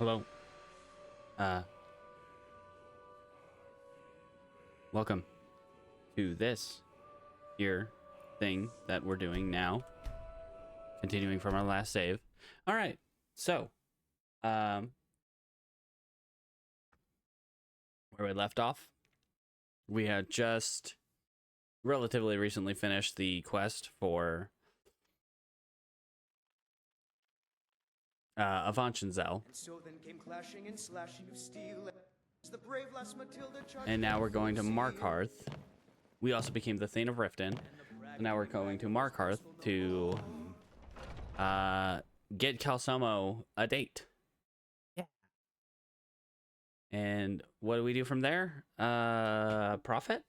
Hello. Uh, Welcome to this here thing that we're doing now. Continuing from our last save. All right. So, where we left off, we had just relatively recently finished the quest for Avancenzel. And now we're going to Markarth. We also became the Thane of Riften. And now we're going to Markarth to get Calsomo a date. Yeah. And what do we do from there? Profit?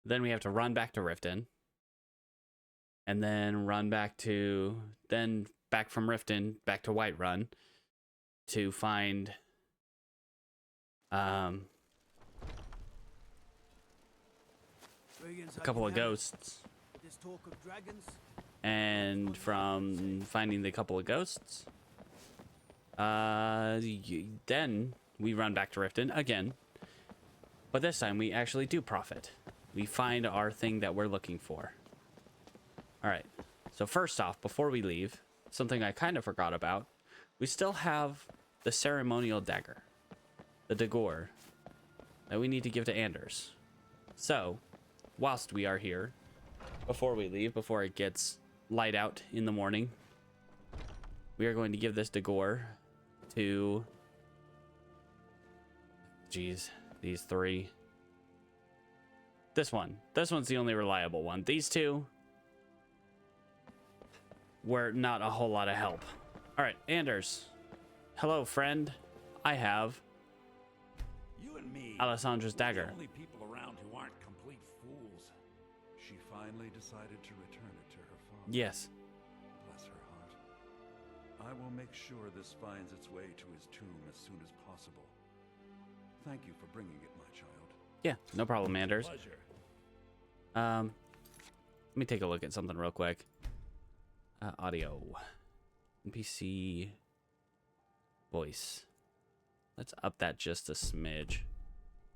Then we have to run back to Riften. And then run back to... Then back from Riften, back to Whiterun. To find... a couple of ghosts. And from finding the couple of ghosts, then we run back to Riften again. But this time we actually do profit. We find our thing that we're looking for. Alright, so first off, before we leave, something I kind of forgot about, we still have the ceremonial dagger. The Dagor that we need to give to Anders. So, whilst we are here, before we leave, before it gets light out in the morning, we are going to give this Dagor to... Geez, these three. This one. This one's the only reliable one. These two were not a whole lot of help. Alright, Anders. Hello, friend. I have... Alessandra's dagger. The only people around who aren't complete fools. She finally decided to return it to her father. Yes. Bless her heart. I will make sure this finds its way to his tomb as soon as possible. Thank you for bringing it, my child. Yeah, no problem, Anders. Pleasure. Let me take a look at something real quick. Audio. NPC voice. Let's up that just a smidge.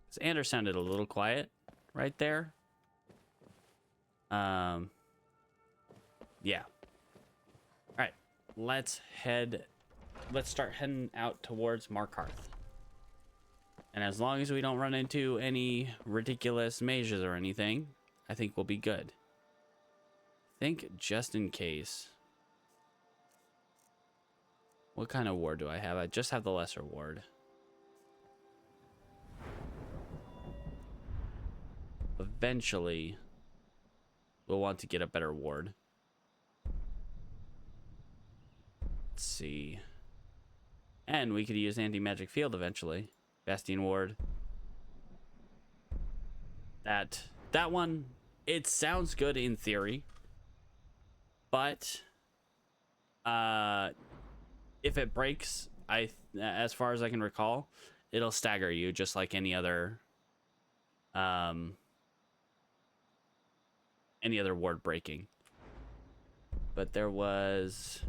Because Anders sounded a little quiet right there. Yeah. Alright. Let's start heading out towards Markarth. And as long as we don't run into any ridiculous mages or anything, I think we'll be good. I think just in case. What kind of ward do I have? I just have the lesser ward. Eventually, we'll want to get a better ward. Let's see. And we could use anti-magic field eventually. Bastion ward. That one, it sounds good in theory. But if it breaks, as far as I can recall, it'll stagger you just like any other ward breaking. But there was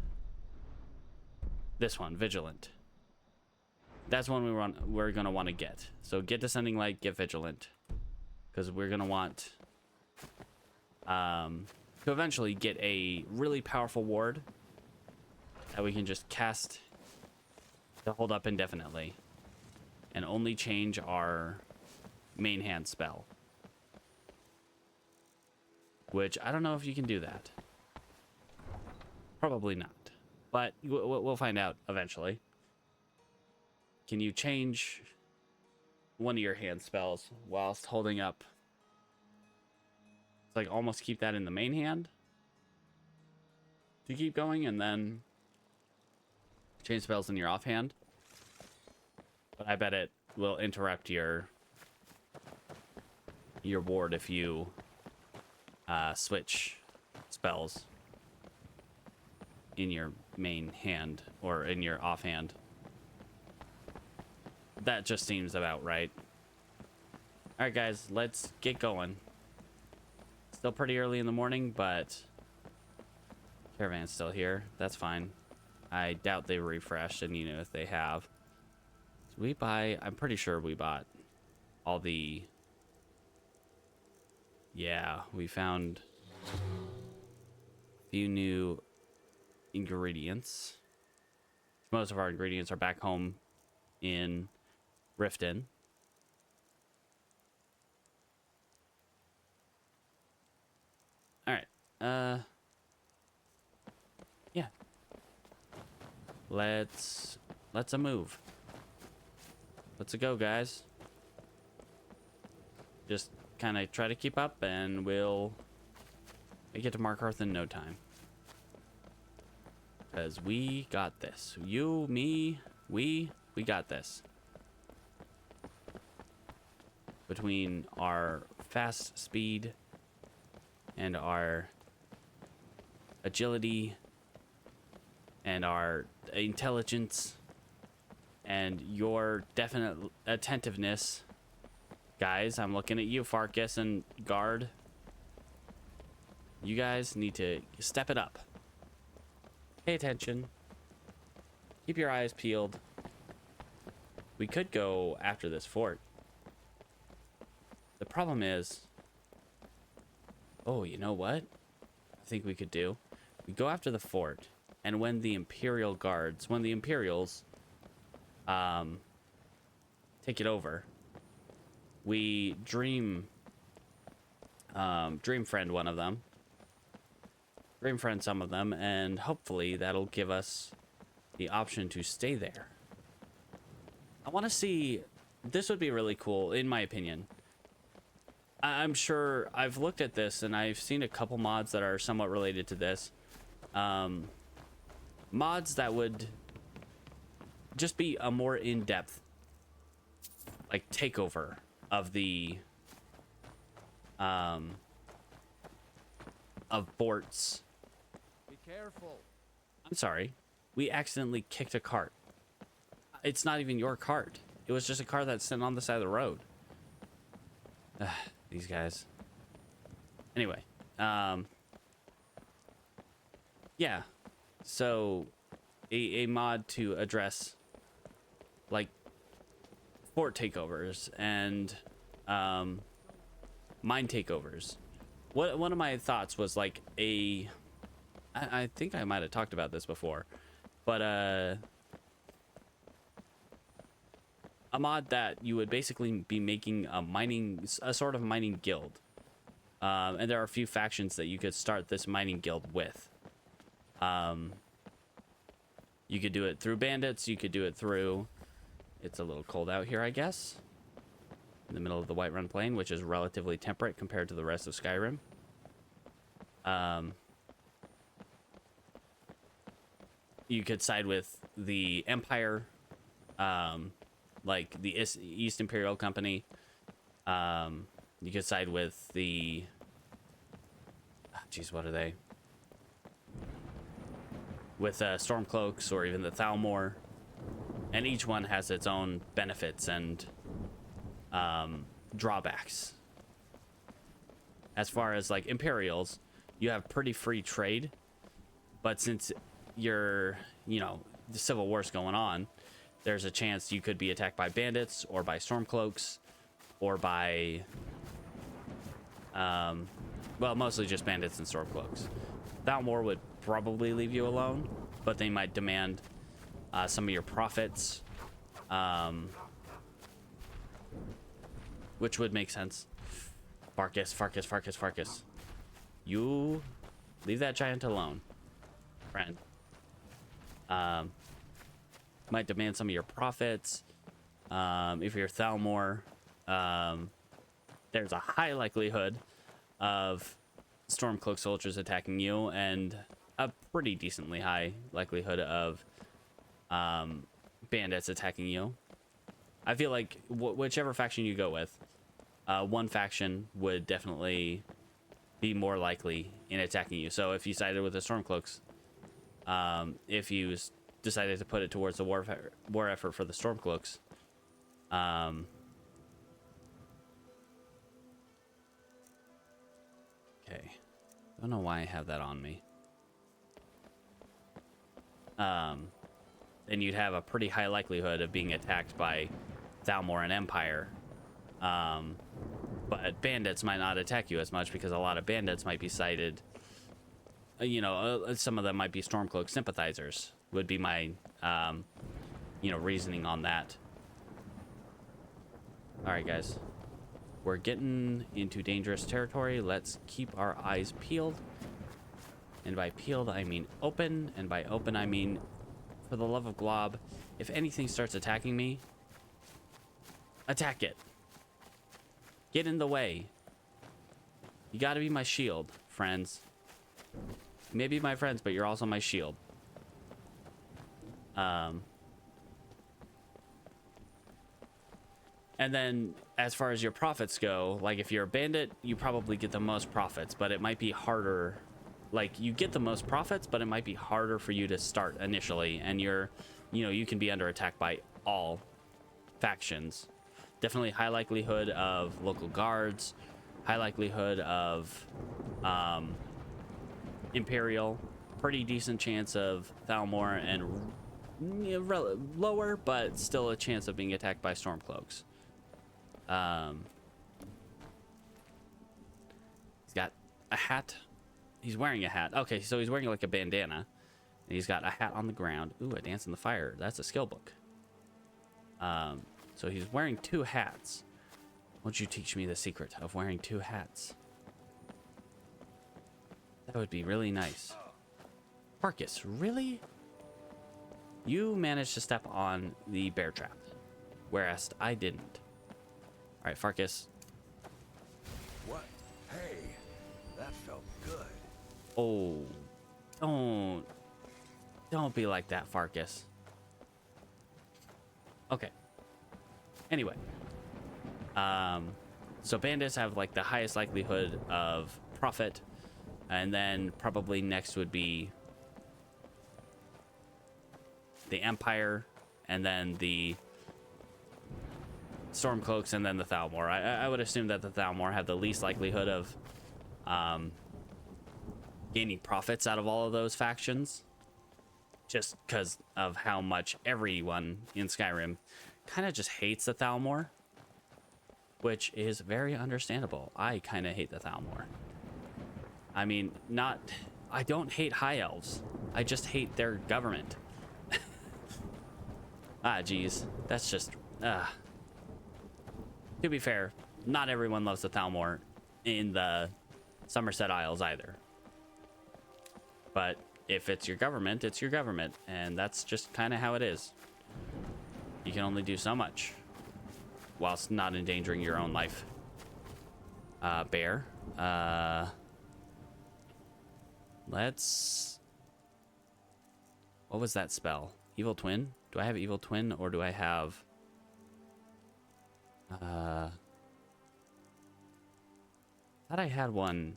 this one, Vigilant. That's one we're gonna want to get. So get Descending Light, get Vigilant, because we're gonna want to eventually get a really powerful ward that we can just cast to hold up indefinitely and only change our main hand spell. Which, I don't know if you can do that. Probably not. But we'll find out eventually. Can you change one of your hand spells whilst holding up? It's like almost keep that in the main hand to keep going, and then change spells in your offhand. But I bet it will interrupt your ward if you switch spells in your main hand or in your offhand. That just seems about right. Alright guys, let's get going. Still pretty early in the morning, but caravan's still here. That's fine. I doubt they refreshed, and you know if they have. So we buy, I'm pretty sure we bought all the, yeah, we found a few new ingredients. Most of our ingredients are back home in Riften. All right. Yeah. Let's a move. Let's a go, guys. Just kind of try to keep up, and we'll make it to Markarth in no time. Because we got this. You, me, we got this. Between our fast speed and our agility and our intelligence and your definite attentiveness. Guys, I'm looking at you, Farkas and Guard. You guys need to step it up. Pay attention. Keep your eyes peeled. We could go after this fort. The problem is... Oh, you know what? I think we could do. We go after the fort, and when the Imperial guards, when the Imperials take it over, we dream friend one of them, dream friend some of them, and hopefully that'll give us the option to stay there. I want to see, this would be really cool in my opinion. I'm sure I've looked at this and I've seen a couple mods that are somewhat related to this. Mods that would just be a more in-depth, like, takeover of the, of forts. Be careful. I'm sorry. We accidentally kicked a cart. It's not even your cart. It was just a car that's sitting on the side of the road. These guys. Anyway, yeah. So, a mod to address, like, fort takeovers and mine takeovers. One of my thoughts was like I think I might have talked about this before, but a mod that you would basically be making a sort of mining guild, and there are a few factions that you could start this mining guild with. You could do it through bandits, you could do it through, it's a little cold out here, I guess, in the middle of the Whiterun Plain, which is relatively temperate compared to the rest of Skyrim. You could side with the Empire, like the East Imperial Company. You could side with the... Jeez, what are they? With Stormcloaks or even the Thalmor. And each one has its own benefits and drawbacks. As far as, like, Imperials, you have pretty free trade. But since you're, you know, the Civil War's going on, there's a chance you could be attacked by bandits or by Stormcloaks or by, well, mostly just bandits and Stormcloaks. Thalmor would probably leave you alone, but they might demand some of your profits, which would make sense. Farkas. You leave that giant alone, friend. Might demand some of your profits. If you're Thalmor, there's a high likelihood of Stormcloak soldiers attacking you, and a pretty decently high likelihood of bandits attacking you. I feel like whichever faction you go with, one faction would definitely be more likely in attacking you. So if you sided with the Stormcloaks, if you decided to put it towards the war effort for the Stormcloaks, okay, I don't know why I have that on me. then you'd have a pretty high likelihood of being attacked by Thalmor and Empire. But bandits might not attack you as much because a lot of bandits might be sighted. Some of them might be Stormcloak sympathizers, would be my, reasoning on that. All right, guys. We're getting into dangerous territory. Let's keep our eyes peeled. And by peeled, I mean open. And by open, I mean, for the love of Glob, if anything starts attacking me, attack it. Get in the way. You gotta be my shield, friends. Maybe my friends, but you're also my shield. And then as far as your profits go, like if you're a bandit, you probably get the most profits, but it might be harder. Like you get the most profits, but it might be harder for you to start initially. And you can be under attack by all factions. Definitely high likelihood of local guards, high likelihood of Imperial, pretty decent chance of Thalmor, and lower, but still a chance of being attacked by Stormcloaks. He's got a hat. He's wearing a hat. Okay, so he's wearing like a bandana. And he's got a hat on the ground. Ooh, a dance in the fire. That's a skill book. So he's wearing 2 hats. Won't you teach me the secret of wearing 2 hats? That would be really nice. Farkas, really? You managed to step on the bear trap, whereas I didn't. All right, Farkas. What? Hey, that felt good. Oh, don't be like that, Farkas. Okay. Anyway, so bandits have like the highest likelihood of profit, and then probably next would be the Empire, and then the Stormcloaks, and then the Thalmor. I would assume that the Thalmor have the least likelihood of gaining profits out of all of those factions, just because of how much everyone in Skyrim kind of just hates the Thalmor, which is very understandable. I kind of hate the Thalmor. I mean, I don't hate high elves. I just hate their government. Geez. That's just, to be fair, not everyone loves the Thalmor in the Somerset Isles either. But if it's your government, it's your government, and that's just kind of how it is. You can only do so much whilst not endangering your own life. Bear. Let's... What was that spell? Evil Twin? Do I have Evil Twin, or do I have... Thought I had one.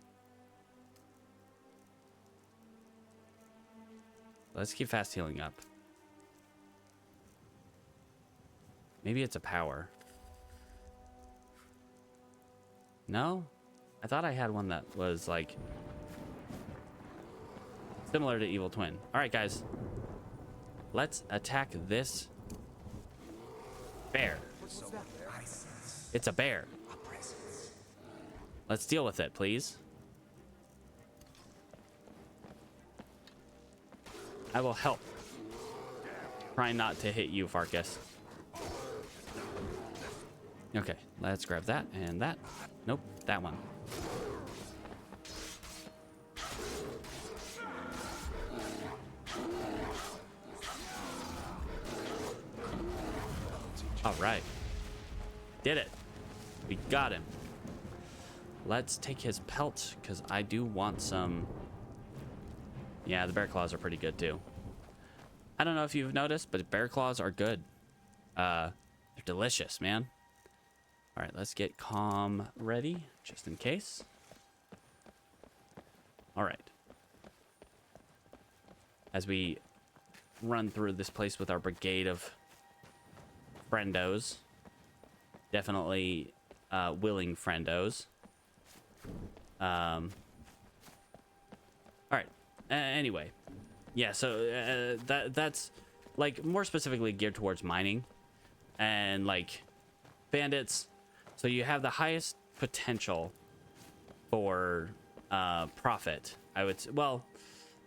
Let's keep fast healing up. Maybe it's a power. No? I thought I had one that was like similar to Evil Twin. All right, guys. Let's attack this bear. It's a bear. Let's deal with it, please. I will help. Try not to hit you, Farkas. Okay, let's grab that and that. Nope, that one. All right. Did it. We got him. Let's take his pelt, because I do want some... Yeah, the bear claws are pretty good, too. I don't know if you've noticed, but bear claws are good. They're delicious, man. All right, let's get calm ready, just in case. All right. As we run through this place with our brigade of friendos. Definitely willing friendos. All right. Anyway, yeah, so that's like more specifically geared towards mining and like bandits. So you have the highest potential for profit. I would well,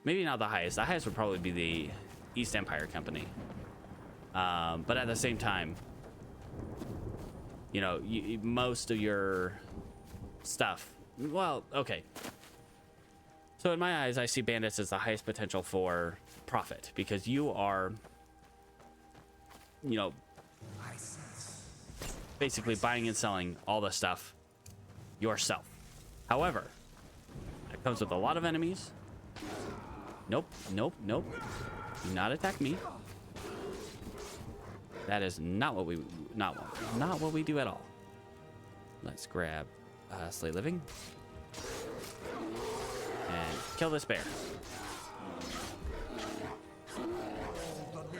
maybe not the highest. The highest would probably be the East Empire Company. But at the same time, you know, most of your stuff. Well, okay. So in my eyes, I see bandits as the highest potential for profit because you are, you know, basically buying and selling all the stuff yourself. However, it comes with a lot of enemies. Nope, nope, nope. Do not attack me. That is not what we not what we do at all. Let's grab Slay Living and kill this bear.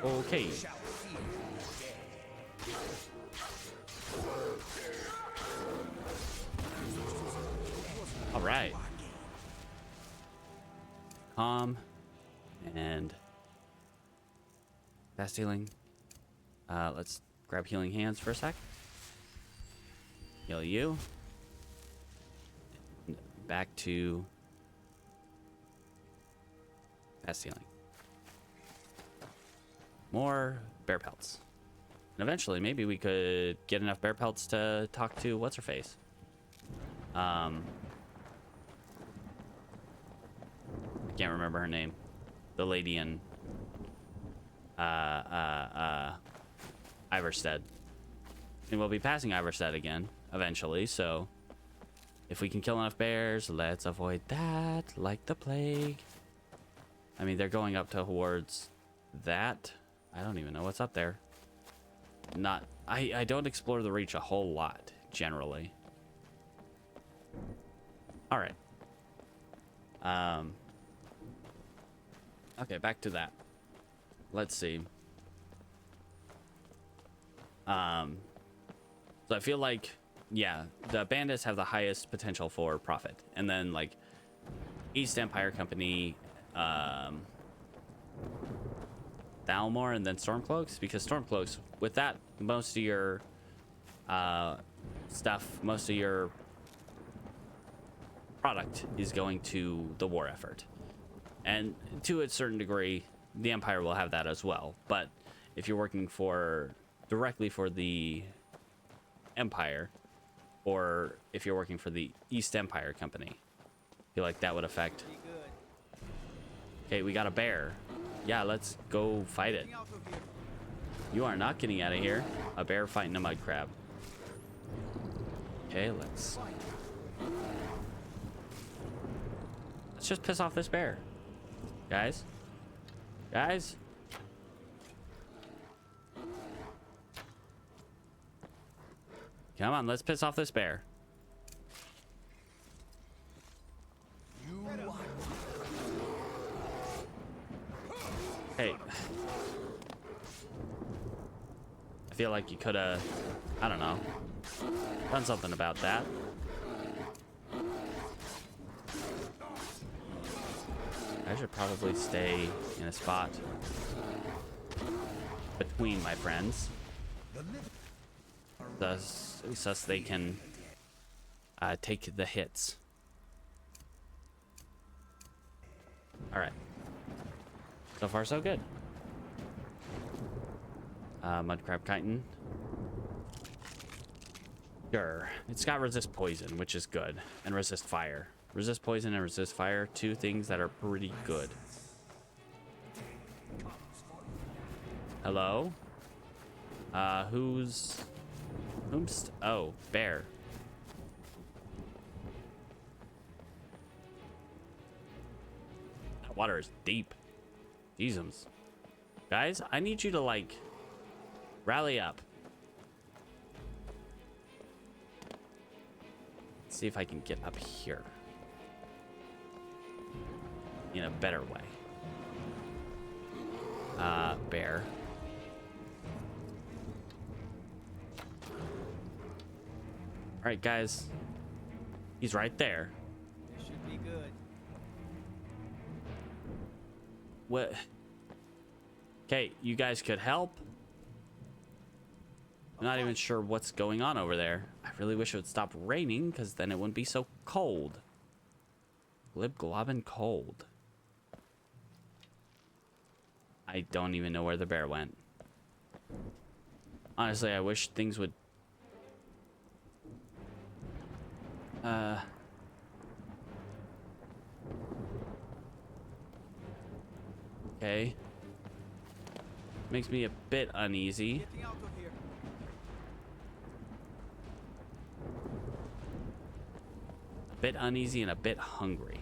Okay. All right. Calm and fast healing. Let's grab healing hands for a sec. Heal you. Back to fast healing. More bear pelts. And eventually, maybe we could get enough bear pelts to talk to what's her face. I can't remember her name. The lady in Iverstead. And we'll be passing Iverstead again eventually, so if we can kill enough bears, let's avoid that like the plague. I mean, they're going up towards that. I don't even know what's up there. I don't explore the Reach a whole lot generally. All right. Okay, back to that. Let's see. So I feel like, yeah, the bandits have the highest potential for profit, and then like East Empire Company, Thalmor, and then Stormcloaks, because Stormcloaks, with that, most of your stuff, most of your product is going to the war effort, and to a certain degree the Empire will have that as well. But if you're working directly for the Empire, or if you're working for the East Empire Company, I feel like that would affect. Okay, we got a bear. Yeah, let's go fight it. You are not getting out of here. A bear fighting a mud crab. Okay, let's just piss off this bear. Guys? Guys? Come on, let's piss off this bear. Hey. I feel like you could have, I don't know, done something about that. I should probably stay in a spot between my friends, thus they can take the hits. All right. So far, so good. Mudcrab chitin. Sure. It's got resist poison, which is good, and resist fire. Resist poison and resist fire, two things that are pretty good. Hello? Who's... Oh, bear. That water is deep. Jesus. Guys, I need you to, like, rally up. Let's see if I can get up here in a better way. Bear. All right, guys. He's right there. This should be good. What? Okay, you guys could help. I'm not even sure what's going on over there. I really wish it would stop raining, because then it wouldn't be so cold. Glib globbin' cold. I don't even know where the bear went. Honestly, I wish things would... Okay. Makes me a bit uneasy. Getting out of here. A bit uneasy and a bit hungry.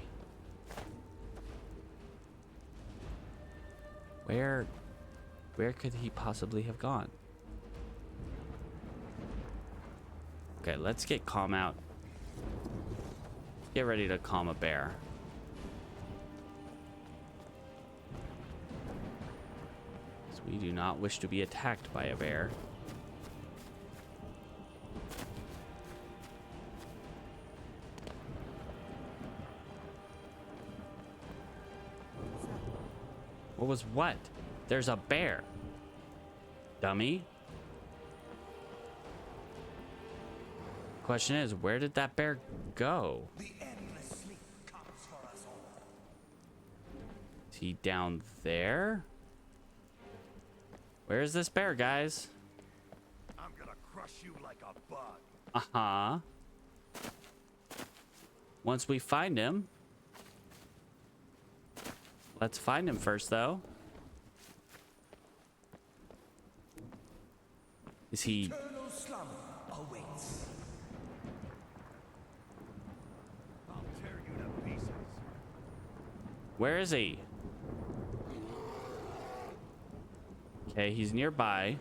Where could he possibly have gone? Okay, let's get calm out. Get ready to calm a bear. So we do not wish to be attacked by a bear. What was what? There's a bear. Dummy. Question is, where did that bear go? The endless sleep comes for us all. Is he down there? Where is this bear, guys? I'm gonna crush you like a bug. Uh-huh. Once we find him. Let's find him first, though. Is he... Eternal slumber awaits. I'll tear you to pieces. Where is he? Okay, he's nearby.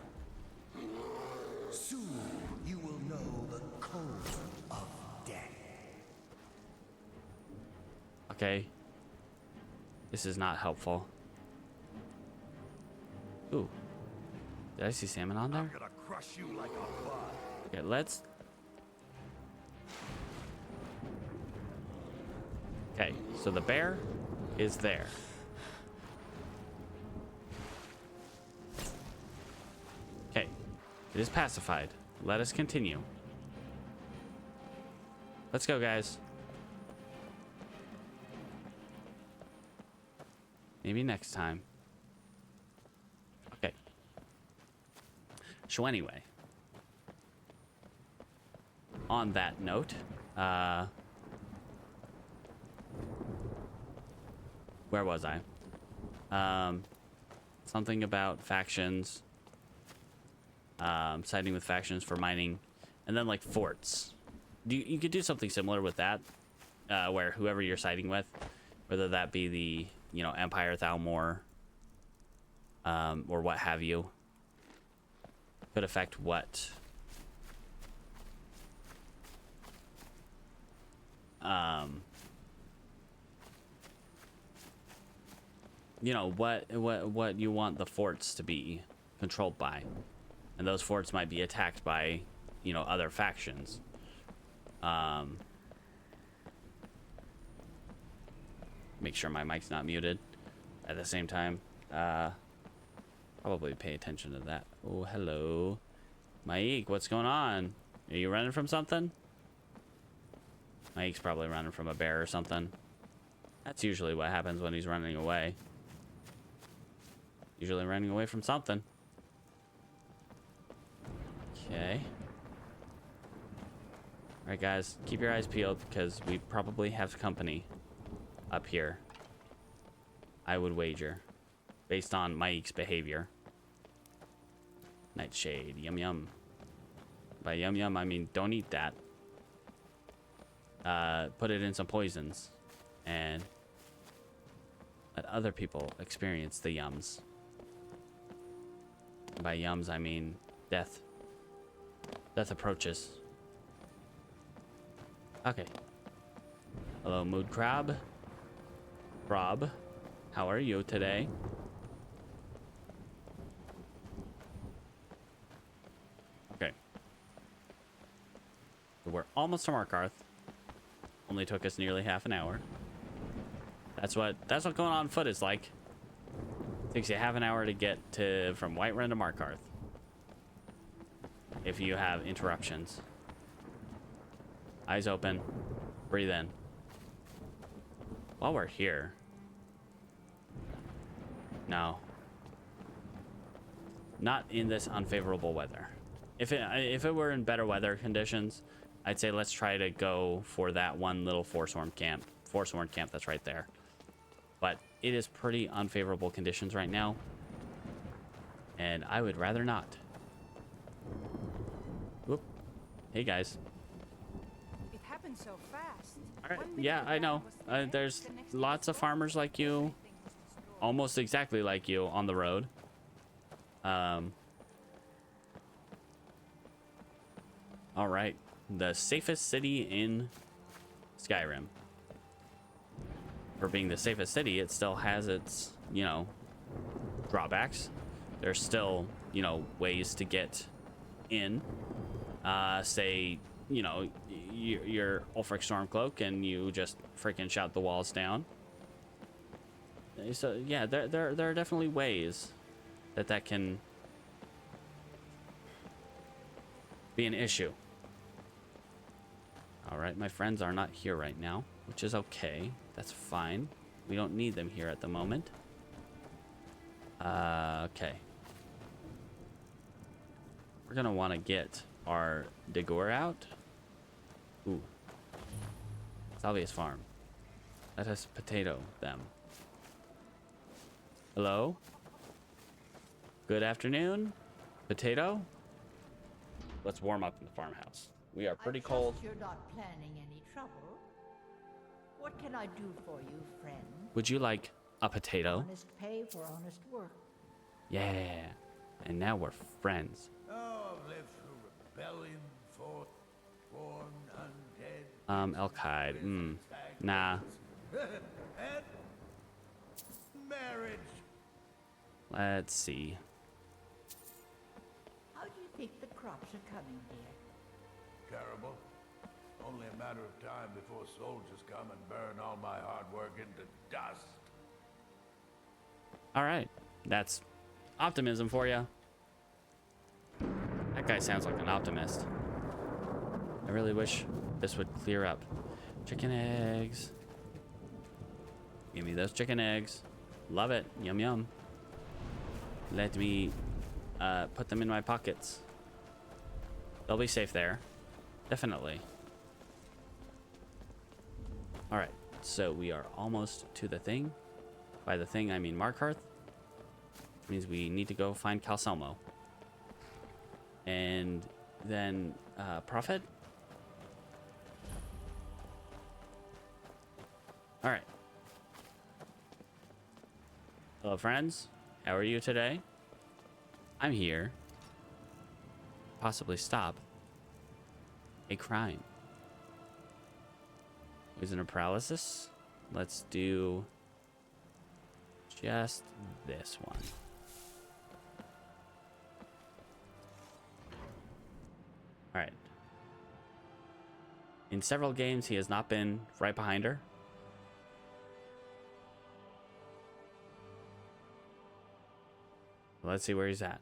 Soon you will know the code of death. Okay. This is not helpful. Ooh. Did I see salmon on there? I'm gonna crush you like a bug. Okay, let's... Okay, so the bear is there. Okay, it is pacified. Let us continue. Let's go, guys. Maybe next time. Okay. So anyway, on that note, where was I? Something about factions, siding with factions for mining, and then like forts. You could do something similar with that, where whoever you're siding with, whether that be the Empire Thalmor, or what have you, could affect what what you want the forts to be controlled by, and those forts might be attacked by other factions. Make sure my mic's not muted at the same time. Probably pay attention to that. Oh, hello. Mike, what's going on? Are you running from something? Mike's probably running from a bear or something. That's usually what happens when he's running away. Usually running away from something. Okay. Alright, guys. Keep your eyes peeled, because we probably have company up here. I would wager. Based on Mike's behavior. Nightshade. Yum yum. By yum yum, I mean don't eat that. Put it in some poisons. And let other people experience the yums. By yums, I mean death. Death approaches. Okay. Hello, Mood Crab. Rob, how are you today? Okay. So we're almost to Markarth. Only took us nearly half an hour. That's what going on foot is like. Takes you half an hour to get to from Whiterun to Markarth. If you have interruptions. Eyes open. Breathe in. While we're here. No. Not in this unfavorable weather. If it were in better weather conditions, I'd say let's try to go for that one little Forsworn camp that's right there. But it is pretty unfavorable conditions right now, and I would rather not. Whoop. Hey guys. It happened so fast. All right. Yeah, I know. There's lots of farmers like you, almost exactly like you, on the road. All right. The safest city in Skyrim. For being the safest city, it still has its, you know, drawbacks. There's still, you know, ways to get in. Say, you know, you're Ulfric Stormcloak and you just freaking shout the walls down. So yeah, there are definitely ways that can be an issue. All right, my friends are not here right now, which is okay. That's fine. We don't need them here at the moment. Okay. We're gonna want to get our Dagor out. Ooh. Salvia's farm. Let us potato them. Hello? Good afternoon? Potato? Let's warm up in the farmhouse. We are pretty cold. You're not planning any trouble. What can I do for you, friend? Would you like a potato? Honest pay for honest work. Yeah. And now we're friends. Oh, I've lived through rebellion, fought, born, undead. Elkide. Nah. And marriage. Let's see. How do you think the crops are coming, dear? Terrible. Only a matter of time before soldiers come and burn all my hard work into dust. All right. That's optimism for you. That guy sounds like an optimist. I really wish this would clear up. Chicken eggs. Give me those chicken eggs. Love it. Yum, yum. Let me put them in my pockets. They'll be safe there. Definitely. All right. So we are almost to the thing. By the thing, I mean Markarth. Which means we need to go find Calselmo. And then Prophet. All right. Hello, friends. How are you today? I'm here. Possibly stop a crime. Poison or paralysis? Let's do just this one. All right. In several games, he has not been right behind her. Let's see where he's at.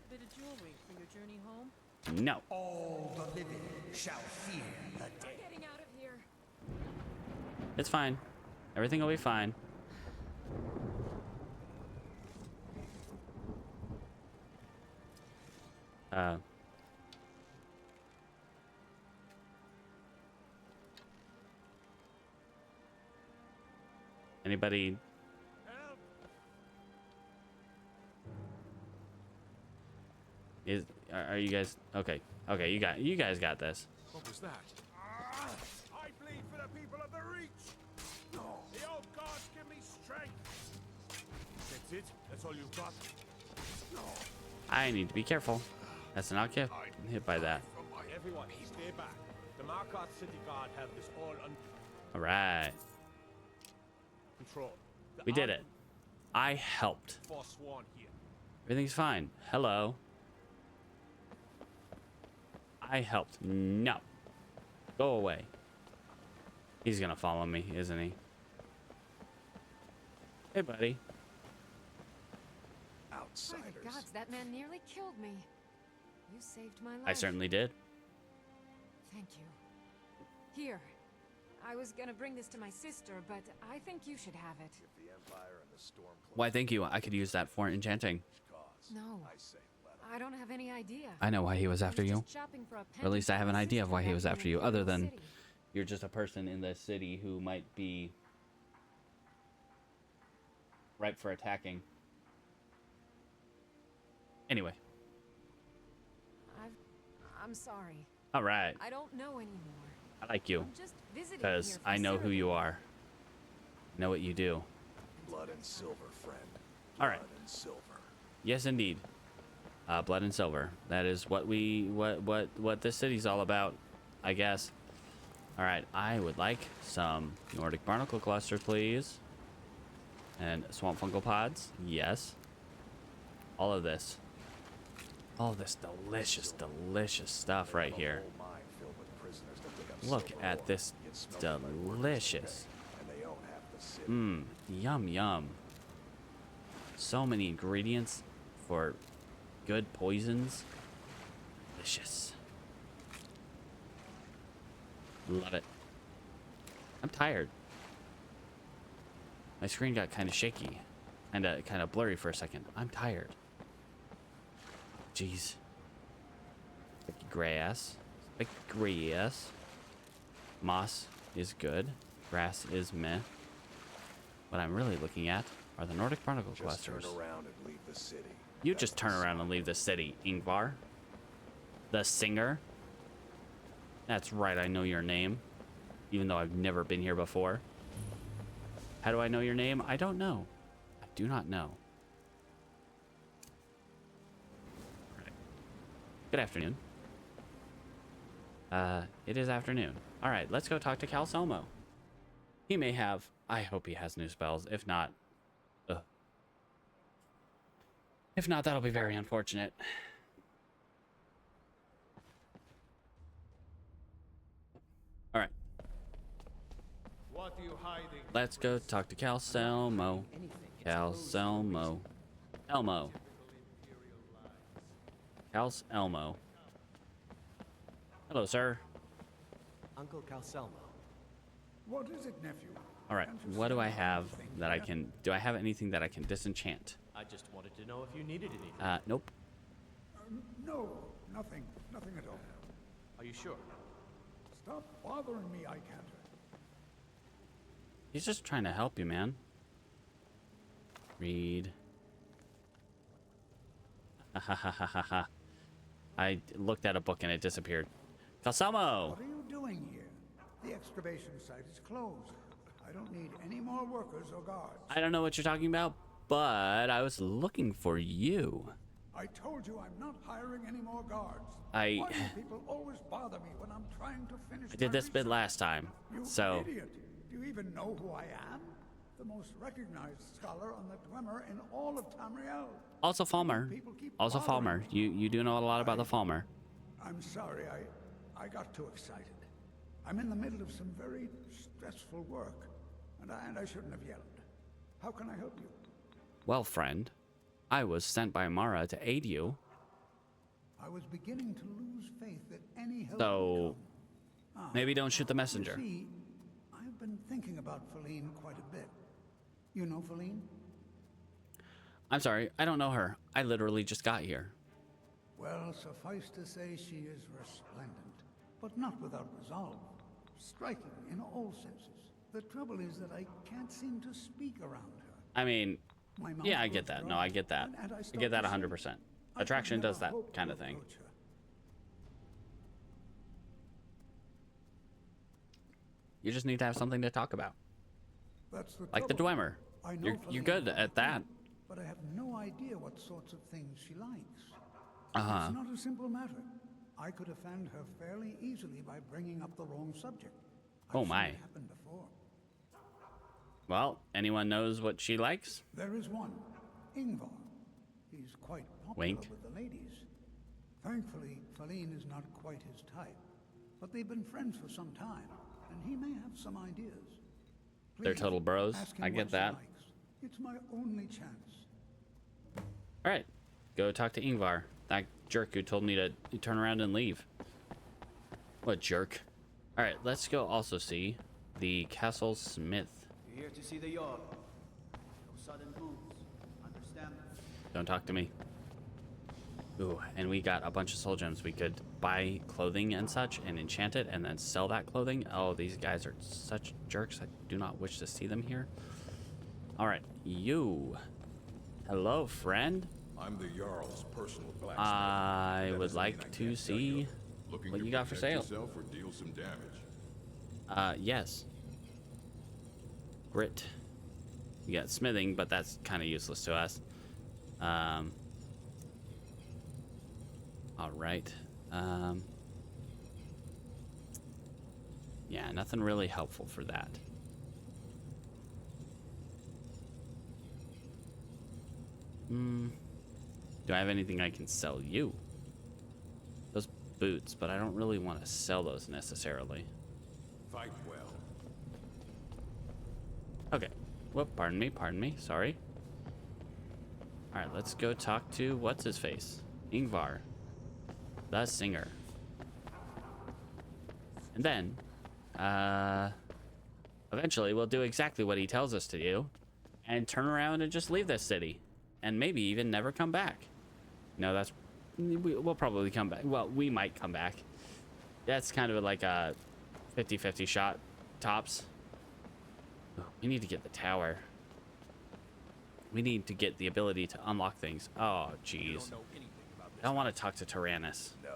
Bit of jewelry for your journey home. No. All the living shall fear the dead. Getting out of here. It's fine. Everything will be fine. Anybody? Are you guys okay? Okay, you guys got this. What was that? I bleed for the people of the Reach. The old gods give me strength. That's it? That's all you've got? I need to be careful. That's not get hit by that. Everyone, stay back. The Markarth City Guard have this all under All right, control. The we did it. army I helped. forsworn here. Everything's fine. Hello. I helped. No. Go away. He's gonna follow me, isn't he? Hey, buddy. By Outsiders. the gods, that man nearly killed me. You saved my life. I certainly did. Thank you. Here. I was gonna bring this to my sister, but I think you should have it. If the Empire and the Storm Why, thank you. I could use that for enchanting. cause, No. I say let 'em. I don't have any idea. I know why he was after I was you. just shopping for a Or at pendant least I for have an my idea of sister why he back was in after you, Imperial other than City. you're just a person in this city who might be ripe for attacking. Anyway. I'm sorry. All right. I don't know anymore. I like you I'm just visiting because here I from know who you Cyrodiil. are. I know what you do. Blood and silver, friend. All right. Blood and silver. Yes, indeed. Blood and silver. That is what what this city's all about, I guess. All right. I would like some Nordic barnacle clusters, please. And swamp fungal pods. Yes. All of this. All of this delicious, delicious stuff right here. A whole mine filled with prisoners that dig up Look silver at ore. this It smells like workers delicious. today, and they own half the city. Mmm, yum, yum. So many ingredients for good poisons. Delicious. Love it. I'm tired. My screen got kind of shaky and kind of blurry for a second. I'm tired. Jeez. Spiky grass. Spiky grass. Moss is good. Grass is meh. What I'm really looking at are the Nordic barnacle Just turn clusters. around and leave the city. You That's just the turn around city. and leave the city, Ingvar. The singer. That's right, I know your name. Even though I've never been here before. How do I know your name? I don't know. I do not know. Right. Good afternoon. It is afternoon. All right, let's go talk to Calselmo. He may have. I hope he has new spells. If not, ugh. If not, that'll be very unfortunate. All right. What are you hiding? Let's go talk to Calselmo. Calselmo. Elmo. Calselmo. Hello, sir. Uncle Calselmo. What is it, nephew? All right. What do I have that I can? Do I have anything that I can disenchant? I just wanted to know if you needed anything. Nope. No, nothing. Nothing at all. Are you sure? Stop bothering me, I can't. He's just trying to help you, man. Read. Ha ha ha ha ha. I looked at a book and it disappeared. Calselmo! What are you doing here? The excavation site is closed. I don't need any more workers or guards. I don't know what you're talking about, but I was looking for you. I told you I'm not hiring any more guards. I- Why do people always bother me when I'm trying to finish I did my this bit research? last time, You so idiot. Do you even know who I am? The most recognized scholar on the Dwemer in all of Tamriel. also Falmer. People keep Also bothering Falmer. You do know a lot about the Falmer. I'm sorry, I got too excited. I'm in the middle of some very stressful work, and I shouldn't have yelled. How can I help you? Well, friend, I was sent by Mara to aid you. I was beginning to lose faith that any help So, would come. maybe don't shoot the You messenger. see, I've been thinking about Feline quite a bit. You know Feline? I'm sorry, I don't know her. I literally just got here. Well, suffice to say she is resplendent, but not without resolve. Striking in all senses. The trouble is that I can't seem to speak around her. I mean, My mouth yeah, I goes get that. No, dry, I get that. and I start get that to 100%. sing. I could Attraction never does that hope to kind of thing. approach her. You just need to have something to talk about. That's the Like the trouble. Dwemer. I know You're Feline good quite at that. well, but I have no idea what sorts of things she likes. Uh-huh. It's not a simple matter. I could offend her fairly easily by bringing up the wrong subject. Oh, I've seen my. it happen before. Well, anyone knows what she likes? There is one, Ingvar. He's quite popular Wink. with the ladies. Thankfully, Feline is not quite his type, but they've been friends for some time, and he may have some ideas. They're Please, total bros. ask him I what get she that. likes. It's my only chance. All right, go talk to Ingvar, that jerk who told me to turn around and leave. What jerk. All right, let's go also see the castle smith. You're here to see the Jarl. No sudden moves. Understand? Don't talk to me. Ooh, and we got a bunch of soul gems. We could buy clothing and such and enchant it and then sell that clothing. Oh, these guys are such jerks. I do not wish to see them here. All right, you. Hello, friend. I'm the Jarl's personal blacksmith. I That would doesn't mean like I to can't tell see Looking what to you got for protect sale. yourself or deal some damage. Yes. Grit. We got smithing, but that's kind of useless to us. All right. Yeah, nothing really helpful for that. Do I have anything I can sell you? Those boots, but I don't really want to sell those necessarily. Fight well. Okay. Whoop, pardon me, sorry. Alright, let's go talk to what's-his-face? Ingvar, the singer. And then, eventually we'll do exactly what he tells us to do and turn around and just leave this city. And maybe even never come back. No, that's... We'll probably come back. Well, we might come back. That's kind of like a 50-50 shot, tops. We need to get the tower. We need to get the ability to unlock things. Oh, jeez. I don't want to talk to Tyrannus. No.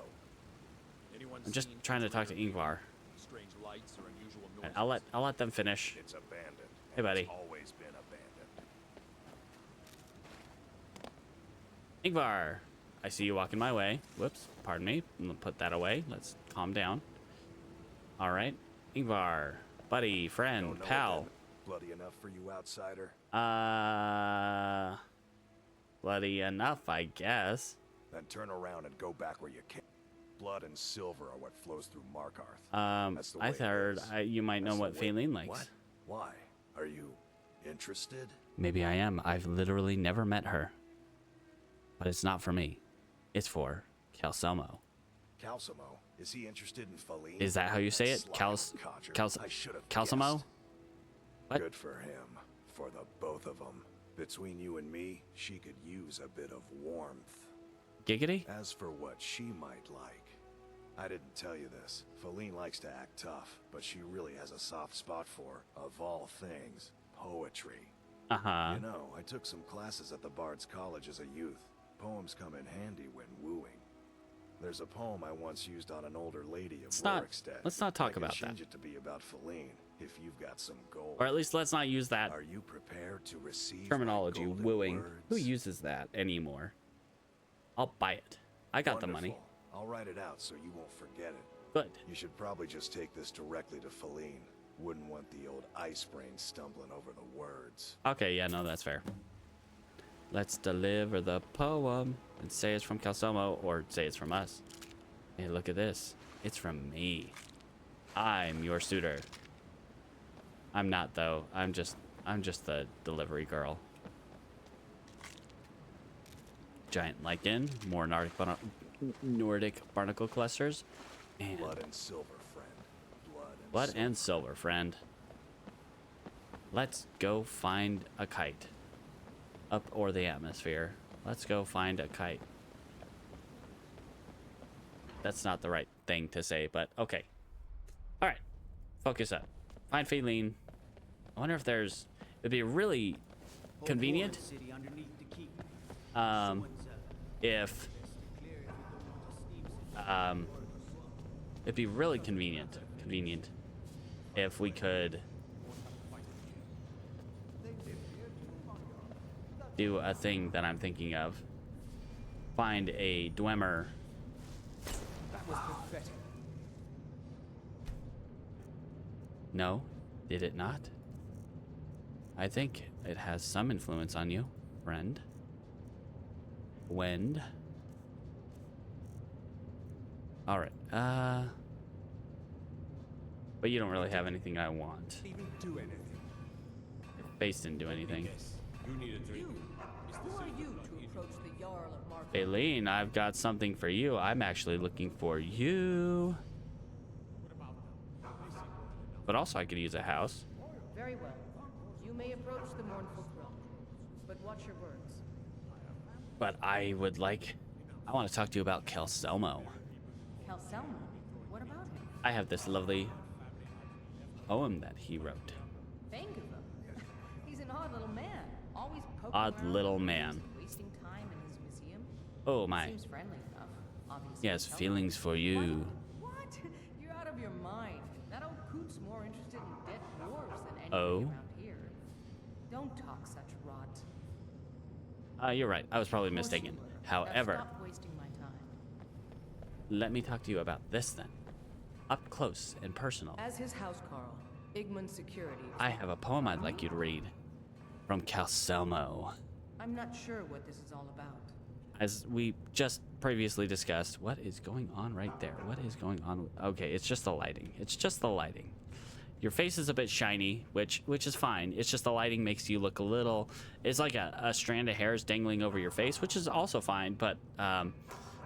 I'm just trying to talk to Ingvar. Strange lights or unusual Right, I'll let them finish. It's abandoned. Hey, buddy. It's always been abandoned. Ingvar, I see you walking my way. Whoops, pardon me. I'm gonna put that away. Let's calm down. All right, Ingvar, buddy, friend, Don't know pal. it then. Bloody enough for you, outsider? Bloody enough, I guess. Then turn around and go back where you came. Blood and silver are what flows through Markarth. That's the way I it heard is. you might know That's what the way- Faelin likes. What? Why? Are you interested? Maybe I am. I've literally never met her. But it's not for me. It's for Calselmo. Calcimo? Is he interested in Faelin? Is that how you say it? Sly codger. I should have Calcimo? guessed. What? Good for him. For the both of them. Between you and me, she could use a bit of warmth. Giggity? As for what she might like, I didn't tell you this. Faelin likes to act tough, but she really has a soft spot for, of all things, poetry. Uh-huh. You know, I took some classes at the Bard's College as a youth. Poems come in handy when wooing. There's a poem I once used on an older lady of Rorikstead. Let's not talk I could about change that. it to be about Faelin, if you've got some gold. Or at least let's not use that Are you prepared to receive my terminology, golden wooing. words? Who uses that anymore? I'll buy it. I got the money. Wonderful. I'll write it out so you won't forget it. Good. You should probably just take this directly to Faelin. Wouldn't want the old ice brain stumbling over the words. Okay, yeah, no, that's fair. Let's deliver the poem and say it's from Calsomo or say it's from us. Hey, look at this. It's from me. I'm your suitor. I'm not though. I'm just the delivery girl. Giant lichen, more Nordic barnacle clusters, and Blood and silver, friend. blood and silver, friend. Let's go find a kite. Up or the atmosphere. Let's go find a kite. That's not the right thing to say, but okay. All right, focus up. Find Faelin. I wonder if there's. It'd be really convenient. If it'd be really convenient if we could do a thing that I'm thinking of. Find a Dwemer. That was pathetic. No, did it not? I think it has some influence on you, friend. Wend. Alright, but you don't really have anything I want. Even do anything. Your face didn't do anything. Yes. do need a drink. Who are you to approach the Jarl of Mark? Aileen, I've got something for you. I'm actually looking for you. But also I could use a house. Very well. You may approach the mournful throne, but watch your words. But I want to talk to you about Calselmo. Calselmo? What about him? I have this lovely poem that he wrote. Think of him. He's an odd little man. Always poking Odd around little the man. place and wasting time in his museum. Oh my. Seems friendly enough. Obviously. He has feelings for you. What? You're out of your mind. That old coot's more interested in dead dwarves than anybody Oh. around here. Don't talk such rot. You're right. I was probably Of course mistaken. you were. Now However, stop wasting my time. let me talk to you about this then. Up close and personal. As his housecarl, Igmund's security. I have a poem I'd like you to read. From Calselmo. I'm not sure what this is all about. As we just previously discussed, what is going on right there? What is going on? Okay, it's just the lighting. It's just the lighting. Your face is a bit shiny, which is fine. It's just the lighting makes you look a little... It's like a strand of hairs dangling over your face, which is also fine, but the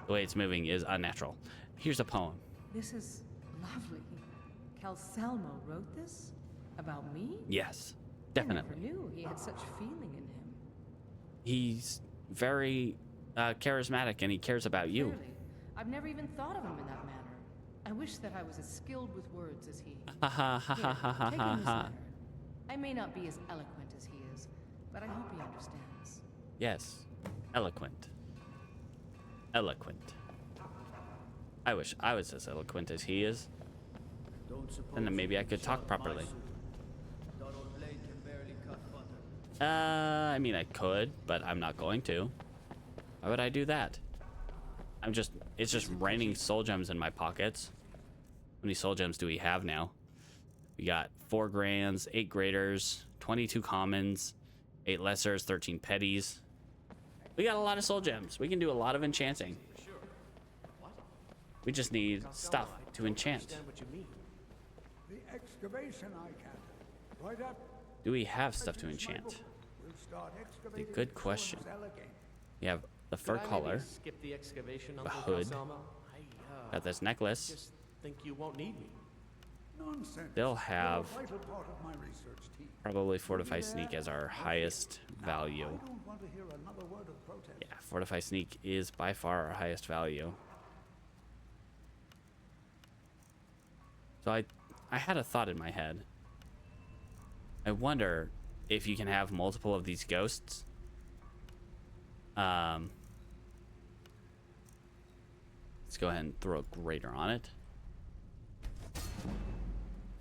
way it's moving is unnatural. Here's a poem. This is lovely. Calselmo wrote this? About me? Yes, I never definitely. knew he had such feeling in him. He's very charismatic and he cares about you. Clearly. I've never even thought of him in that manner. I wish that I was as skilled with words as he. Ha ha ha ha ha ha Take ha him this ha. letter. I may not be as eloquent as he is, but I hope he understands. Yes, eloquent. Eloquent. I wish I was as eloquent as he is. Don't suppose And then maybe I could you talk shut my properly. soup. That old blade can barely cut butter. I mean, I could, but I'm not going to. Why would I do that? It's just raining soul gems in my pockets. How many soul gems do we have now? We got 4 grands, 8 graders, 22 commons, 8 lessers, 13 petties. We got a lot of soul gems. We can do a lot of enchanting. We just need stuff to enchant. Understand what you mean? The excavation I can. Right up. Do we have stuff to enchant? We'll start excavating Good the question. Cell again. We have the fur Could I maybe collar, skip the excavation, Uncle hood. Calselmo? got this necklace. Just think you won't need me. Nonsense. They'll You're a have vital part of my research team. probably Fortify Sneak as our highest value. I don't want to hear another word of protest. Yeah, Fortify Sneak is by far our highest value. So I had a thought in my head. I wonder if you can have multiple of these ghosts. Let's go ahead and throw a grater on it.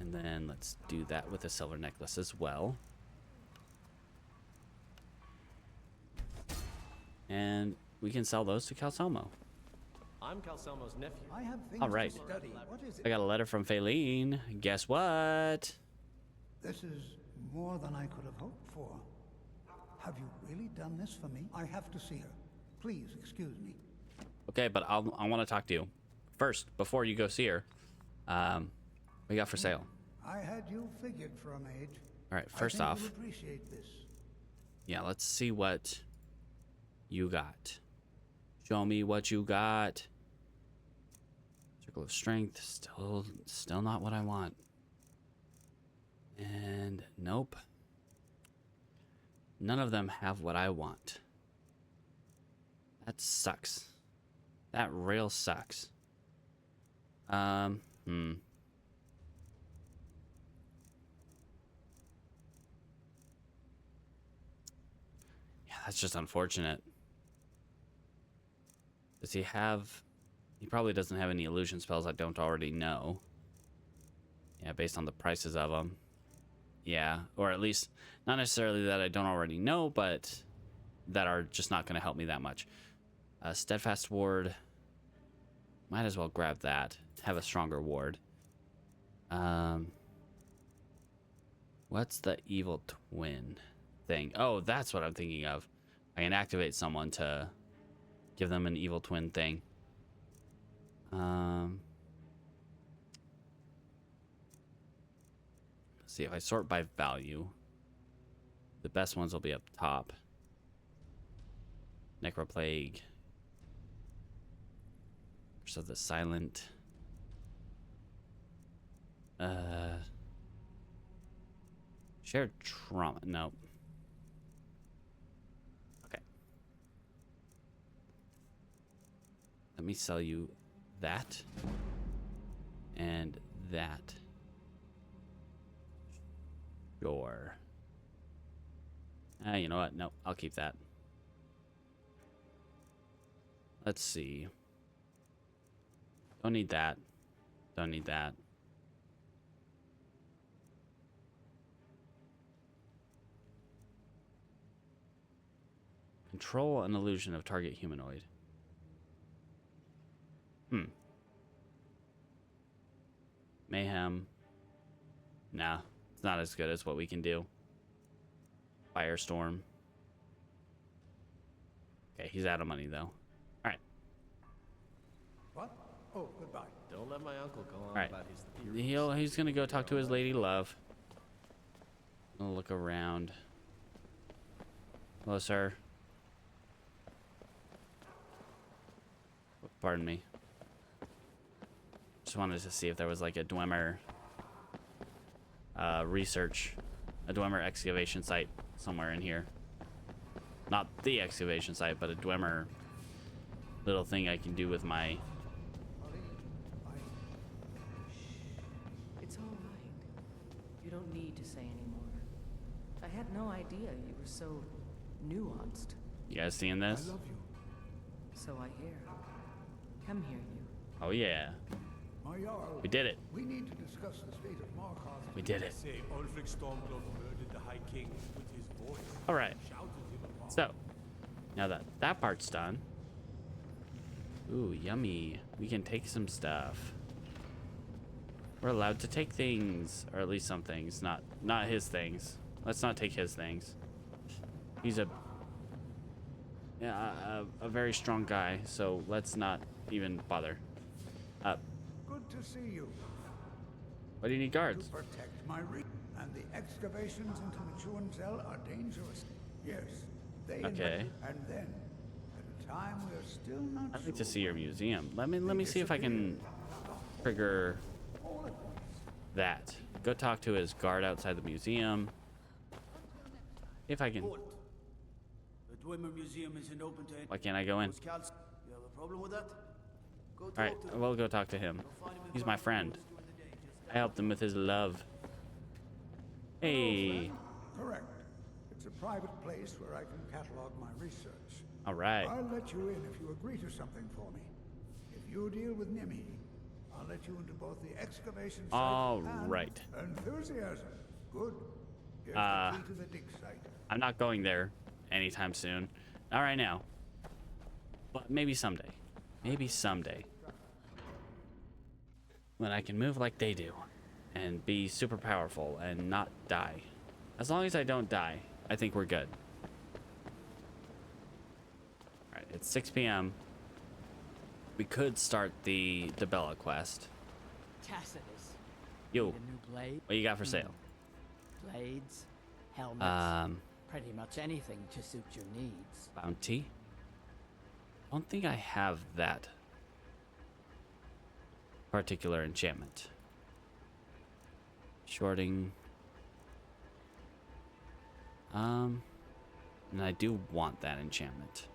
And then let's do that with a silver necklace as well. And we can sell those to Calselmo. I'm Calselmo's nephew. I have things All right. to study. What is I it? got a letter from Faylene. Guess what? This is more than I could have hoped for. Have you really done this for me? I have to see her. Please excuse me. Okay, but I want to talk to you. First, before you go see her, we got for sale. I had you figured for a mage. All right, I first think off, you'll appreciate this. yeah, let's see what you got. Show me what you got. Circle of Strength, still not what I want. And nope. None of them have what I want. That sucks. That real sucks. Yeah, that's just unfortunate. Does he have... He probably doesn't have any illusion spells I don't already know. Yeah, based on the prices of them. Yeah, or at least not necessarily that I don't already know, but that are just not going to help me that much. Steadfast Ward. Might as well grab that. Have a stronger ward. What's the evil twin thing? Oh, that's what I'm thinking of. I can activate someone to give them an evil twin thing. Let's see if I sort by value. The best ones will be up top. Necroplague. So the silent. Shared trauma. No. Okay. Let me sell you that. And that. Sure. You know what? No, I'll keep that. Let's see. Don't need that. Don't need that. Control an illusion of target humanoid. Mayhem. Nah, it's not as good as what we can do. Firestorm. Okay, he's out of money though. Alright. What? Oh, goodbye. Don't let my uncle go on Alright. about his theories. He's gonna go talk to his lady love. I'll look around. Hello, sir. Pardon me. Just wanted to see if there was like a Dwemer research, a Dwemer excavation site somewhere in here. Not the excavation site, but a Dwemer little thing I can do with my... It's all right. You don't need to say anymore. I had no idea you were so nuanced. You guys seeing this? I love you. So I hear. Come here, you. Oh yeah, My Jarl. we did it. We need to discuss the state of Markarth. We did it. Say Ulfric Stormblood murdered the High King with his voice. All right. Shouted him apart. So, now that that part's done. Ooh, yummy. We can take some stuff. We're allowed to take things, or at least some things, not his things. Let's not take his things. He's a very strong guy, so let's not even bother. Good to see you. What do you need To guards? protect my reach. And the excavations into Machuanzel are dangerous. Yes, they Okay. And then, at a time we are still not I'd like to sure see your museum. Let me see if I can trigger that. Go talk to his guard outside the museum. If I can. Halt. The Dwemer Museum isn't open to any... Why can't I go in? You have a problem with that? Go talk All right, to them. we'll go talk to him. You'll find him in He's my front of friend. doors during the day, just I helped him with his love. Hey. Correct. It's a private place where I can catalog my research. All right. I'll let you in if you agree to something for me. If you deal with Nimi, I'll let you into both the excavation site All and right. enthusiasm. Good. Here's the key to the dig site. I'm not going there anytime soon. Not right now. But maybe someday. Maybe someday. When I can move like they do. And be super powerful and not die. As long as I don't die, I think we're good. Alright, it's 6 p.m. We could start the Bella quest. Tacitus. Yo, Need a new blade? what you got for sale? Blades, helmets, Um, pretty much anything to suit your needs. bounty? I don't think I have that particular enchantment. Shorting. And I do want that enchantment.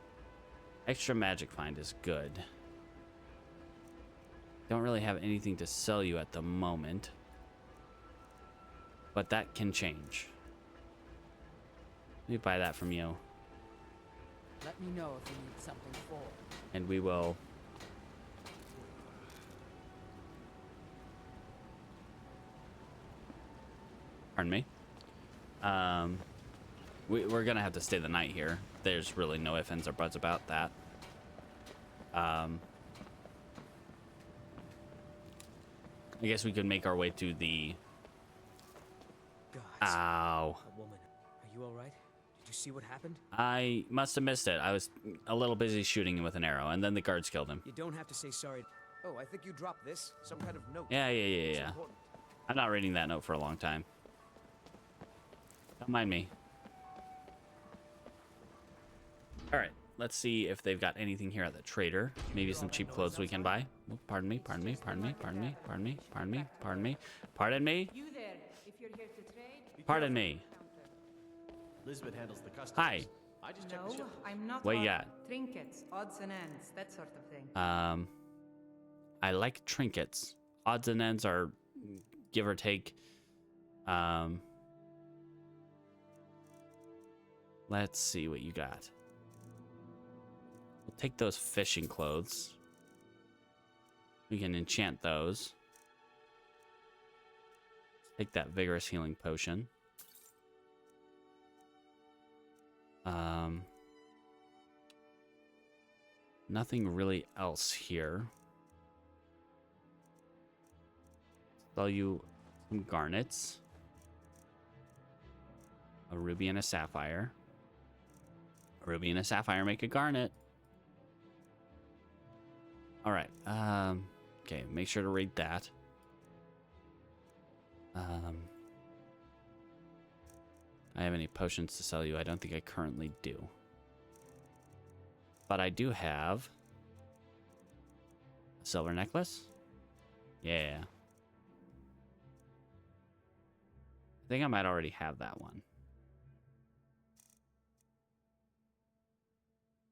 Extra magic find is good. Don't really have anything to sell you at the moment. But that can change. Let me buy that from you. Let me know if you need something for. And we will... Pardon me. We're gonna have to stay the night here. There's really no ifs, ands, or buts about that. I guess we could make our way to the... Gods, Ow. a woman. Are you all right? Did you see what happened? I must have missed it. I was a little busy shooting him with an arrow, and then the guards killed him. You don't have to say sorry. Oh, I think you dropped this. Some kind of note. Yeah. It's important. I'm not reading that note for a long time. Don't mind me. All right, let's see if they've got anything here at the trader. Maybe some cheap clothes we can buy. Oh, pardon me, pardon me, pardon me, pardon me, pardon me, pardon me, pardon me, pardon me, You there, if you're here to trade. pardon me. Elizabeth handles the customs. Hi. I just check the No, shipments. I'm not. What you got? Trinkets, odds and ends, that sort of thing. I like trinkets. Odds and ends are give or take. Let's see what you got. We'll take those fishing clothes. We can enchant those. Take that vigorous healing potion. Nothing really else here. Sell you some garnets. A ruby and a sapphire. A ruby and a sapphire make a garnet. All right. Okay, make sure to read that. I have any potions to sell you? I don't think I currently do. But I do have a silver necklace. Yeah. I think I might already have that one.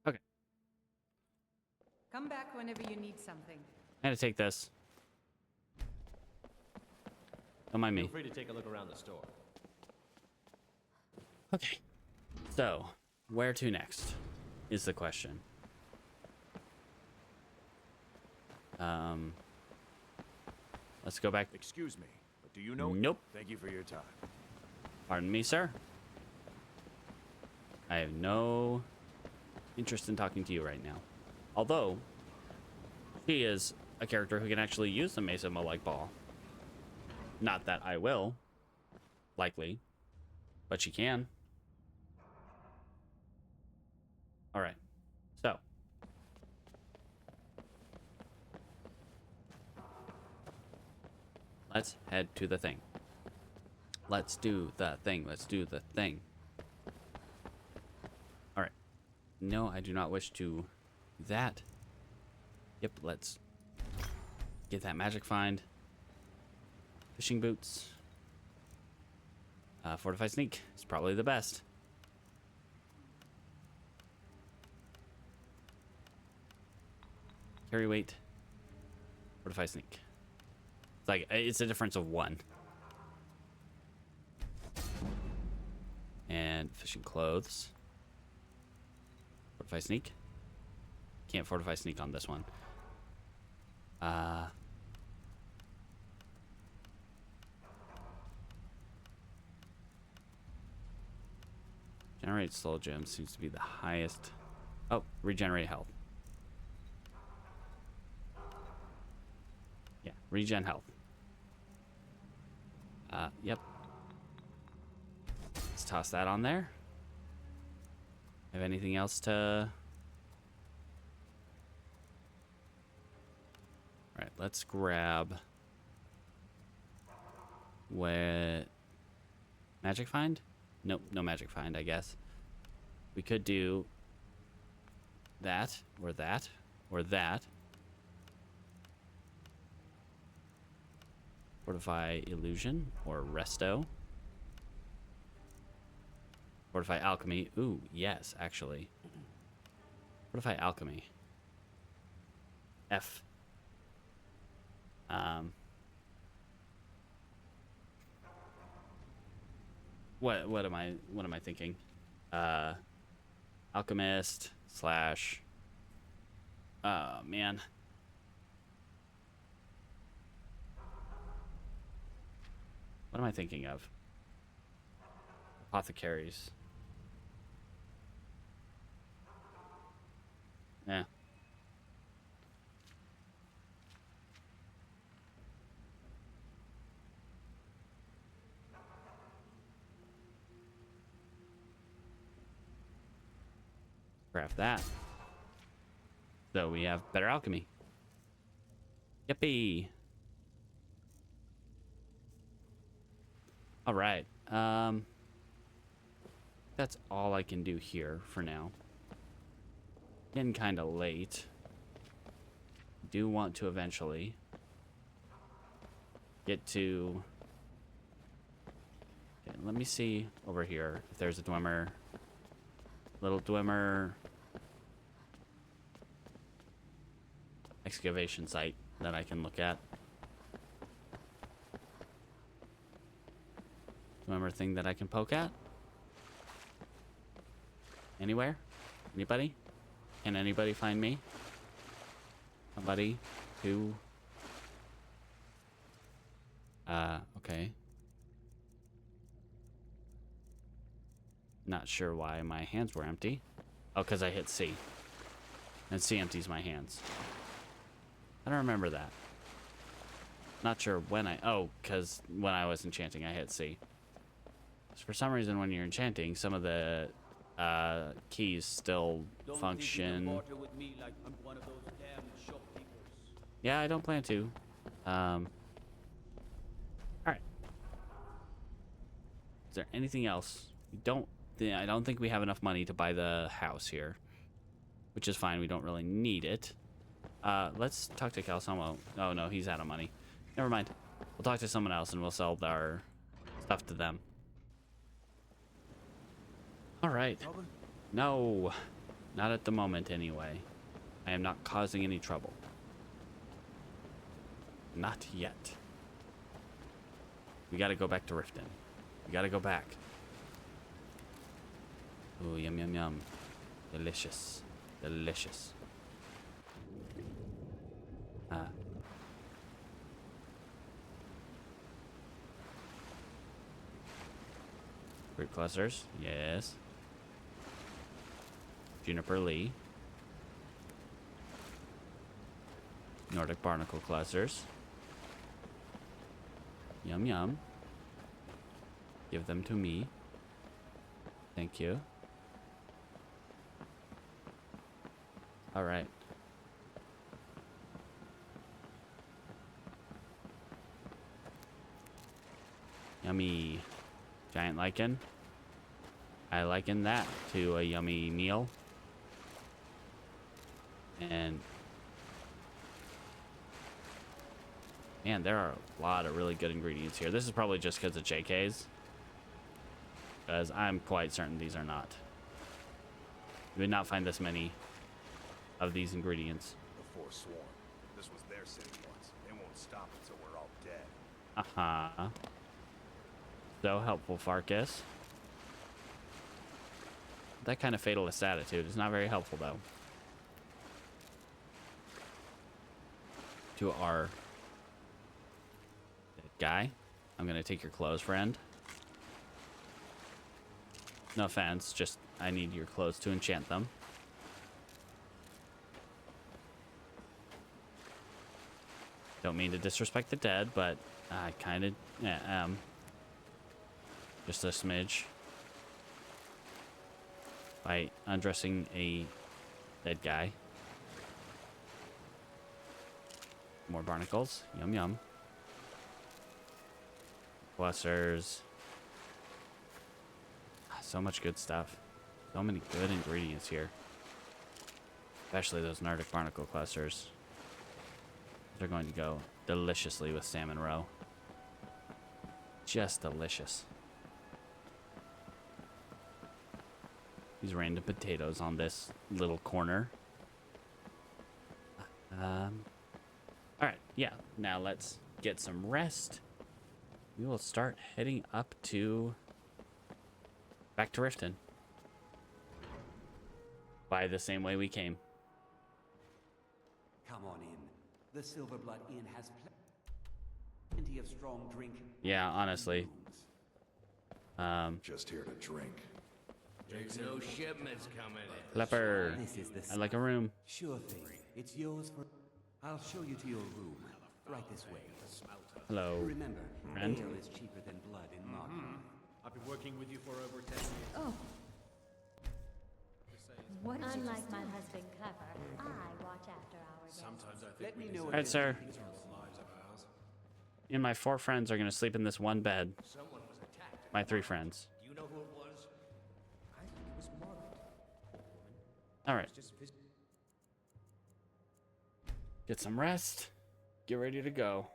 Okay. Come back whenever you need something. I'm gonna take this. Don't mind me. Feel free to take a look around the store. Okay. So, where to next is the question. Let's go back. Excuse me, but do you know? Nope. Thank you for your time. Pardon me, sir. I have no interest in talking to you right now. Although, she is a character who can actually use the Mesa Mo-like ball. Not that I will, likely, but she can. All right, so. Let's head to the thing. Let's do the thing. Let's do the thing. All right. No, I do not wish to do that. Yep, let's get that magic find. Fishing boots. Fortify sneak is probably the best. Carry weight. Fortify sneak. It's like, it's a difference of 1. And fishing clothes. Fortify sneak. Can't fortify sneak on this one. Generate soul gem seems to be the highest. Oh, regenerate health. Yeah, regen health. Yep. Let's toss that on there. Have anything else to... Alright, let's grab... What... Magic find? Nope, no magic find, I guess. We could do... that, or that, or that. Fortify illusion, or resto. Fortify alchemy. Ooh, yes, actually. Fortify alchemy. F. What am I thinking? Alchemist slash. Oh man. What am I thinking of? Apothecaries. Yeah. Craft that. So we have better alchemy. Yippee. All right. That's all I can do here for now. Getting kind of late. Do want to eventually get to... Okay, let me see over here if there's a Dwemer. Little Dwemer excavation site that I can look at. Dwemer thing that I can poke at. Anywhere? Anybody? Can anybody find me? Somebody? Who? Okay. Not sure why my hands were empty. Oh, because I hit C. And C empties my hands. I don't remember that. Not sure when I... Oh, because when I was enchanting, I hit C. So for some reason, when you're enchanting, some of the keys still function. Yeah, I don't plan to. Alright. Is there anything else? I don't think we have enough money to buy the house here. Which is fine, we don't really need it. Let's talk to Calsomo. Oh no, he's out of money. Never mind. We'll talk to someone else and we'll sell our stuff to them. Alright. No. Not at the moment, anyway. I am not causing any trouble. Not yet. We gotta go back to Riften. We gotta go back. Ooh, yum, yum, yum. Delicious. Delicious. Fruit clusters. Yes. Juniper Lee. Nordic barnacle clusters. Yum yum. Give them to me. Thank you. All right. Yummy. Giant lichen. I liken that to a yummy meal. And man, there are a lot of really good ingredients here. This is probably just because of JK's. Because I'm quite certain these are not. You would not find this many of these ingredients. The Forsworn. This was their city once. They won't stop until we're all dead. Uh-huh. So helpful, Farkas. That kind of fatalist attitude is not very helpful, though. To our guy. I'm gonna take your clothes, friend. No offense, just I need your clothes to enchant them. Don't mean to disrespect the dead, but I kind of am. Just a smidge. By undressing a dead guy. More barnacles. Yum yum. Clusters. So much good stuff. So many good ingredients here. Especially those Nordic barnacle clusters. They're going to go deliciously with salmon roe. Just delicious. These random potatoes on this little corner. Alright, yeah. Now let's get some rest. We will start heading up to... back to Riften. By the same way we came. Come on in. The Silverblood Inn has plenty of strong drink. Yeah, honestly. Just here to drink. There's no shipments coming in. Leper. I'd like a room. Sure thing. It's yours for... I'll show you to your room. Right this way. Hello. Remember, Friend. ale is cheaper than blood in Martin. I've been working with you for over 10 years. Oh. What Unlike my husband, Clever, I watch after our guests. Sometimes I think Let me we know All right, sir. lives of ours. Me and my 4 friends are going to sleep in this one bed. Someone was attacked. My 3 friends. Do you know who it was? I think it was Margaret. All right. Get some rest. Get ready to go.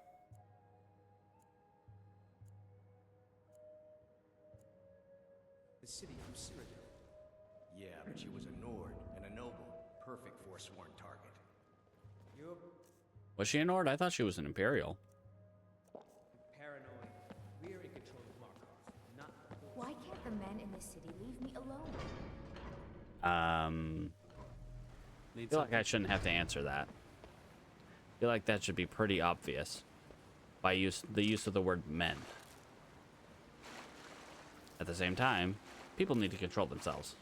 The city from Cyrodiil. Yeah, but she was a Nord and a noble. Perfect forsworn target. You're Was she a Nord? I thought she was an Imperial. paranoid. We're in control of Markov, not the Horde. Why can't the men in the city leave me alone? I feel like I shouldn't have to answer that. I feel like that should be pretty obvious by the use of the word men. At the same time, people need to control themselves.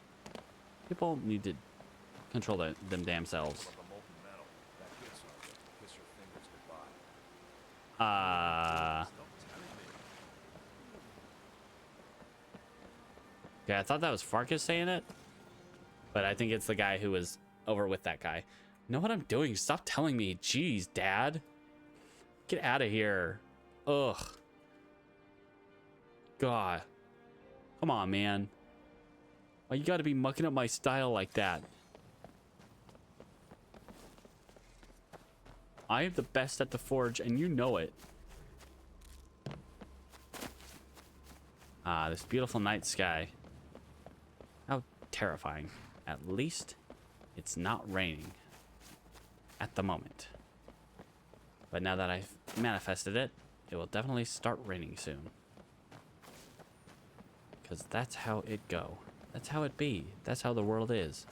People need to control them damn selves. Okay, I thought that was Farkas saying it, but I think it's the guy who was over with that guy. You know what I'm doing? Stop telling me. Jeez, Dad. Get out of here. Ugh. God. Come on, man. Why you gotta be mucking up my style like that? I am the best at the forge, and you know it. Ah, this beautiful night sky. How terrifying. At least it's not raining at the moment. But now that I've manifested it, it will definitely start raining soon. Because that's how it go. That's how it be. That's how the world is.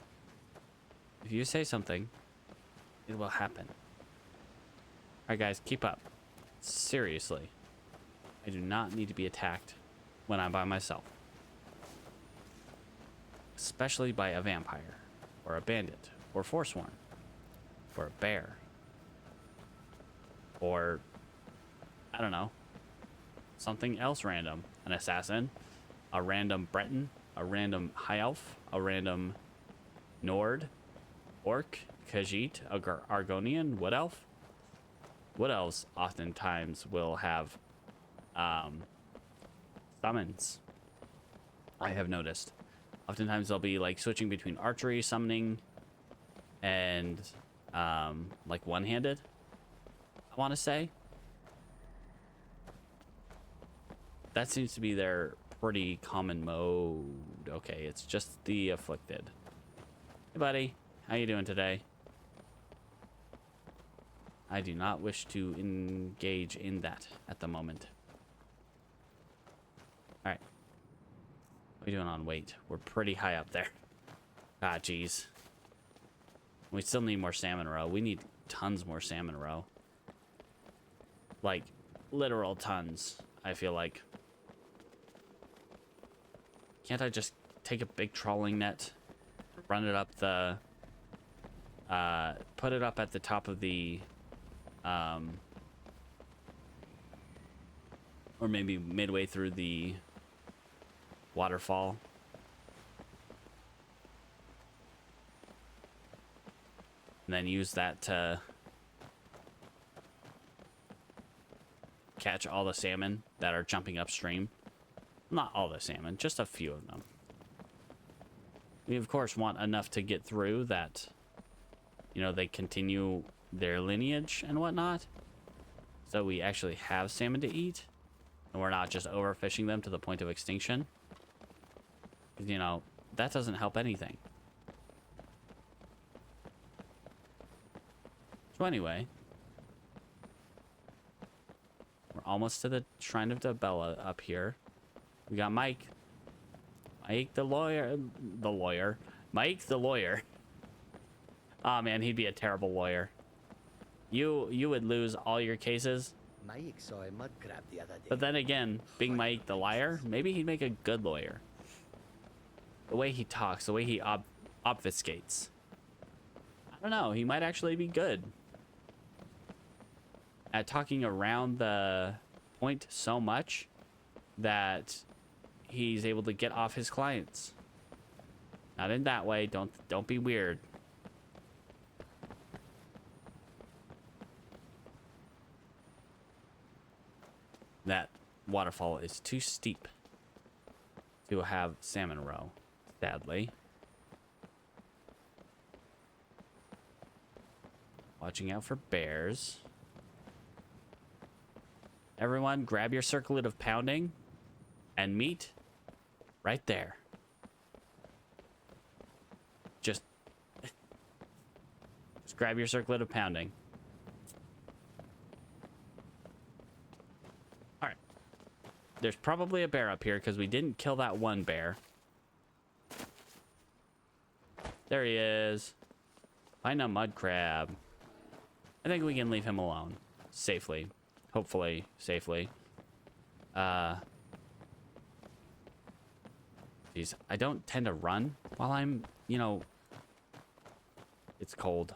If you say something, it will happen. Alright guys, keep up. Seriously. I do not need to be attacked when I'm by myself. Especially by a vampire, or a bandit, or forsworn, or a bear, or, I don't know, something else random. An assassin, a random Breton, a random High Elf, a random Nord, Orc, Khajiit, Argonian, Wood Elf. Wood Elves oftentimes will have summons, I have noticed. Oftentimes they'll be like switching between archery, summoning, and like one-handed, I want to say. That seems to be their pretty common mode. Okay, it's just the afflicted. Hey buddy, how you doing today? I do not wish to engage in that at the moment. Alright. What are we doing on weight? We're pretty high up there. Ah, jeez. We still need more salmon roe. We need tons more salmon roe. Like, literal tons, I feel like. Can't I just take a big trawling net, run it up the... put it up at the top of the... or maybe midway through the waterfall. And then use that to catch all the salmon that are jumping upstream. Not all the salmon, just a few of them. We of course want enough to get through that, you know, they continue their lineage and whatnot. So we actually have salmon to eat. And we're not just overfishing them to the point of extinction. Because, you know, that doesn't help anything. So anyway, we're almost to the Shrine of Debella up here. We got Mike. Mike the lawyer. Mike the lawyer. Oh man, he'd be a terrible lawyer. You would lose all your cases. Mike saw a mud crab the other day. But then again, being Mike the liar, maybe he'd make a good lawyer. The way he talks, the way he obfuscates. I don't know, he might actually be good at talking around the point so much that he's able to get off his clients. Not in that way, don't be weird. That waterfall is too steep to have salmon roe, sadly. Watching out for bears. Everyone, grab your circlet of pounding and meet right there. Just grab your circlet of pounding. All right. There's probably a bear up here because we didn't kill that one bear. There he is. Find a mud crab. I think we can leave him alone. Safely. Hopefully, safely. Geez, I don't tend to run while I'm, you know... It's cold.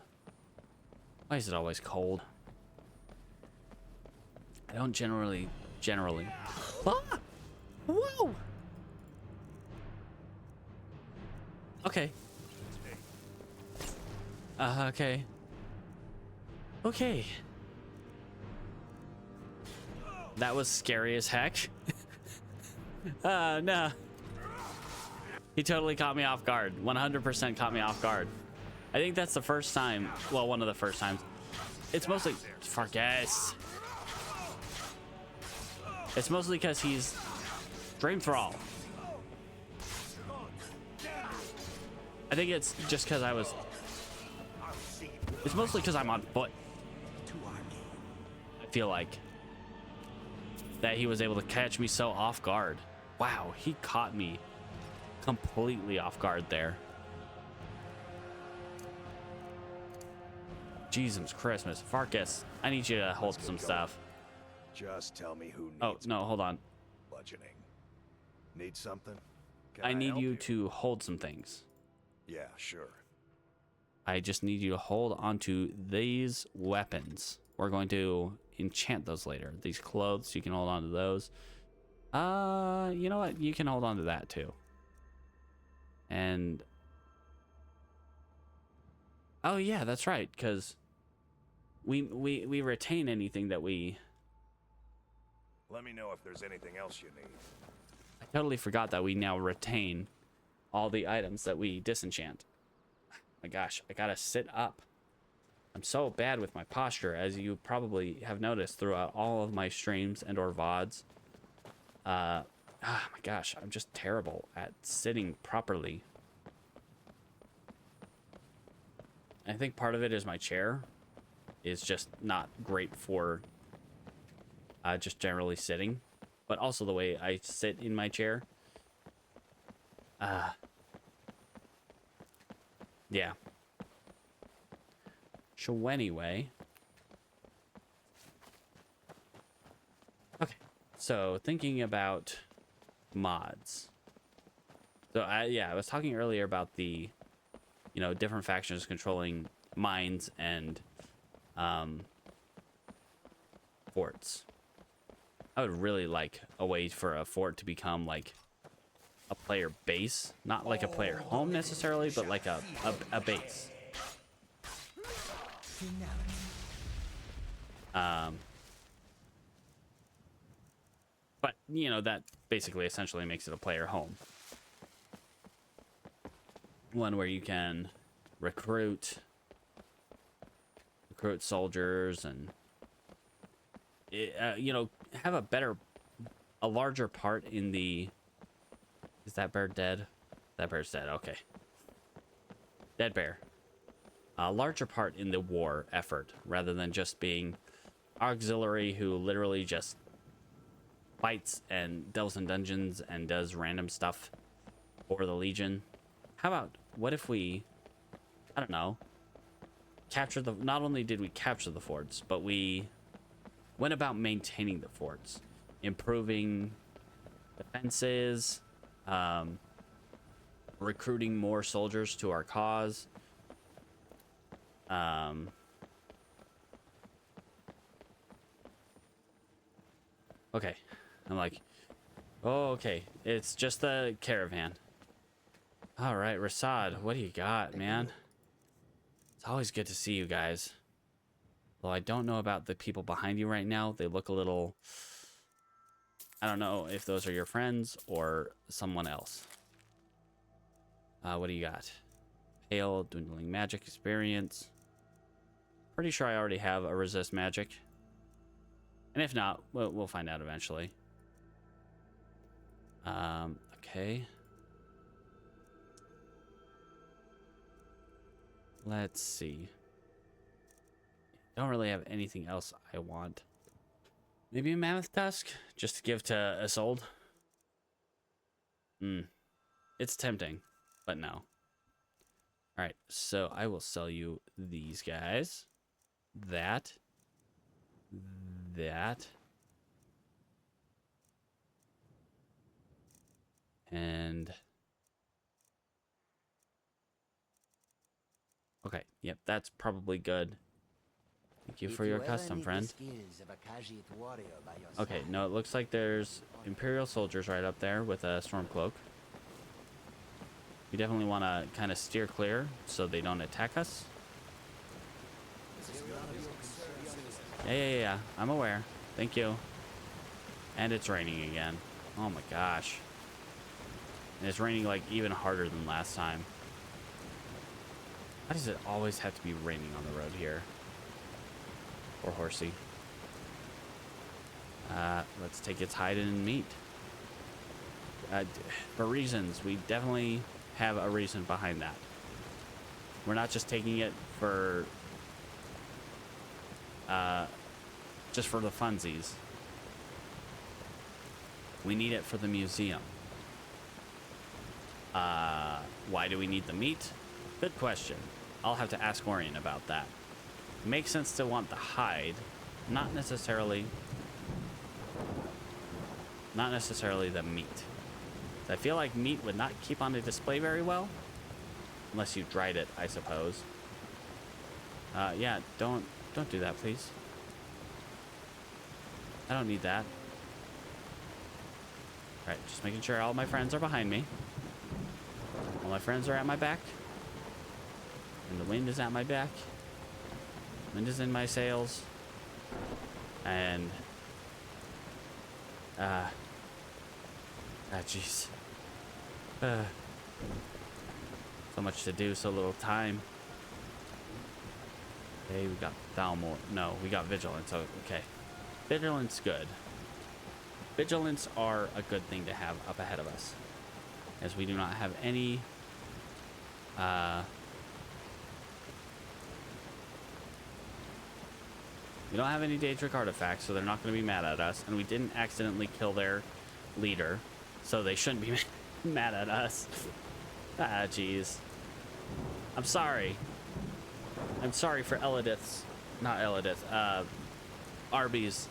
Why is it always cold? I don't generally... Ah! Whoa! Okay. Okay. Okay. That was scary as heck. No. He totally caught me off guard. 100% caught me off guard. I think that's the first time. Well, one of the first times. It's mostly... Fargus. It's mostly because he's... Dream Thrall. I think it's just because I was... It's mostly because I'm on foot. I feel like that he was able to catch me so off guard. Wow, he caught me completely off guard there. Jesus Christmas. Farkas, I need you to hold some stuff. Just tell me who needs... Oh, no, hold on. Bludgeoning. Need something? Can I need help you to hold some things. Yeah, sure. I just need you to hold onto these weapons. We're going to enchant those later. These clothes, you can hold on to those. You know what? You can hold on to that too. And... Oh yeah, that's right, because we retain anything that we... Let me know if there's anything else you need. I totally forgot that we now retain all the items that we disenchant. My gosh, I gotta sit up. I'm so bad with my posture, as you probably have noticed throughout all of my streams and or VODs. My gosh, I'm just terrible at sitting properly. I think part of it is my chair is just not great for just generally sitting, but also the way I sit in my chair. Yeah. So anyway. Okay. So thinking about mods. So I was talking earlier about the, you know, different factions controlling mines and forts. I would really like a way for a fort to become like a player base, not like a player home necessarily, but like a base. But you know, that basically essentially makes it a player home. One where you can recruit soldiers and you know, have a larger part in the... Is that bear dead? That bear's dead. Okay. Dead bear. A larger part in the war effort rather than just being auxiliary who literally just fights and delves in dungeons and does random stuff for the Legion. How about, what if we, I don't know, not only did we capture the forts, but we went about maintaining the forts, improving defenses, recruiting more soldiers to our cause. Okay, I'm like, oh, okay, it's just the caravan. All right, Rasad, what do you got, man? It's always good to see you guys. Though I don't know about the people behind you right now. They look a little... I don't know if those are your friends or someone else. What do you got? Pale, dwindling magic experience. Pretty sure I already have a resist magic. And if not, we'll find out eventually. Okay. Let's see. Don't really have anything else I want. Maybe a mammoth tusk just to give to Isolde. It's tempting, but no. All right, so I will sell you these guys. That. And okay, yep, that's probably good. Thank you for your custom, friend. Okay, no, it looks like there's Imperial soldiers right up there with a storm cloak. We definitely want to kind of steer clear so they don't attack us. Yeah, I'm aware. Thank you. And it's raining again. Oh my gosh. And it's raining like even harder than last time. Why does it always have to be raining on the road here? Poor horsey. Let's take its hide and meat. For reasons. We definitely have a reason behind that. We're not just taking it for just for the funsies. We need it for the museum. Why do we need the meat? Good question. I'll have to ask Orion about that. It makes sense to want the hide, not necessarily the meat. I feel like meat would not keep on a display very well, unless you dried it, I suppose. Yeah, don't do that, please. I don't need that. All right, just making sure all my friends are behind me. All my friends are at my back. And the wind is at my back. Wind is in my sails. And jeez. So much to do, so little time. Okay, we got Thalmor. No, we got Vigilance. Oh, okay. Vigilance, good. Vigilance are a good thing to have up ahead of us, as we do not have any we don't have any Daedric artifacts, so they're not going to be mad at us, and we didn't accidentally kill their leader, so they shouldn't be mad at us. Jeez. I'm sorry. I'm sorry for Arby's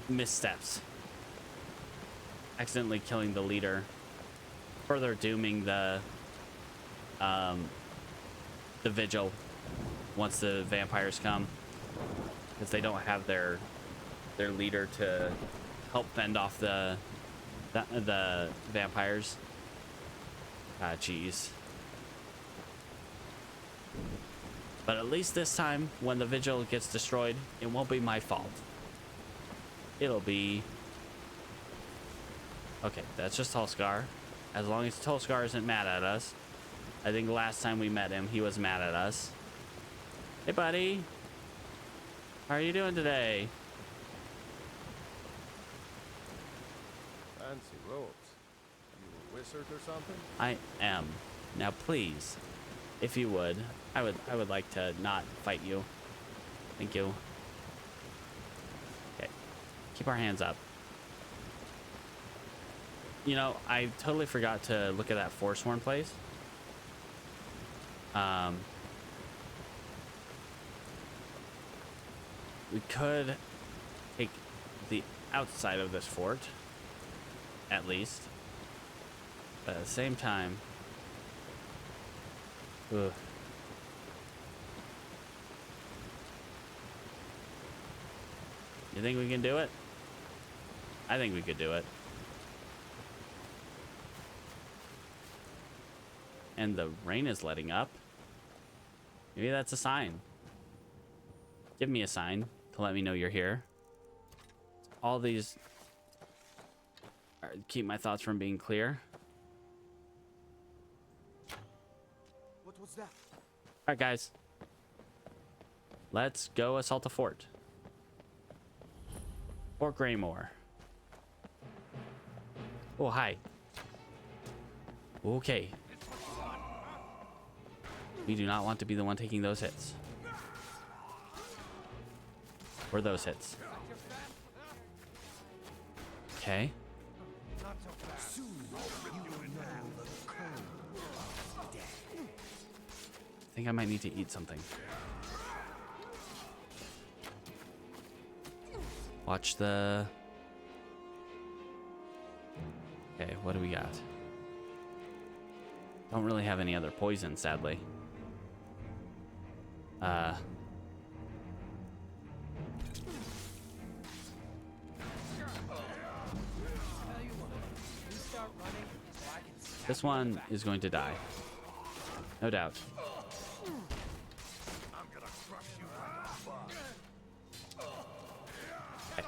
missteps. Accidentally killing the leader, further dooming the vigil once the vampires come, because they don't have their leader to help fend off the vampires. Jeez. But at least this time, when the vigil gets destroyed, it won't be my fault. It'll be... Okay, that's just Tulskar. As long as Tulskar isn't mad at us. I think last time we met him, he was mad at us. Hey, buddy. How are you doing today? Fancy robes. You a wizard or something? I am. Now, please, if you would, I would like to not fight you. Thank you. Okay. Keep our hands up. You know, I totally forgot to look at that Forsworn place. We could take the outside of this fort, at least. But at the same time, ugh. You think we can do it? I think we could do it. And the rain is letting up. Maybe that's a sign. Give me a sign to let me know you're here. All these keep my thoughts from being clear. What was that? All right, guys. let's go assault the fort. Fort Greymore. Oh, hi. Okay. We do not want to be the one taking those hits. Or those hits. Okay. I think I might need to eat something. Watch the... Okay, what do we got? Don't really have any other poison, sadly. This one is going to die. No doubt. Okay.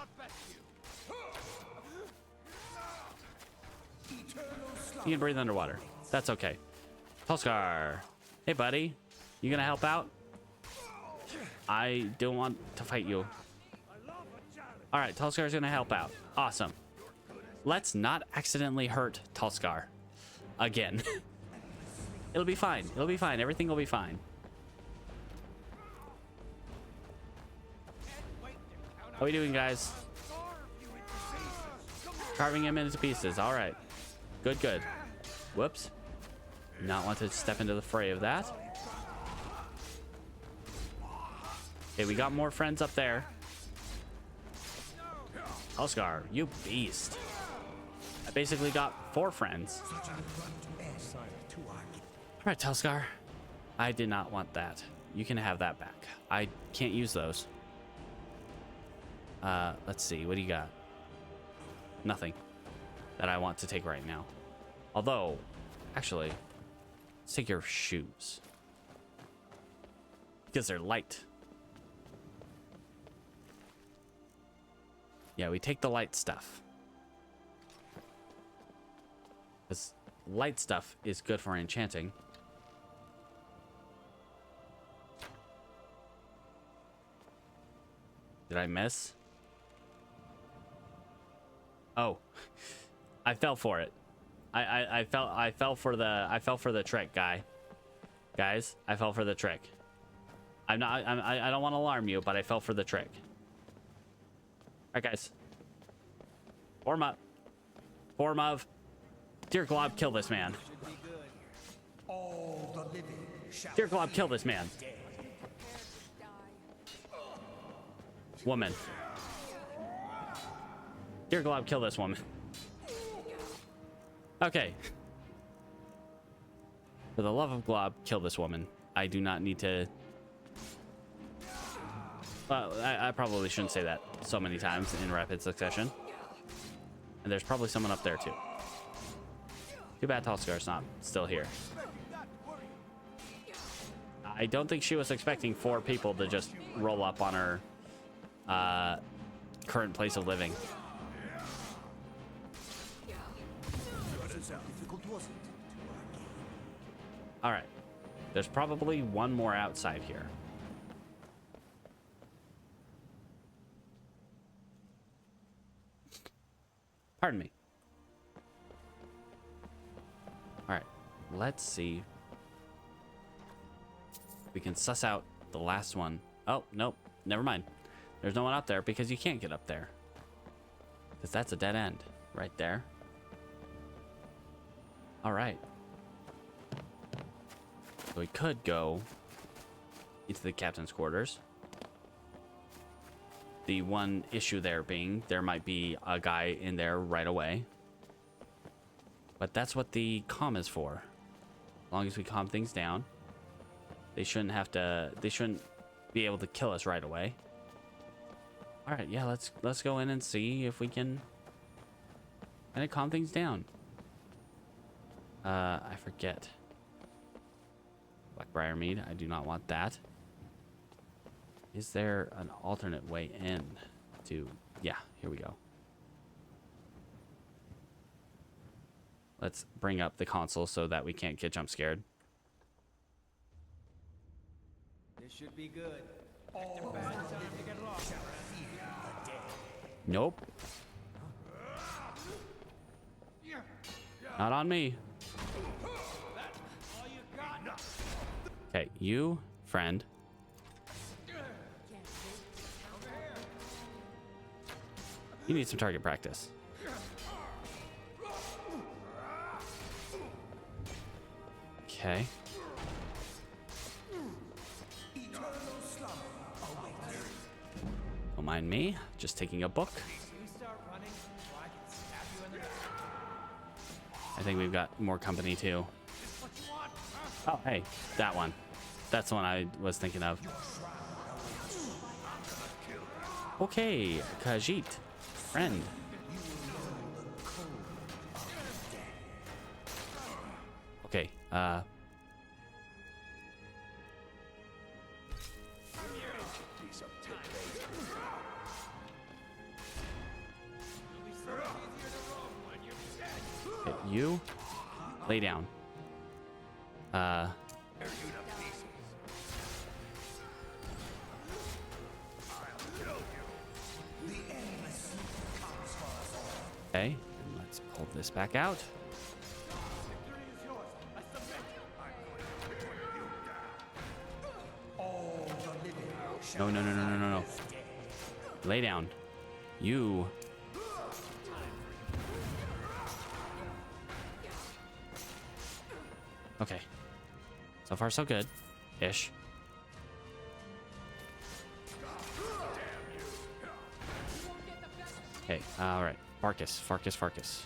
You can breathe underwater. That's okay. Tulskar. Hey, buddy. You gonna help out? I don't want to fight you. All right, Tulskar's gonna help out. Awesome. Let's not accidentally hurt Tulskar again. It'll be fine. It'll be fine. Everything will be fine. How are we doing, guys? Carving him into pieces. All right. Good, good. Whoops. Not want to step into the fray of that. Okay, we got more friends up there. Tulskar, you beast. I basically got 4 friends. All right, Tulskar. I did not want that. You can have that back. I can't use those. Let's see. What do you got? Nothing that I want to take right now. Although, actually, let's take your shoes. Because they're light. Yeah, we take the light stuff. Because light stuff is good for enchanting. Did I miss? Oh. I fell for it. I fell for the trick, guys. I fell for the trick. I don't want to alarm you, but I fell for the trick. All right, guys. Form up. Form of. Dear Glob, kill this man. Dear Glob, kill this man. Woman. Dear Glob, kill this woman. Okay. For the love of Glob, kill this woman. I do not need to... Well, I probably shouldn't say that so many times in rapid succession. And there's probably someone up there too. Too bad Tulskar's not still here. I don't think she was expecting 4 people to just roll up on her current place of living. All right. There's probably one more outside here. Pardon me. All right. Let's see. We can suss out the last one. Oh, nope. Never mind. There's no one up there because you can't get up there. Because that's a dead end right there. All right. So we could go into the captain's quarters. The one issue there being there might be a guy in there right away. But that's what the calm is for. As long as we calm things down, they shouldn't have to. They shouldn't be able to kill us right away. All right, yeah, let's go in and see if we can kind of calm things down. I forget. Blackbriar Mead. I do not want that. Is there an alternate way in to... Yeah, here we go. Let's bring up the console so that we can't get jump scared. This should be good. Nope. Not on me. Okay, you, friend. You need some target practice. Okay. Don't mind me, just taking a book. I think we've got more company too. Oh, hey, that one. That's the one I was thinking of. Okay, Khajiit, friend. Okay, you lay down. Okay, let's pull this back out. No, no, no, no, no, no, no. Lay down. You. Okay. So far, so good. Ish. Okay, all right. Farkas, Farkas, Farkas.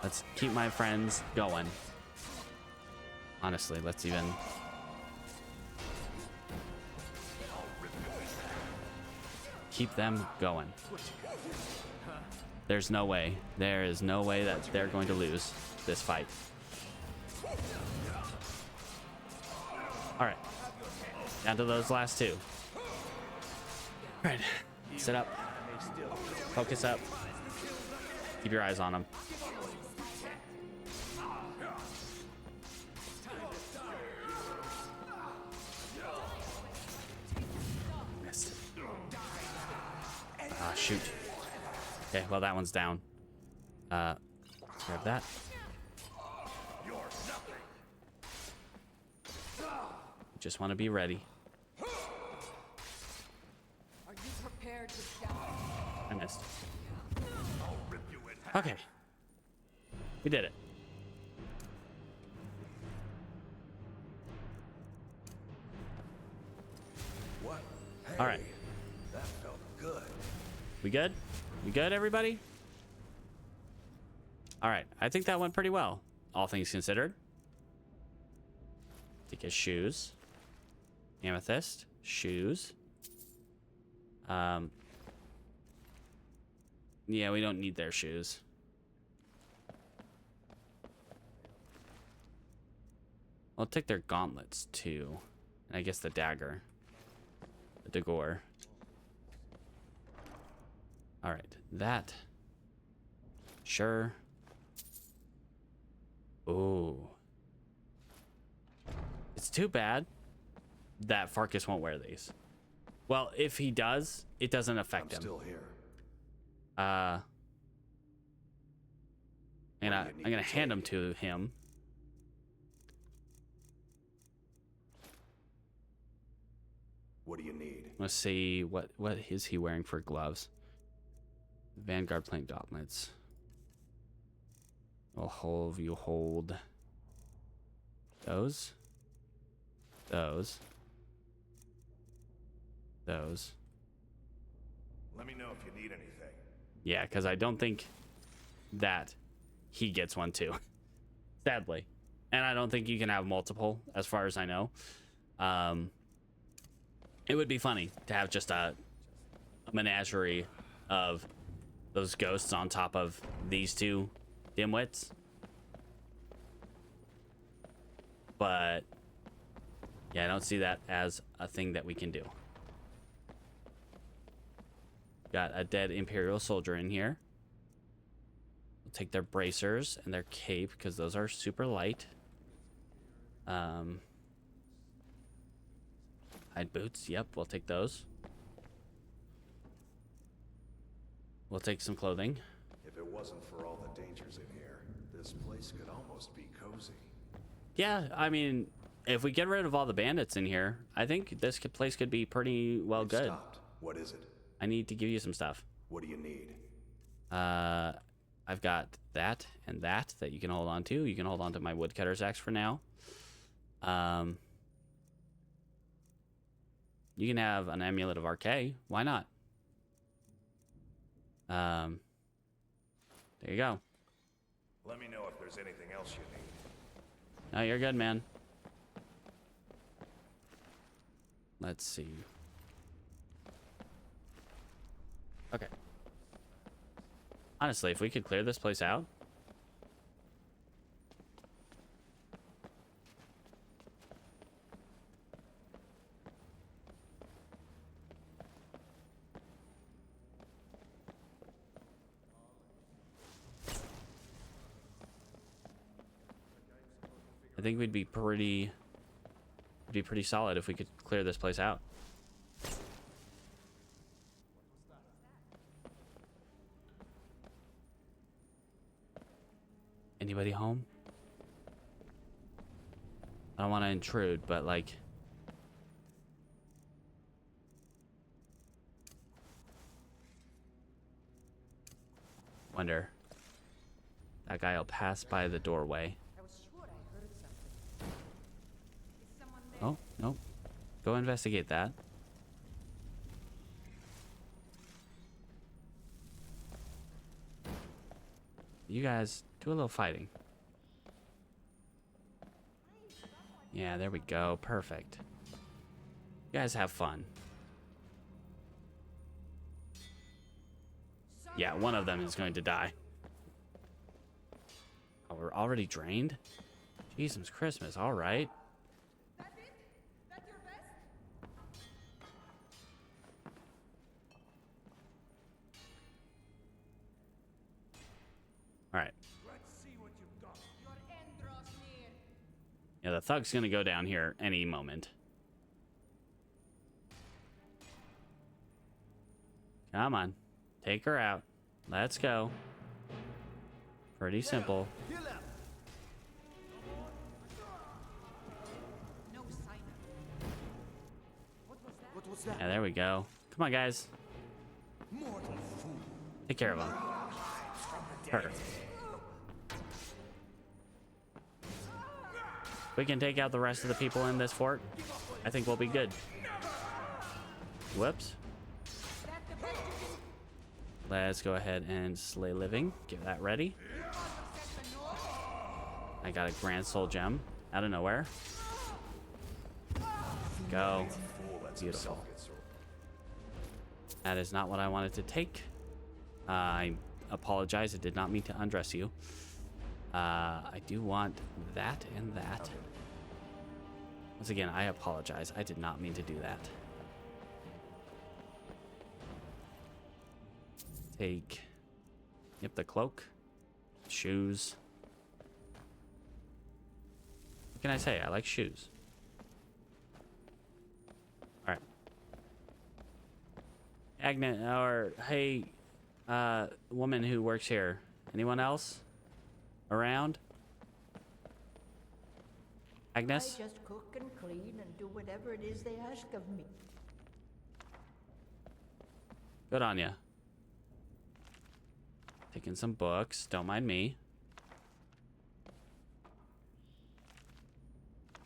Let's keep my friends going. Honestly, let's even... keep them going. There's no way. There is no way that they're going to lose this fight. All right. Down to those last two. All right. Sit up. Focus up. Keep your eyes on them. Missed. Ah, shoot. Okay, well, that one's down. Grab that. Just want to be ready. Are you prepared to die? I missed. Okay. We did it. What? Hey, all right. That felt good. We good? We good, everybody? All right. I think that went pretty well, all things considered. Take his shoes. Amethyst. Shoes. Yeah, we don't need their shoes. I'll take their gauntlets, too. And I guess the dagger. The dagger. All right, that. Sure. Ooh. It's too bad that Farkas won't wear these. Well, if he does, it doesn't affect him. Still here. And I'm gonna hand them to him. What do you need? Let's see what is he wearing for gloves. Vanguard plank gauntlets. I'll hold you hold those. Those. Those. Let me know if you need anything. Yeah, because I don't think that he gets one too. Sadly. And I don't think you can have multiple, as far as I know. It would be funny to have just a menagerie of those ghosts on top of these two dimwits. But yeah, I don't see that as a thing that we can do. Got a dead Imperial soldier in here. We'll take their bracers and their cape because those are super light. Hide boots. Yep, we'll take those. We'll take some clothing. If it wasn't for all the dangers in here, this place could almost be cozy. Yeah, I mean, if we get rid of all the bandits in here, I think this place could be pretty well good. Stopped. What is it? I need to give you some stuff. What do you need? I've got that and that you can hold on to. You can hold on to my woodcutter's axe for now. You can have an amulet of RK. Why not? There you go. Let me know if there's anything else you need. No, you're good, man. Let's see. Okay. Honestly, if we could clear this place out. I think we'd be pretty solid if we could clear this place out. Anybody home? I don't want to intrude, but like... Wonder. That guy will pass by the doorway. Oh, nope. Go investigate that. You guys do a little fighting. Yeah, there we go. Perfect. You guys have fun. Yeah, one of them is going to die. Oh, we're already drained? Jesus Christmas. All right. Alright. Yeah, the thug's gonna go down here any moment. Come on. Take her out. Let's go. Pretty simple. Yeah, there we go. Come on, guys. Take care of him. Perfect. We can take out the rest of the people in this fort. I think we'll be good. Whoops. Let's go ahead and slay living. Get that ready. I got a grand soul gem out of nowhere. Go. Beautiful. That is not what I wanted to take. I apologize. I did not mean to undress you. I do want that and that. Once again, I apologize. I did not mean to do that. Take, yep, the cloak, shoes. What can I say? I like shoes. All right. Agnes, or hey, woman who works here. Anyone else around? Agnes? I just cook and clean and do whatever it is they ask of me. Good on ya. Taking some books. Don't mind me.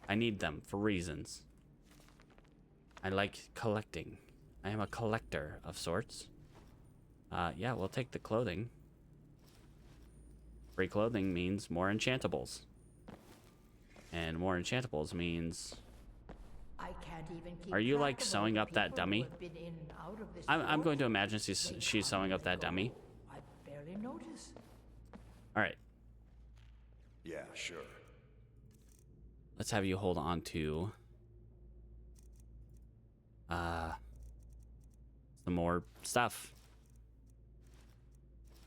I need them for reasons. I like collecting. I am a collector of sorts. Yeah, we'll take the clothing. Free clothing means more enchantables. And more enchantables means... I can't even keep Are you like track of sewing all up the that people dummy? who have been in and out of this I'm fort. going to imagine she's sewing up that dummy. I barely notice. All right. Yeah, sure. Let's have you hold on to some more stuff.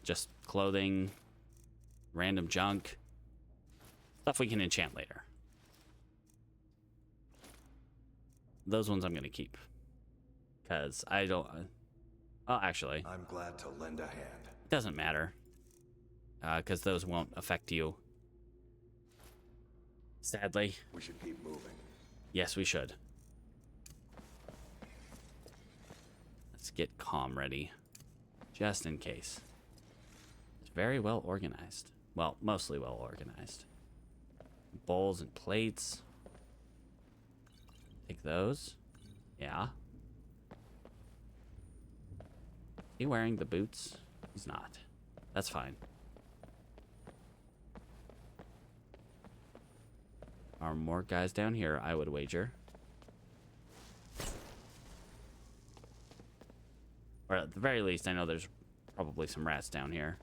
Just clothing, Random junk. Stuff we can enchant later. Those ones I'm going to keep. Because I don't... well, actually... I'm glad to lend a hand. It doesn't matter. Because those won't affect you. Sadly. We should keep moving. Yes, we should. Let's get calm ready. Just in case. It's very well organized. Well, mostly well organized. Bowls and plates. Take those. Yeah. Is he wearing the boots? He's not. That's fine. Are more guys down here, I would wager. Or at the very least, I know there's probably some rats down here.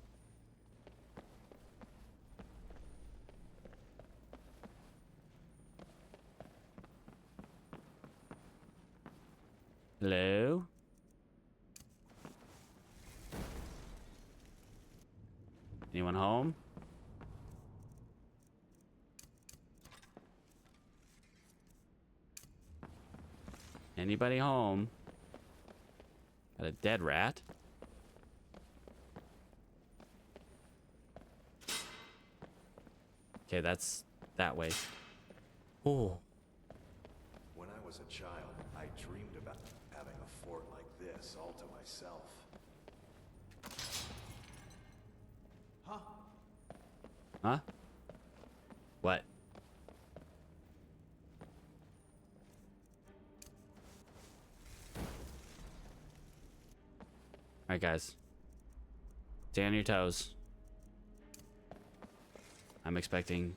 Hello? Anyone home? Anybody home? Got a dead rat. Okay, that's that way. Oh. When I was a child, I dreamed about having a fort like this all to myself. Huh? Huh? What? Alright, guys. Stay on your toes. I'm expecting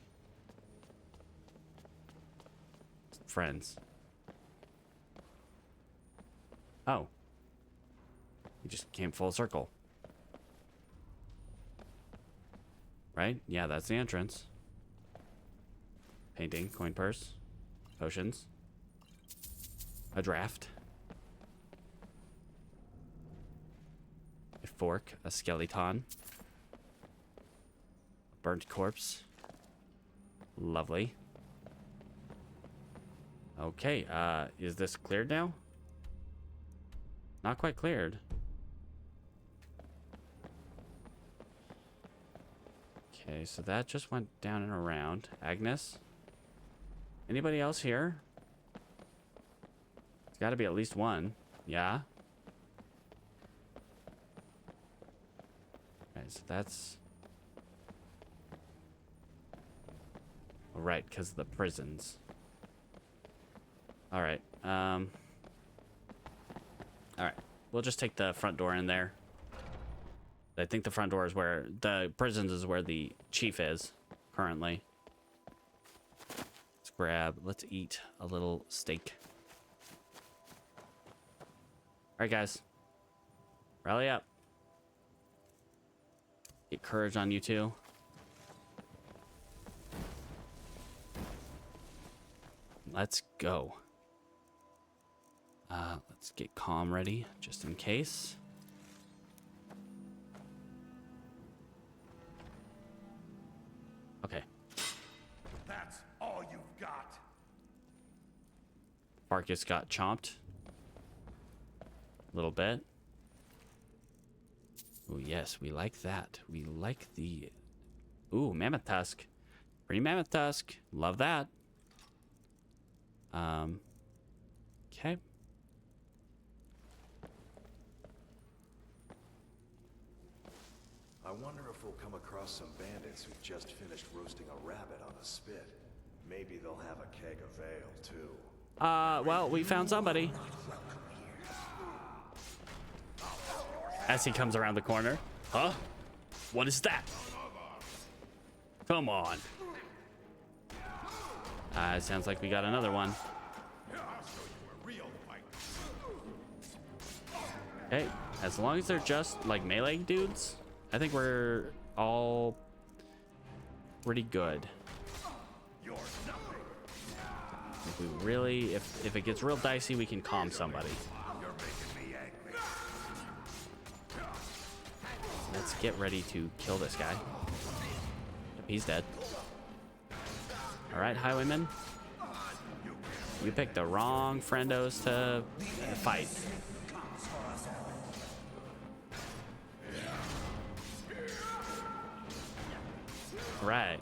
friends. Oh. You just came full circle. Right? Yeah, that's the entrance. Painting, coin purse, potions, a draft, a fork, a skeleton, a burnt corpse. Lovely. Okay, is this cleared now? Not quite cleared. Okay, so that just went down and around. Agnes? Anybody else here? There's got to be at least one. Yeah? Okay, so that's... right, because of the prisons. Alright, alright. We'll just take the front door in there. I think the front door is where... the prisons is where the chief is, currently. Let's grab... let's eat a little steak. Alright, guys. Rally up. Get courage on you two. Let's go. Let's get calm ready, just in case. Okay. That's all you've got. Farkas got chomped. A little bit. Oh, yes, we like that. We like the... ooh, mammoth tusk. Pretty mammoth tusk. Love that. Okay. I wonder if we'll come across some bandits who've just finished roasting a rabbit on a spit. Maybe they'll have a keg of ale, too. Well, we found somebody. As he comes around the corner. Huh? What is that? Come on. It sounds like we got another one. Okay, as long as they're just like melee dudes, I think we're all pretty good. If we really, if it gets real dicey, we can calm somebody. Let's get ready to kill this guy. He's dead. All right, highwayman. You picked the wrong friendos to fight. All right.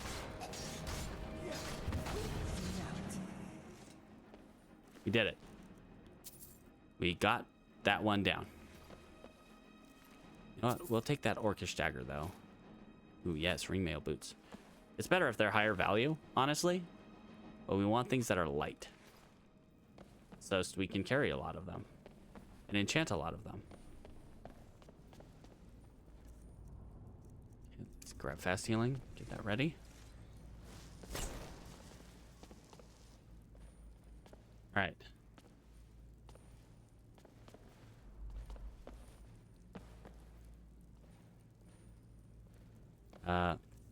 We did it. We got that one down. You know what? We'll take that orcish dagger, though. Ooh, yes, ringmail boots. It's better if they're higher value, honestly. But we want things that are light. So we can carry a lot of them. And enchant a lot of them. Let's grab fast healing. Get that ready. Alright.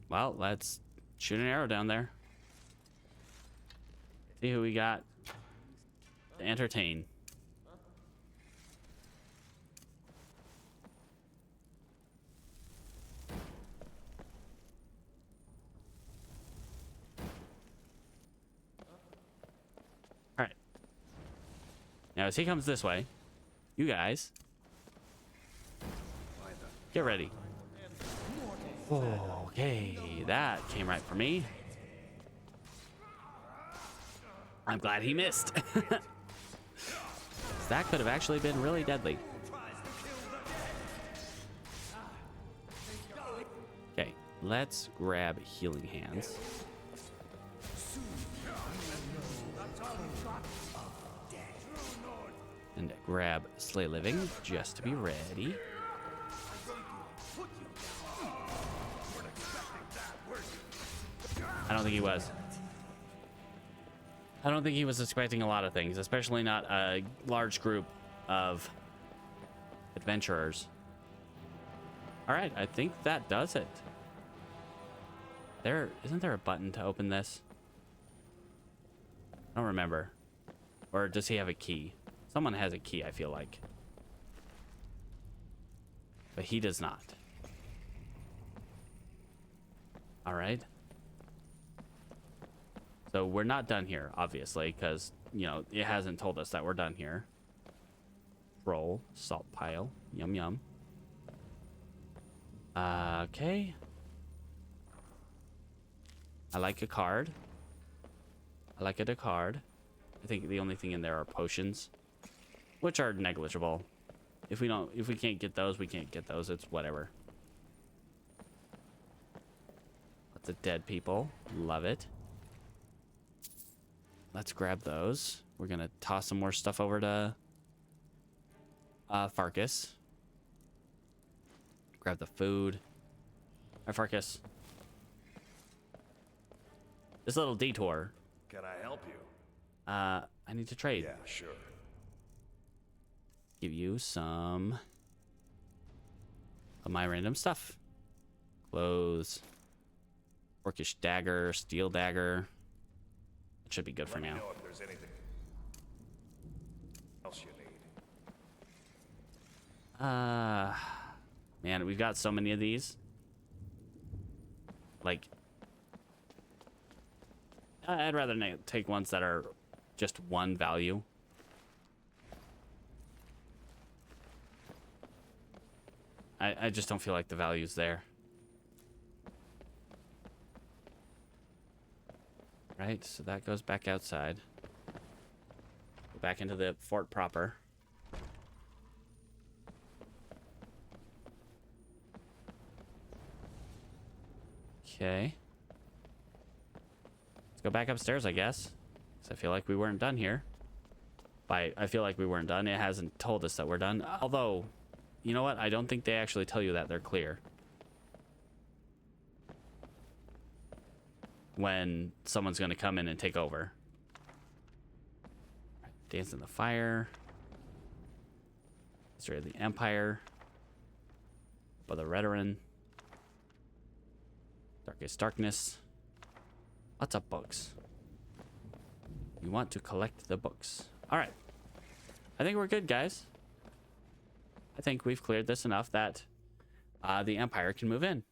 Well, let's shoot an arrow down there. See who we got to entertain. All right. Now, as he comes this way, you guys get ready. Okay, that came right for me. I'm glad he missed. That could have actually been really deadly. Okay, let's grab healing hands. And grab Slay Living just to be ready. I don't think he was. I don't think he was expecting a lot of things, especially not a large group of adventurers. All right, I think that does it. Isn't there a button to open this? I don't remember. Or does he have a key? Someone has a key, I feel like. But he does not. All right. So we're not done here, obviously, because, you know, it hasn't told us that we're done here. Roll, salt pile, yum yum. Okay. I like a card. I like a card. I think the only thing in there are potions, which are negligible. If we can't get those, we can't get those. It's whatever. Lots of dead people. Love it. Let's grab those. We're gonna toss some more stuff over to Farkas. Grab the food. Hi, Farkas. This little detour. Can I help you? I need to trade. Yeah, sure. Give you some of my random stuff. Clothes. Orcish dagger, steel dagger. It should be good for now. Let me know if there's anything else you need. Man, we've got so many of these. Like, I'd rather take ones that are just one value. I just don't feel like the value's there. Right, so that goes back outside. Go back into the fort proper. Okay. Let's go back upstairs, I guess. Because I feel like we weren't done here. I feel like we weren't done. It hasn't told us that we're done. Although, you know what? I don't think they actually tell you that they're clear. When someone's going to come in and take over. Dance in the Fire. History of the Empire. By the Veteran. Darkest Darkness. Lots of books. You want to collect the books. Alright. I think we're good, guys. I think we've cleared this enough that the Empire can move in.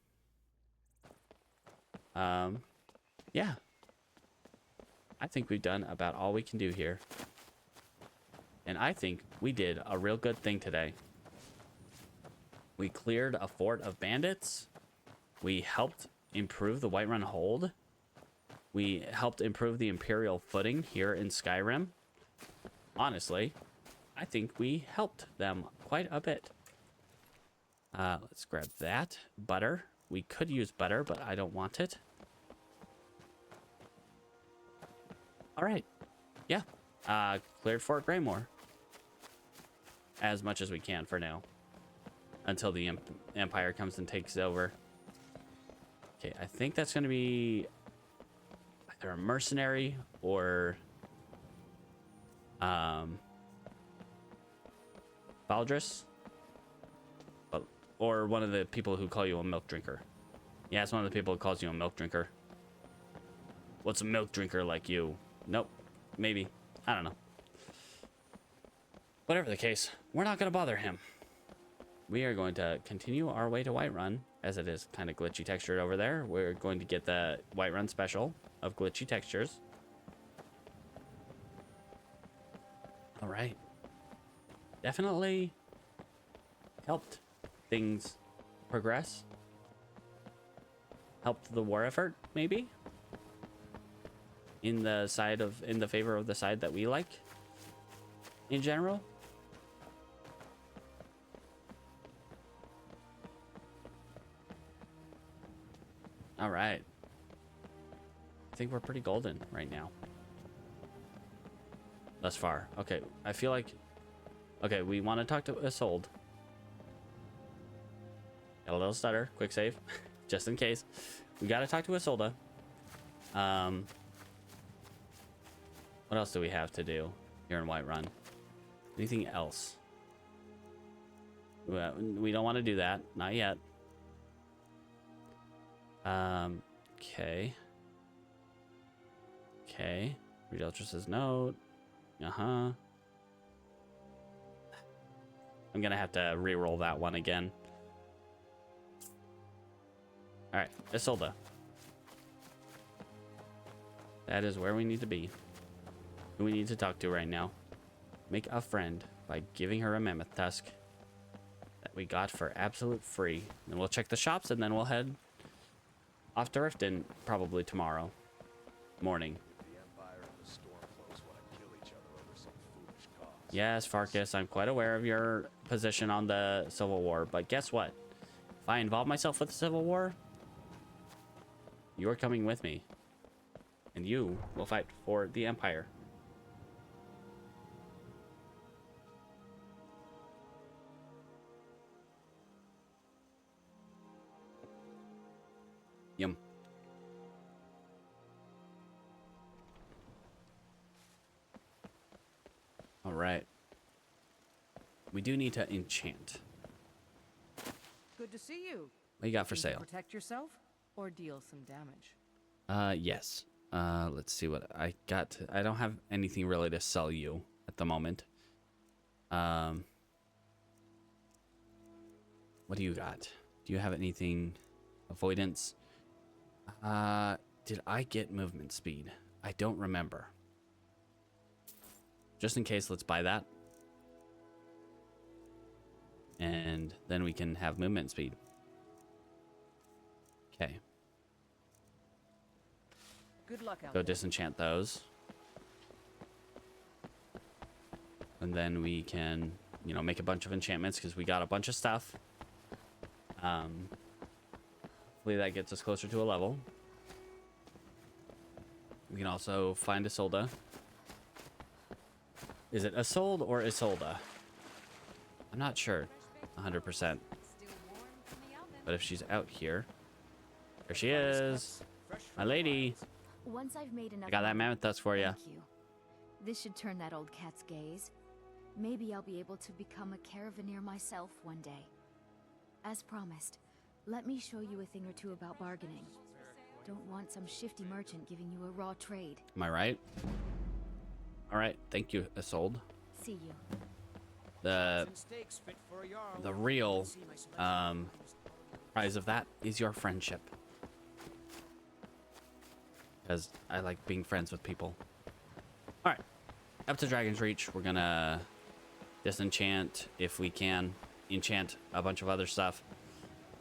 Yeah. I think we've done about all we can do here. And I think we did a real good thing today. We cleared a fort of bandits. We helped improve the Whiterun hold. We helped improve the Imperial footing here in Skyrim. Honestly, I think we helped them quite a bit. Let's grab that. Butter. We could use butter, but I don't want it. All right. Yeah. Cleared Fort Greymore. As much as we can for now. Until the Empire comes and takes over. Okay, I think that's going to be either a mercenary or Baldrus. Or one of the people who call you a milk drinker. Yeah, it's one of the people who calls you a milk drinker. What's a milk drinker like you? Nope. Maybe. I don't know. Whatever the case, we're not going to bother him. We are going to continue our way to Whiterun, as it is kind of glitchy textured over there. We're going to get the Whiterun special of glitchy textures. All right. Definitely helped things progress. Helped the war effort, maybe? In the favor of the side that we like in general. All right. I think we're pretty golden right now. Thus far. Okay, I feel like... Okay, we want to talk to Isolde. Got a little stutter. Quick save. Just in case. We got to talk to Isolde. What else do we have to do here in Whiterun? Anything else? We don't want to do that. Not yet. Okay. Okay. Read Eltress's note. Uh-huh. I'm gonna have to re-roll that one again. Alright, Isolde. That is where we need to be. Who we need to talk to right now. Make a friend by giving her a mammoth tusk that we got for absolute free. Then we'll check the shops and then we'll head off to Riften probably tomorrow morning. Yes, Farkas, I'm quite aware of your position on the Civil War, but guess what? If I involve myself with the Civil War, you're coming with me. And you will fight for the Empire. Yum. All right. We do need to enchant. Good to see you. What you got for Need to sale? Protect yourself or deal some damage. Yes. Let's see what I got. I don't have anything really to sell you at the moment. What do you got? Do you have anything? Avoidance? Did I get movement speed? I don't remember. Just in case, let's buy that. And then we can have movement speed. Okay. Good luck out Go there. disenchant those. And then we can, you know, make a bunch of enchantments because we got a bunch of stuff. Hopefully that gets us closer to a level. We can also find Isolde. Is it Isolde or Isolde? I'm not sure 100%. But if she's out here. There she is. My lady. Once I've made enough. I got that mammoth tusk for you. Thank you. This should turn that old cat's gaze. Maybe I'll be able to become a caravaneer myself one day. As promised, let me show you a thing or two about bargaining. Don't want some shifty merchant giving you a raw trade. Am I right? Alright, thank you, Isolde. See you. The real prize of that is your friendship. because I like being friends with people. All right, up to Dragon's Reach. We're gonna disenchant if we can, enchant a bunch of other stuff,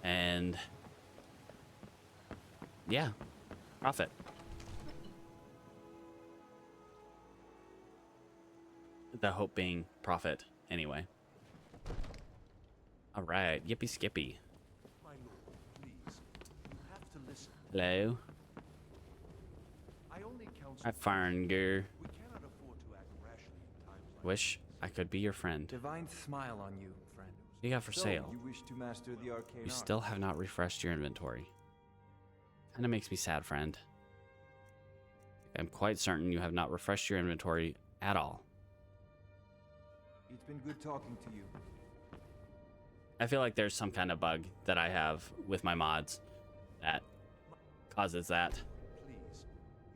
and yeah, profit. The hope being profit, anyway. All right, yippee skippy. My lord, please. You have to listen. Hello. I only counsel. Hi, Farnger. We cannot afford to act rashly in times like Wish I could be your friend. Divine smile on you, friend. What do you got for sale? You wish to master the arcane You art. still have not refreshed your inventory. Kind of makes me sad, friend. I'm quite certain you have not refreshed your inventory at all. It's been good talking to you. I feel like there's some kind of bug that I have with my mods that causes that. Please,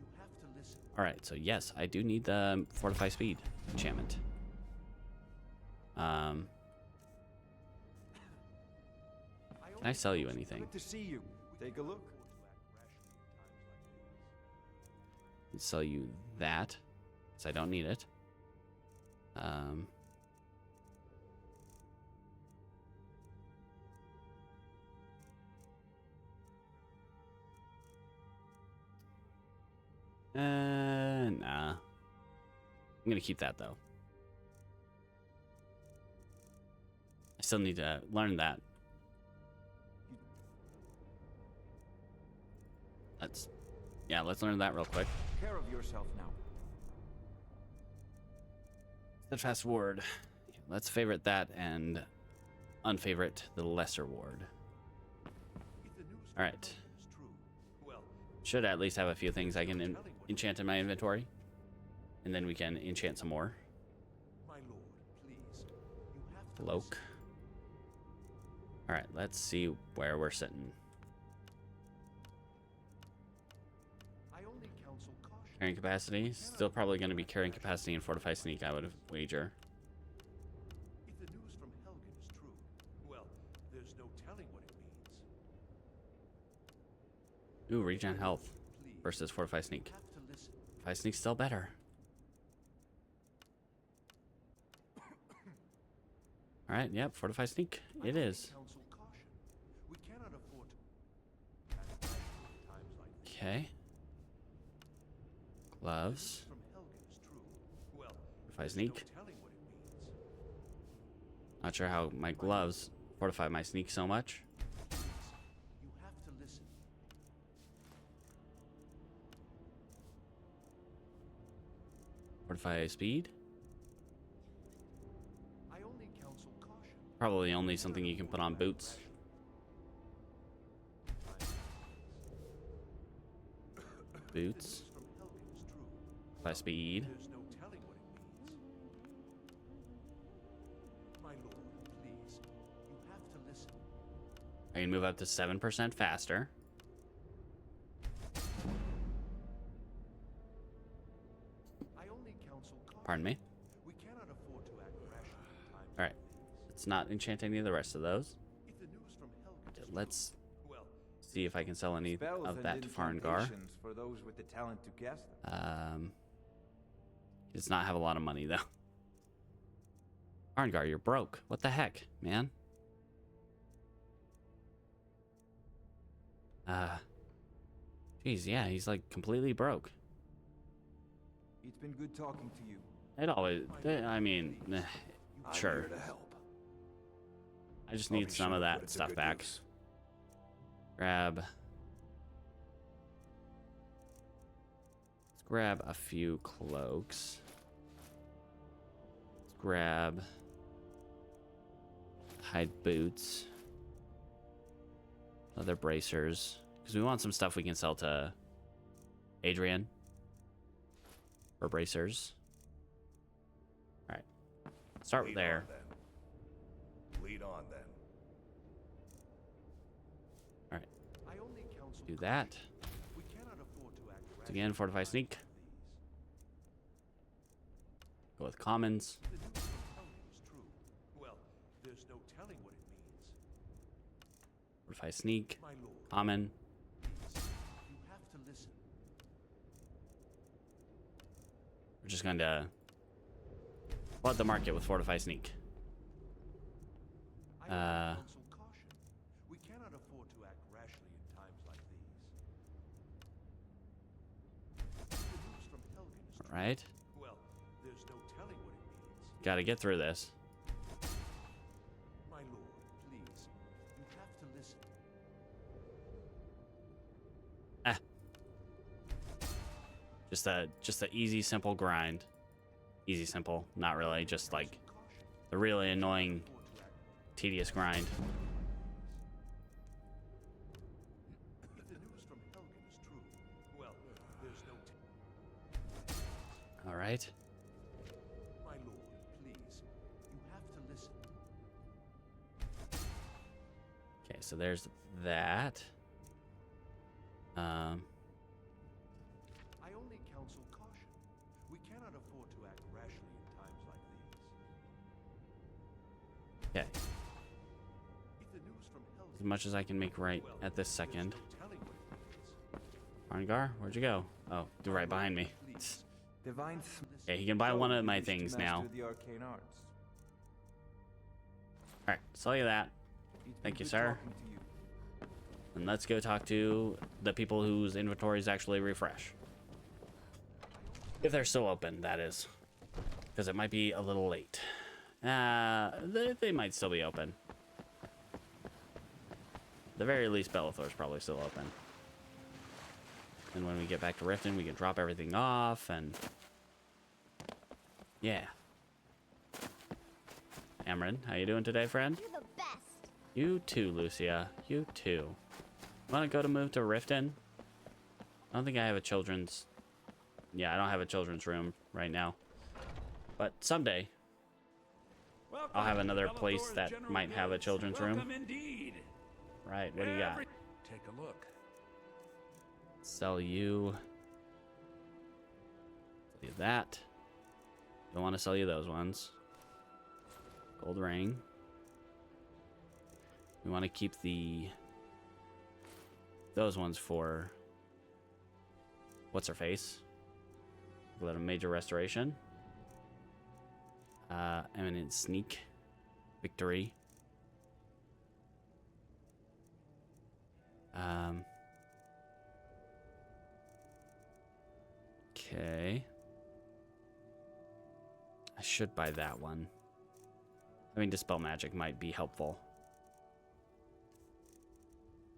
you have to listen. All right, so yes, I do need the Fortify Speed enchantment. Can I sell you anything? Good to see you. Take a look. I'll sell you that, because I don't need it. Nah. I'm gonna keep that though. I still need to learn that. Let's learn that real quick. Care of yourself now. Steadfast ward. Let's favorite that and unfavorite the lesser ward. All right. Should at least have a few things I can enchant in my inventory, and then we can enchant some more. My lord, please. You have to Cloak. All right, let's see where we're sitting. I only counsel caution. Carrying capacity, still probably going to be carrying capacity and fortify sneak, I would wager. If the news from Helgen is true, well, there's no telling what it means. Ooh, regen health versus fortify sneak. You have to listen. Fortify sneak's still better. All right, yep, fortify sneak. It is. Counsel caution. We cannot afford to act rashly in times like these. Okay. Gloves. From Helgen is true. Well, Fortify there's sneak. no telling what it means. Not sure how my gloves fortify my sneak so much. You have to listen. Fortify speed. I only counsel caution. Probably only something you can put on boots. Boots. From Helgen is true. Fortify speed. There's no telling what it means. My lord, please. You have to listen. I can move up to 7% faster. I only counsel caution. Pardon me. We cannot afford to act rashly in times. All right. Let's not enchant any of the rest of those. If the news from Helgen is Let's true, well, see if I can sell any Spells of and that to Farengar. incantations for those with the talent to cast them. He does not have a lot of money though. Farengar, you're broke. What the heck, man? Geez, yeah, he's like completely broke. It's been good talking to you. It always, I mean, I'm sure. here to help. I just I'll need be some sure of to put that it to stuff good back. use. Grab. Let's grab a few cloaks. Let's grab hide boots. Leather bracers. Because we want some stuff we can sell to Adrian. For bracers. Alright. Start Lead there. on, then. Lead on then. Alright. I only counsel Do that. we cannot afford to act rashly. Again, fortify sneak. Go with commons. If the news from Helgen is true, well, there's no telling what it means. Fortify sneak. My lord, Common. please. You have to listen. just going to flood the market with Fortify Sneak. I counsel caution. We cannot afford to act rashly in times like these. The news from Helgen is true. Right. Well, there's no telling what it means. Got to get through this. My lord, please. You have to listen. Just a easy, simple grind. Easy, simple. Not really. Just like the really annoying, tedious grind. If the news from Helgen is true, well, there's no All right. My lord, please. You have to listen. Okay, so there's that. I only counsel caution. We cannot afford to act rashly in times like these. Okay. If the news from Helgen, As much as I can make right at this second. telling what it means. Arngar, where'd you go? Oh, you're right behind me. Divine Okay, he can buy one of my things now. the arcane arts. All right, sell you that. Thank you, sir. And let's go talk to the people whose inventories actually refresh. If they're still open, that is. Because it might be a little late. They might still be open. At the very least, Bellathor's probably still open. And when we get back to Riften, we can drop everything off and... Yeah. Amryn, how you doing today, friend? You're the best. You too, Lucia. You too. Want to go to move to Riften? I don't think I have a children's... Yeah, I don't have a children's room right now. But someday, I'll have another place that might have a children's room. Indeed. Right, what do you got? Take a look. Sell you. Sell you that. Don't want to sell you those ones. Gold ring. We want to keep those ones for what's her face? Let a major restoration. Eminent sneak. Victory. Okay. I should buy that one. I mean, Dispel Magic might be helpful.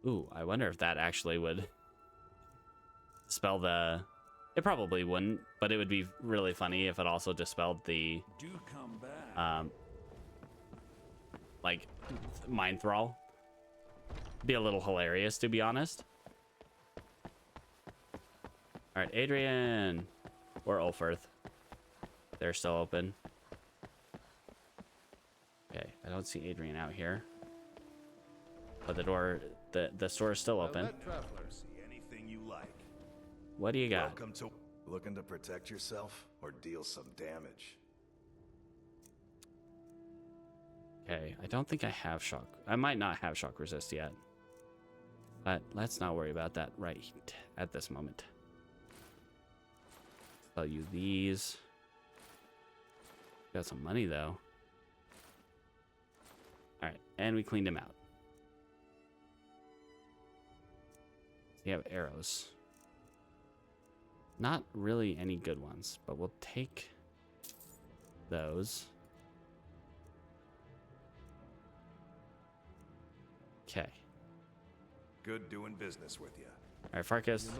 Ooh, I wonder if that actually would dispel the... It probably wouldn't, but it would be really funny if it also dispelled the... Do come back. Like, Mind Thrall. Be a little hilarious, to be honest. Alright, Adrian. Or Ulfirth. They're still open. Okay, I don't see Adrian out here. But the door, the store is still open. See anything you like. What do you got? Welcome to looking to protect yourself or deal some damage. Okay, I don't think I have shock. I might not have shock resist yet. But let's not worry about that right at this moment. Sell you these. Got some money though. Alright, and we cleaned him out. You have arrows. Not really any good ones, but we'll take those. Okay. Good doing business with you. Alright, Farkas.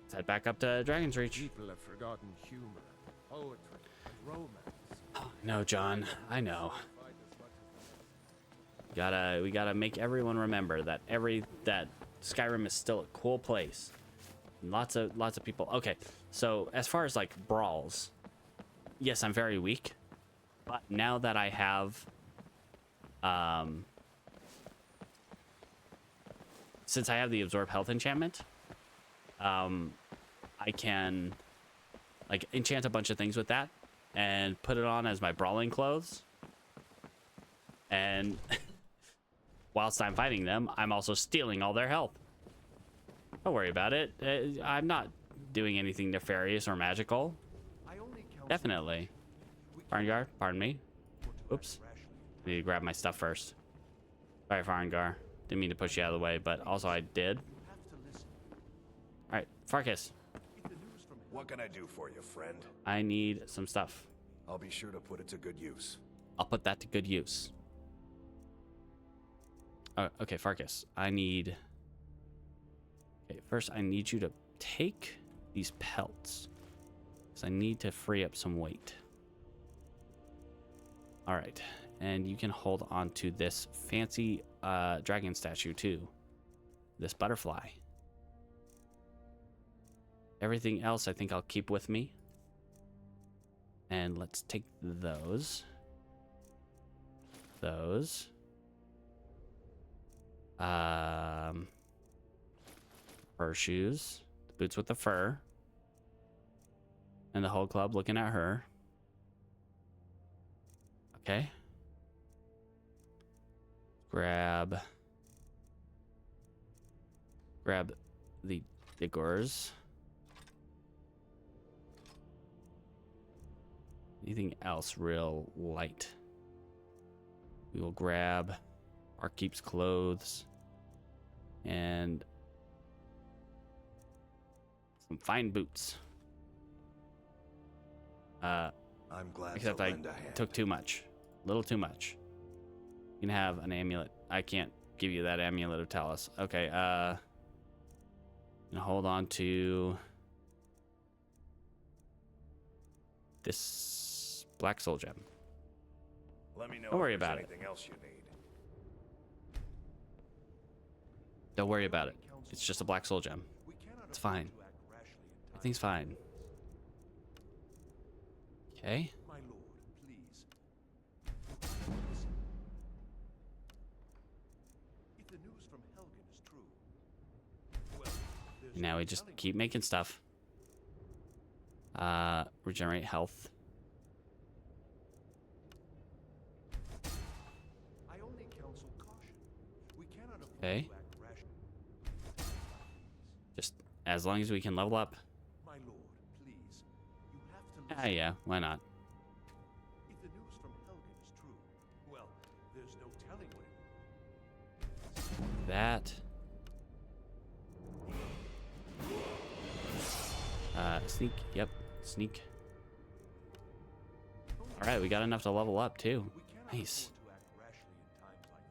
Let's head back up to Dragon's Reach. People have forgotten humor, poetry, and romance. No, John. I know. We gotta make everyone remember that Skyrim is still a cool place. Lots of people. Okay, so as far as like brawls, yes, I'm very weak, but now that I have, since I have the absorb health enchantment, I can like enchant a bunch of things with that and put it on as my brawling clothes. And whilst I'm fighting them, I'm also stealing all their health. Don't worry about it. I'm not doing anything nefarious or magical. Definitely. Farngar, pardon me. Oops. I need to grab my stuff first. Sorry, Farngar. Didn't mean to push you out of the way, but also I did. Alright, Farkas. What can I do for you, friend? I need some stuff. I'll be sure to put it to good use. I'll put that to good use. Okay, Farkas. I need... Okay, first I need you to take these pelts. Because I need to free up some weight. Alright. And you can hold on to this fancy dragon statue too. This butterfly. Everything else I think I'll keep with me. And let's take those. Those. Fur shoes. The boots with the fur. And the whole club looking at her. Okay. Grab the diggers. Anything else real light? We will grab Barkeep's clothes and some fine boots. I'm glad except to I lend a hand. took too much. A little too much. You can have an amulet. I can't give you that amulet of Talus. Okay, and hold on to this black soul gem. Let me know Don't worry if there's about it. anything else you need. Don't worry about it. It's just a black soul gem. It's fine. Everything's fine. Okay. My lord, please. If the news from Helgen is true, well, there's Now we just keep making stuff. Regenerate health. I only counsel caution. We cannot afford Okay. to act rashly. Just as long as we can level up. My lord, please. You have to listen. Yeah, why not? If the news from Helgen is true, well, there's no telling what it That. Sneak. Yep, sneak. All right, we got enough to level up too. Nice. to act rashly in times like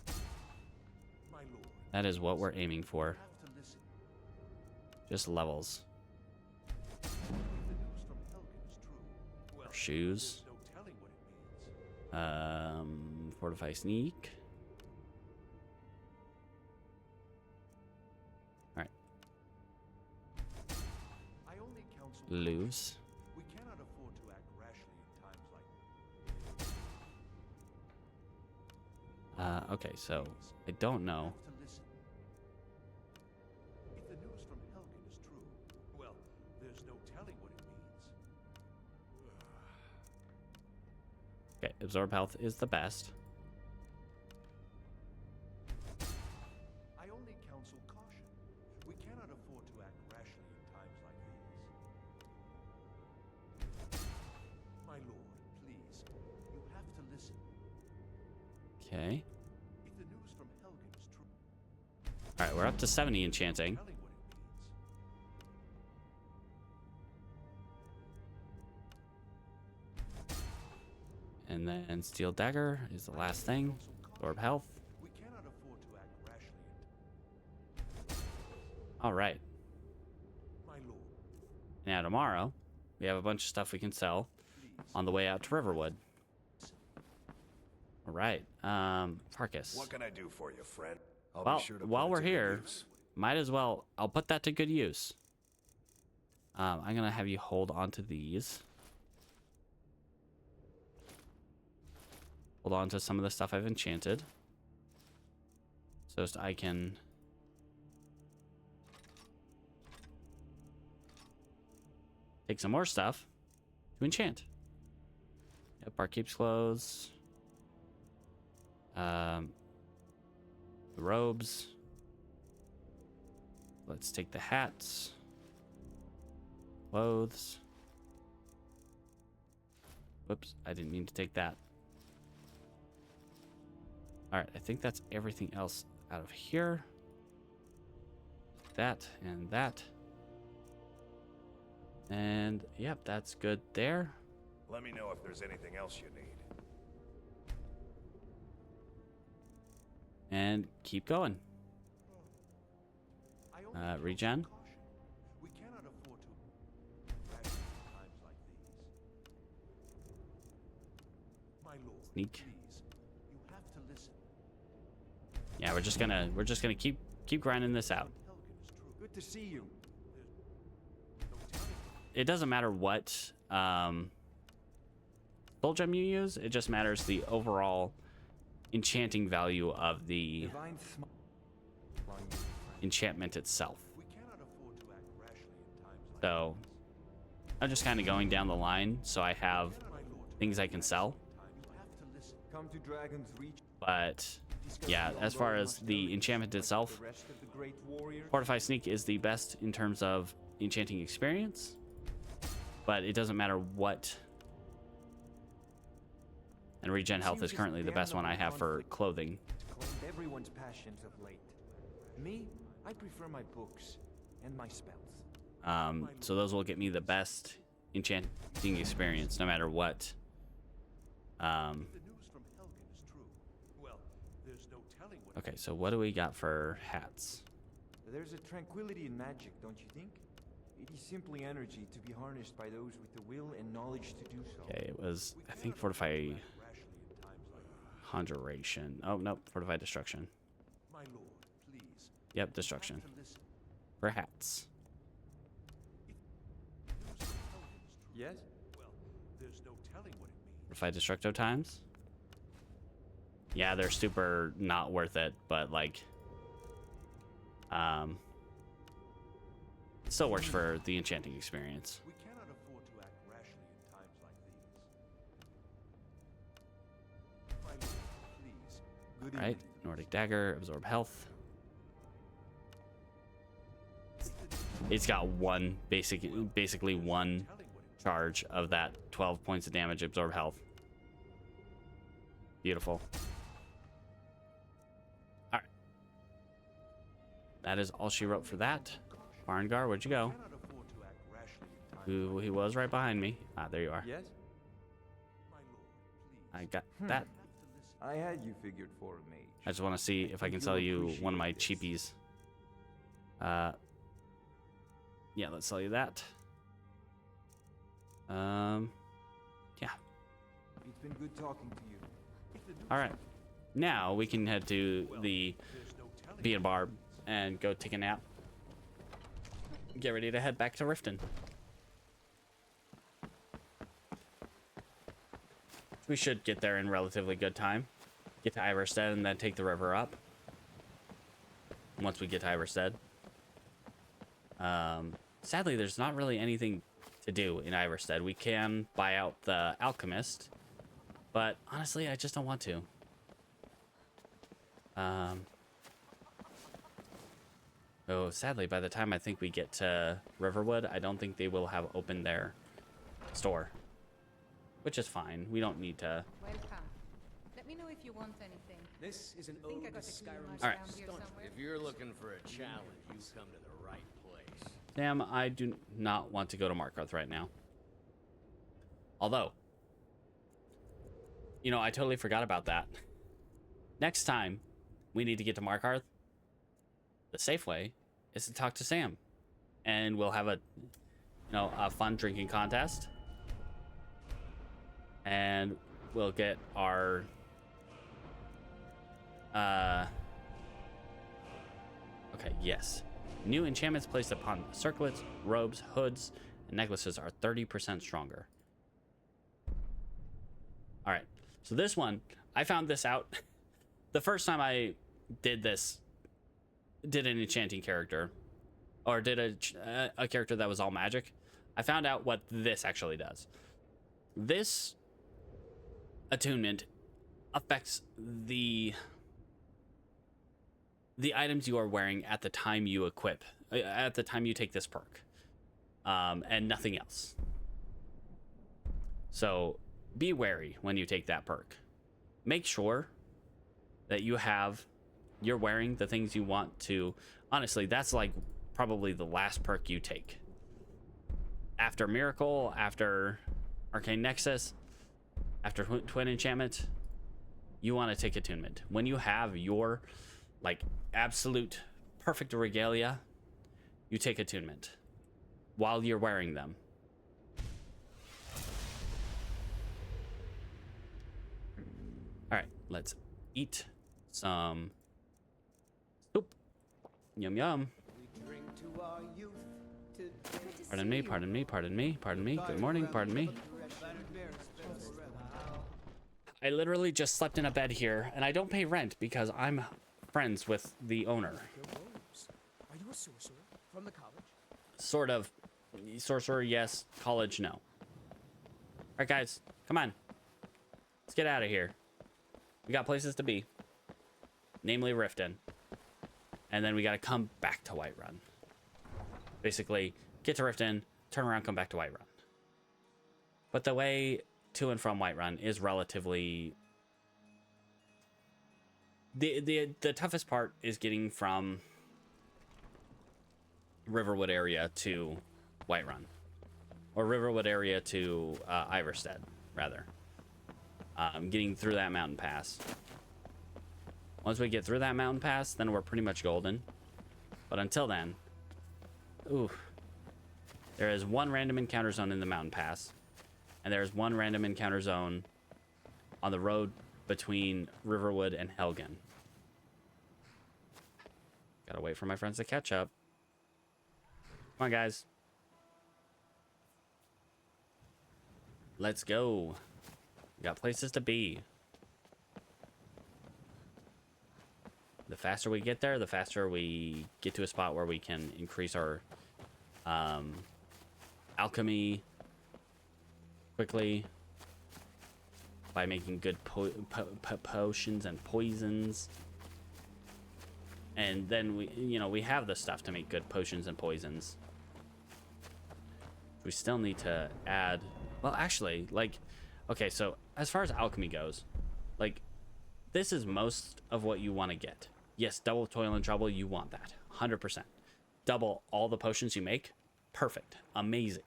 these. My lord, That is what we're aiming for. you have to listen. Just levels. If the news from Helgen is true, well, Shoes. there's no telling what it means. Fortify sneak. All right. I only counsel Lose. we cannot afford to act rashly in times like Okay, so I don't know. to listen. If the news from Helgen is true, well, there's no telling what it means. Okay, absorb health is the best. I only counsel caution. We cannot afford to act rashly in times like these. My lord, please. You have to listen. Okay. If the news from Helgen is true, All right, we're up to 70 enchanting. telling what it And then steel dagger is the last thing. Absorb health. means. We cannot afford to act rashly All right. my lord. Now tomorrow, we have a bunch of stuff we can sell on the way out to Riverwood. All right, Farkas. What can I do for you, friend? I'll Well, be sure to while put it we're to good here, use. might as well. I'll put that to good use. I'm gonna have you hold on to these. Hold on to some of the stuff I've enchanted, so as I can take some more stuff to enchant. Yep, Barkeep's clothes. The robes. Let's take the hats. Clothes. Whoops, I didn't mean to take that. Alright, I think that's everything else out of here. That and that. And yep, that's good there. Let me know if there's anything else you need. And keep going. Regen. We cannot afford to ration in times like these. My lord, Sneak. please, you have to listen. Yeah, we're just gonna keep grinding this out. Good to see you. It doesn't matter what soul gem you use, it just matters the overall enchanting value of the enchantment itself. So I'm just kind of going down the line so I have things I can sell. Come to Dragon's Reach. But yeah, as far as the enchantment itself, Fortify Sneak is the best in terms of enchanting experience, but it doesn't matter what. And Regen Health is currently the best one I have for clothing. Claimed everyone's passions of late. Me, I prefer my books and my spells. So those will get me the best enchanting experience no matter what. Okay, so what do we got for hats? There's a tranquility in magic, don't you think? It is simply energy to be harnessed by those with the will and knowledge to do so. Okay, it was, I think, Fortify Conjuration. Oh, nope, Fortify Destruction. My lord, please. Yep, Destruction. For hats. Yes? Well, there's no telling what it means. Fortify Destructo times? Yeah, they're super not worth it, but like, it still works for the enchanting experience. We cannot afford to act rashly in times like these. My lord, please. Good Right, Nordic Dagger, absorb health. It's got one basically one charge of that 12 points of damage, absorb health. Beautiful. All right, that is all she wrote for that. Barngar, where'd you go? Ooh, he was right behind me. Ah, there you are. Yes? I got that. I had you figured for a mage. I just want to see if I can sell you one of my cheapies. Yeah, let's sell you that. Yeah. It's been good talking to you. All right. Now we can head to the Bee and Barb and go take a nap. Get ready to head back to Riften. We should get there in relatively good time. Get to Iverstead and then take the river up. Once we get to Iverstead. Sadly, there's not really anything to do in Iverstead. We can buy out the alchemist, but honestly, I just don't want to. Oh, sadly, by the time I think we get to Riverwood, I don't think they will have opened their store, which is fine. We don't need to. Welcome. Let me know if you want anything. This is an I think I ode got to a key Skyrim's All right. around here somewhere. If you're looking for a challenge, you've come to the right place. Sam, I do not want to go to Markarth right now. Although, you know, I totally forgot about that. Next time we need to get to Markarth, the safe way is to talk to Sam. And we'll have a, a fun drinking contest. And we'll get our okay, yes. New enchantments placed upon circlets, robes, hoods, and necklaces are 30% stronger. All right. So this one, I found this out the first time I did this, did an enchanting character, or did a character that was all magic. I found out what this actually does. This attunement affects the items you are wearing at the time you equip, at the time you take this perk. and nothing else. So be wary when you take that perk. Make sure that you're wearing the things you want to. Honestly, that's like probably the last perk you take. After Miracle, after Arcane Nexus, after Twin Enchantment, you want to take Attunement. When you have your like absolute perfect regalia, you take Attunement while you're wearing them. All right, let's eat some soup. Yum yum. Pardon me, pardon me, pardon me, pardon me. Good morning, pardon me. I literally just slept in a bed here, and I don't pay rent because I'm friends with the owner. Are you a sorcerer from the college? Sort of. Sorcerer, yes. College, no. All right, guys, come on. Let's get out of here. We got places to be, namely Riften. And then we got to come back to Whiterun. Basically, get to Riften, turn around, come back to Whiterun. But the way to and from Whiterun is relatively... The toughest part is getting from Riverwood area to Whiterun. Or Riverwood area to Iverstead, rather. Getting through that mountain pass. Once we get through that mountain pass, then we're pretty much golden. But until then... Ooh. There is one random encounter zone in the mountain pass. And there's one random encounter zone on the road between Riverwood and Helgen. Gotta wait for my friends to catch up. Come on, guys. Let's go. We got places to be. The faster we get there, the faster we get to a spot where we can increase our alchemy quickly by making good potions and poisons. And then we have the stuff to make good potions and poisons. We still need to add, well, actually, like, okay, so as far as alchemy goes, like, this is most of what you want to get. Yes, double toil and trouble, you want that, 100%. Double all the potions you make, perfect, amazing.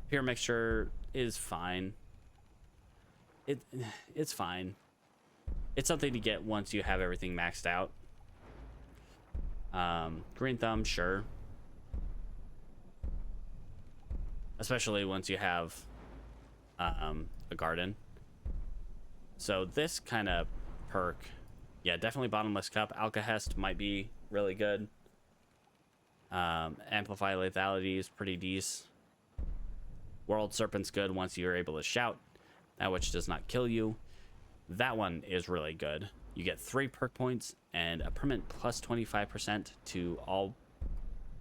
Pure mixture is fine. It's fine. It's something to get once you have everything maxed out. Green thumb, sure. Especially once you have a garden. So this kind of perk, yeah, definitely bottomless cup. Alcahest might be really good. Amplify lethality is pretty decent. World Serpent's good once you're able to shout, that which does not kill you. That one is really good. You get 3 perk points and a permanent plus 25% to all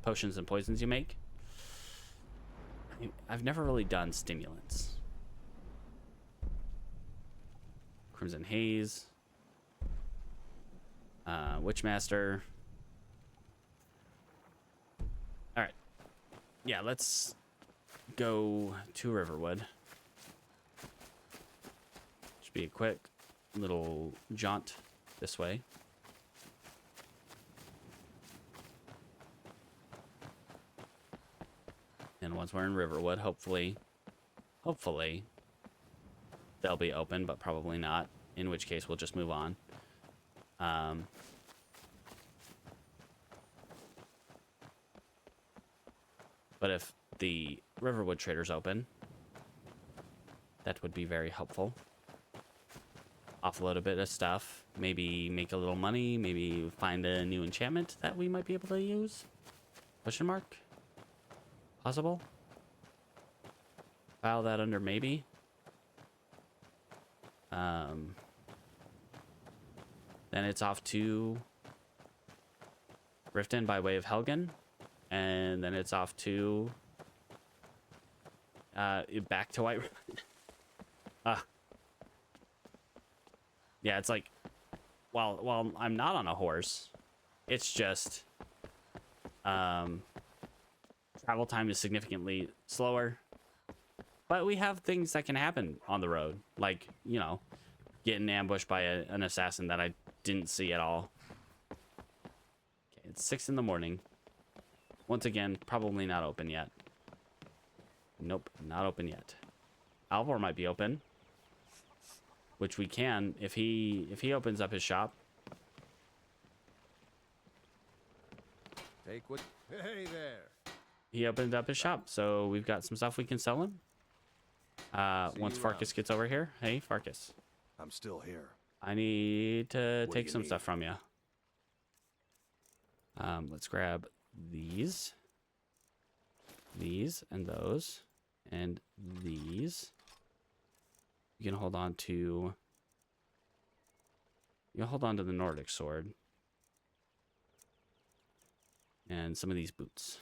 potions and poisons you make. I've never really done stimulants. Crimson Haze. Witchmaster. Alright. Yeah, let's go to Riverwood. Should be a quick little jaunt this way. And once we're in Riverwood, hopefully they'll be open, but probably not, in which case we'll just move on. But if the Riverwood Trader's open, that would be very helpful. Offload a bit of stuff, maybe make a little money, maybe find a new enchantment that we might be able to use? Question mark? Possible? File that under maybe. Then it's off to Riften by way of Helgen. And then it's off to back to Whiterun. Yeah, it's like while I'm not on a horse, it's just travel time is significantly slower. But we have things that can happen on the road, like, you know, getting ambushed by an assassin that I didn't see at all. Okay, it's 6 in the morning. Once again, probably not open yet. Nope, not open yet. Alvor might be open, which we can if he opens up his shop. Take what? Hey there. He opened up his shop, so we've got some stuff we can sell him. Once Farkas gets over here. Hey, Farkas. I'm still here. I need to What do take you some need? stuff from you. Let's grab these, and those, and these. You can hold on to. You'll hold on to the Nordic sword and some of these boots.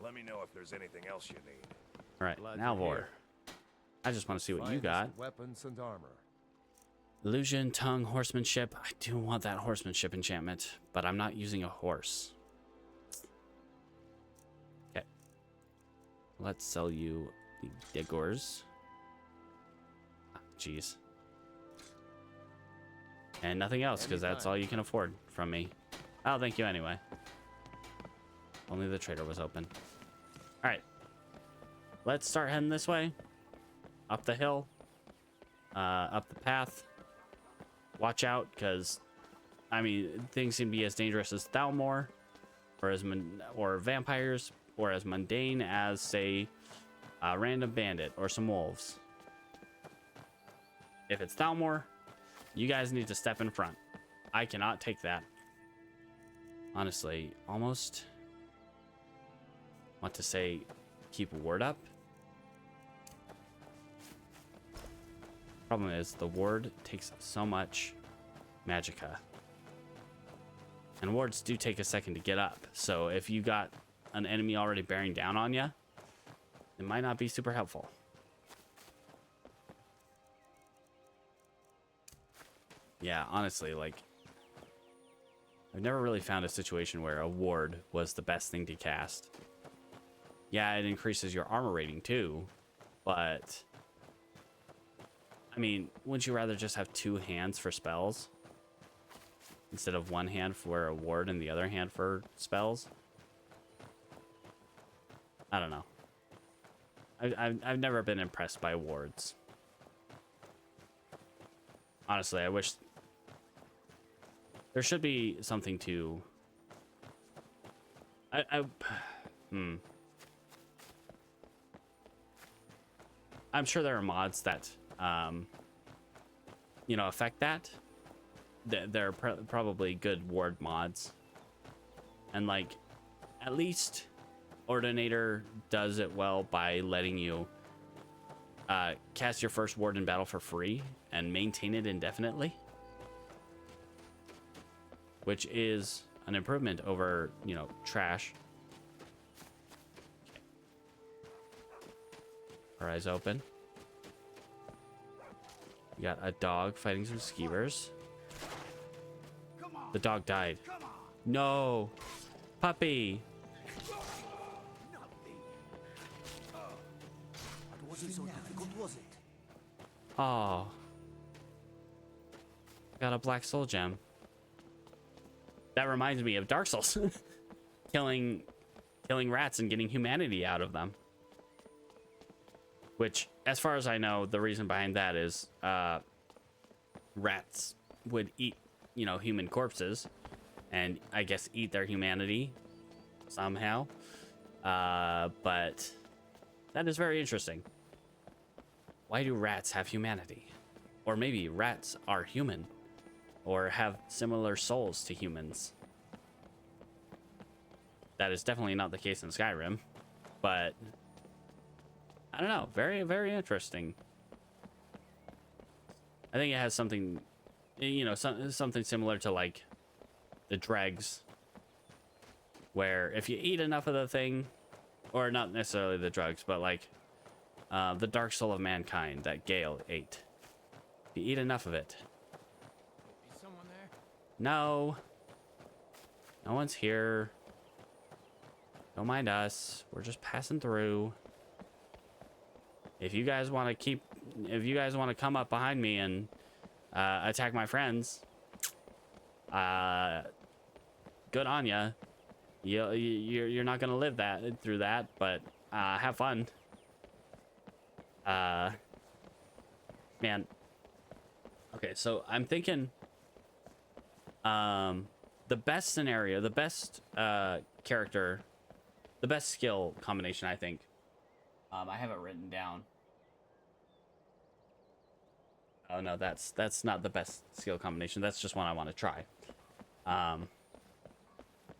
Let me know if there's anything else you need. All right, Glad now you're Vor. here. I just want to see what you Finest got. Weapons and armor. Illusion, tongue, horsemanship. I do want that horsemanship enchantment, but I'm not using a horse. Okay. Let's sell you the Digors. Jeez. And nothing else, because that's all you can afford from me. Oh, thank you anyway. Only the trader was open. All right. Let's start heading this way. Up the hill. Up the path. Watch out, because, I mean, things can be as dangerous as Thalmor, or vampires, or as mundane as, say, a random bandit or some wolves. If it's Thalmor, you guys need to step in front. I cannot take that. Honestly, almost want to say keep ward up. Problem is, the ward takes so much magicka. And wards do take a second to get up. So if you got an enemy already bearing down on you, it might not be super helpful. Yeah, honestly, like, I've never really found a situation where a ward was the best thing to cast. Yeah, it increases your armor rating too, but I mean, wouldn't you rather just have 2 hands for spells instead of 1 hand for a ward and the other hand for spells? I don't know. I've never been impressed by wards. Honestly, I wish there should be something to. I'm sure there are mods that you know, affect that. There are probably good ward mods, and like, at least Ordinator does it well by letting you cast your first ward in battle for free and maintain it indefinitely, which is an improvement over, you know, trash. Okay. Our eyes open. We got a dog fighting some skeevers. The dog died. No, puppy. It wasn't so difficult, was it? Oh, got a black soul gem. That reminds me of Dark Souls. killing rats and getting humanity out of them. Which, as far as I know, the reason behind that is rats would eat, you know, human corpses, and I guess eat their humanity somehow. But that is very interesting. Why do rats have humanity? Or maybe rats are human, or have similar souls to humans. That is definitely not the case in Skyrim, but I don't know. Very, very interesting. I think it has something, you know, something similar to like the dregs, where if you eat enough of the thing, or not necessarily the drugs, but like the dark soul of mankind that Gale ate. If you eat enough of it. Is someone there? No. No one's here. Don't mind us. We're just passing through. If you guys want to come up behind me and attack my friends, good on ya. You're not gonna live through that, but have fun. Man. Okay, so I'm thinking, the best scenario, the best character, the best skill combination, I think. I have it written down. Oh no, that's not the best skill combination. That's just one I want to try.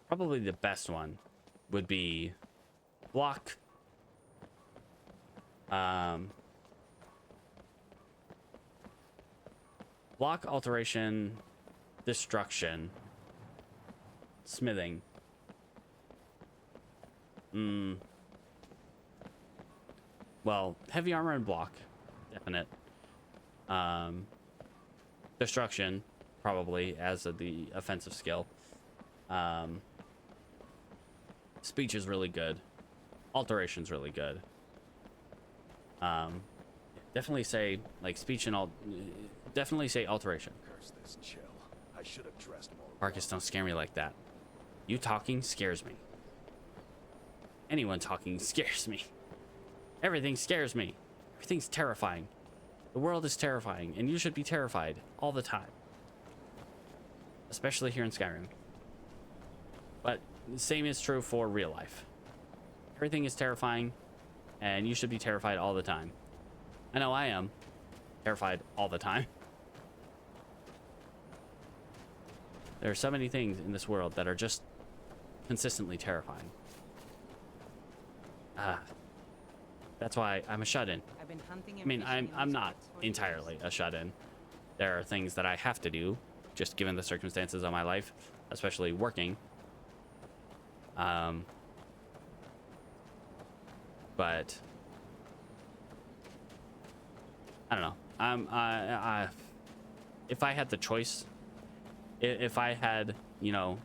Probably the best one would be block. Block, alteration, destruction, smithing. Well, heavy armor and block, definite. Destruction, probably, as the offensive skill. Speech is really good. Alteration's really good. Definitely say, like, speech and definitely say alteration. Curse this chill. I should have dressed more. Marcus, don't scare me like that. You talking scares me. Anyone talking scares me. Everything scares me. Everything's terrifying. The world is terrifying, and you should be terrified all the time. Especially here in Skyrim. But the same is true for real life. Everything is terrifying, and you should be terrified all the time. I know I am. Terrified all the time. There are so many things in this world that are just consistently terrifying. That's why I'm a shut-in. I mean, I'm not entirely a shut-in. There are things that I have to do, just given the circumstances of my life, especially working. But I don't know. If I had the choice, if I had, you know,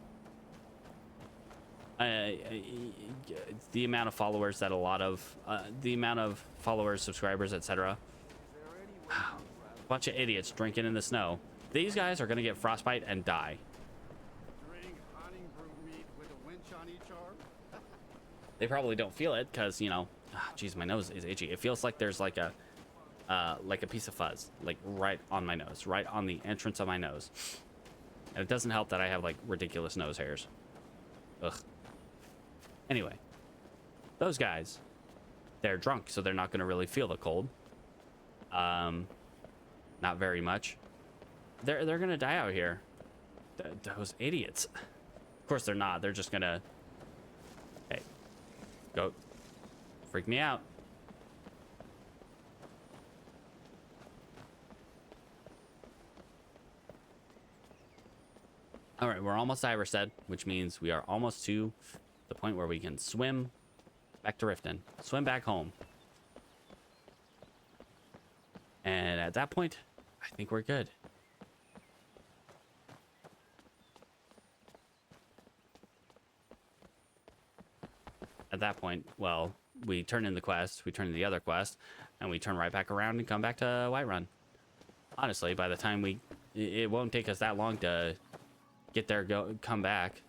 the amount of followers that the amount of followers, subscribers, etc. Bunch of idiots drinking in the snow. These guys are gonna get frostbite and die. They probably don't feel it because, you know, geez, my nose is itchy. It feels like there's like a piece of fuzz, like right on my nose, right on the entrance of my nose. And it doesn't help that I have like ridiculous nose hairs. Ugh. Anyway, those guys, they're drunk, so they're not going to really feel the cold. Not very much. They're going to die out here. Those idiots. Of course they're not. They're just going to, hey, go freak me out. All right, we're almost to Iverstead, which means we are almost to the point where we can swim back to Riften. Swim back home. And at that point, I think we're good. At that point, well, we turn in the quest, we turn in the other quest, and we turn right back around and come back to Whiterun. Honestly, by the time it won't take us that long to get there, come back.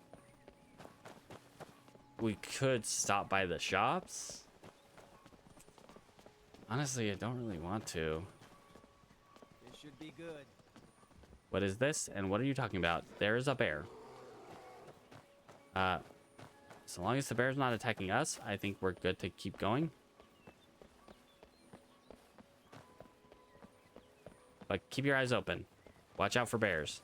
We could stop by the shops. Honestly, I don't really want to. This should be good. What is this? And what are you talking about? There is a bear. So long as the bear's not attacking us, I think we're good to keep going. But keep your eyes open. Watch out for bears.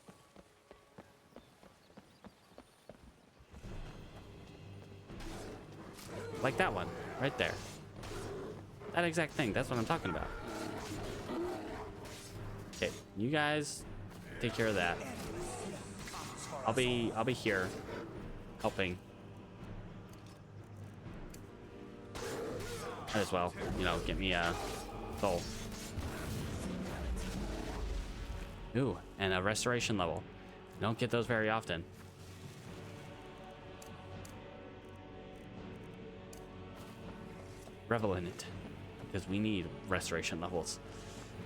Like that one, right there. That exact thing, that's what I'm talking about. Okay, you guys take care of that. I'll be here, helping. Might as well, you know, get me a soul. Ooh, and a restoration level. Don't get those very often. revel in it. Because we need restoration levels.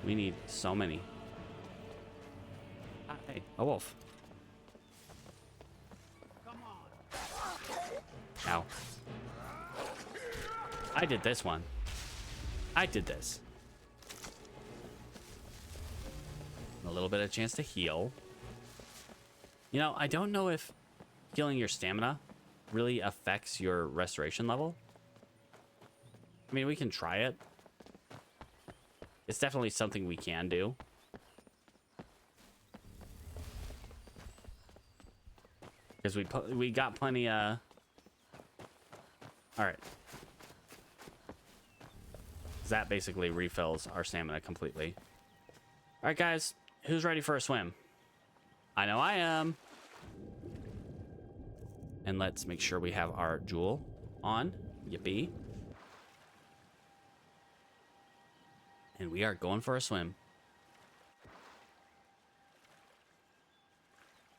We need so many. Hey, a wolf. Ow. I did this one. I did this. A little bit of chance to heal. You know, I don't know if healing your stamina really affects your restoration level. I mean, we can try it. It's definitely something we can do. Because we got plenty, Alright. That basically refills our stamina completely. Alright, guys. Who's ready for a swim? I know I am. And let's make sure we have our jewel on. Yippee. And we are going for a swim.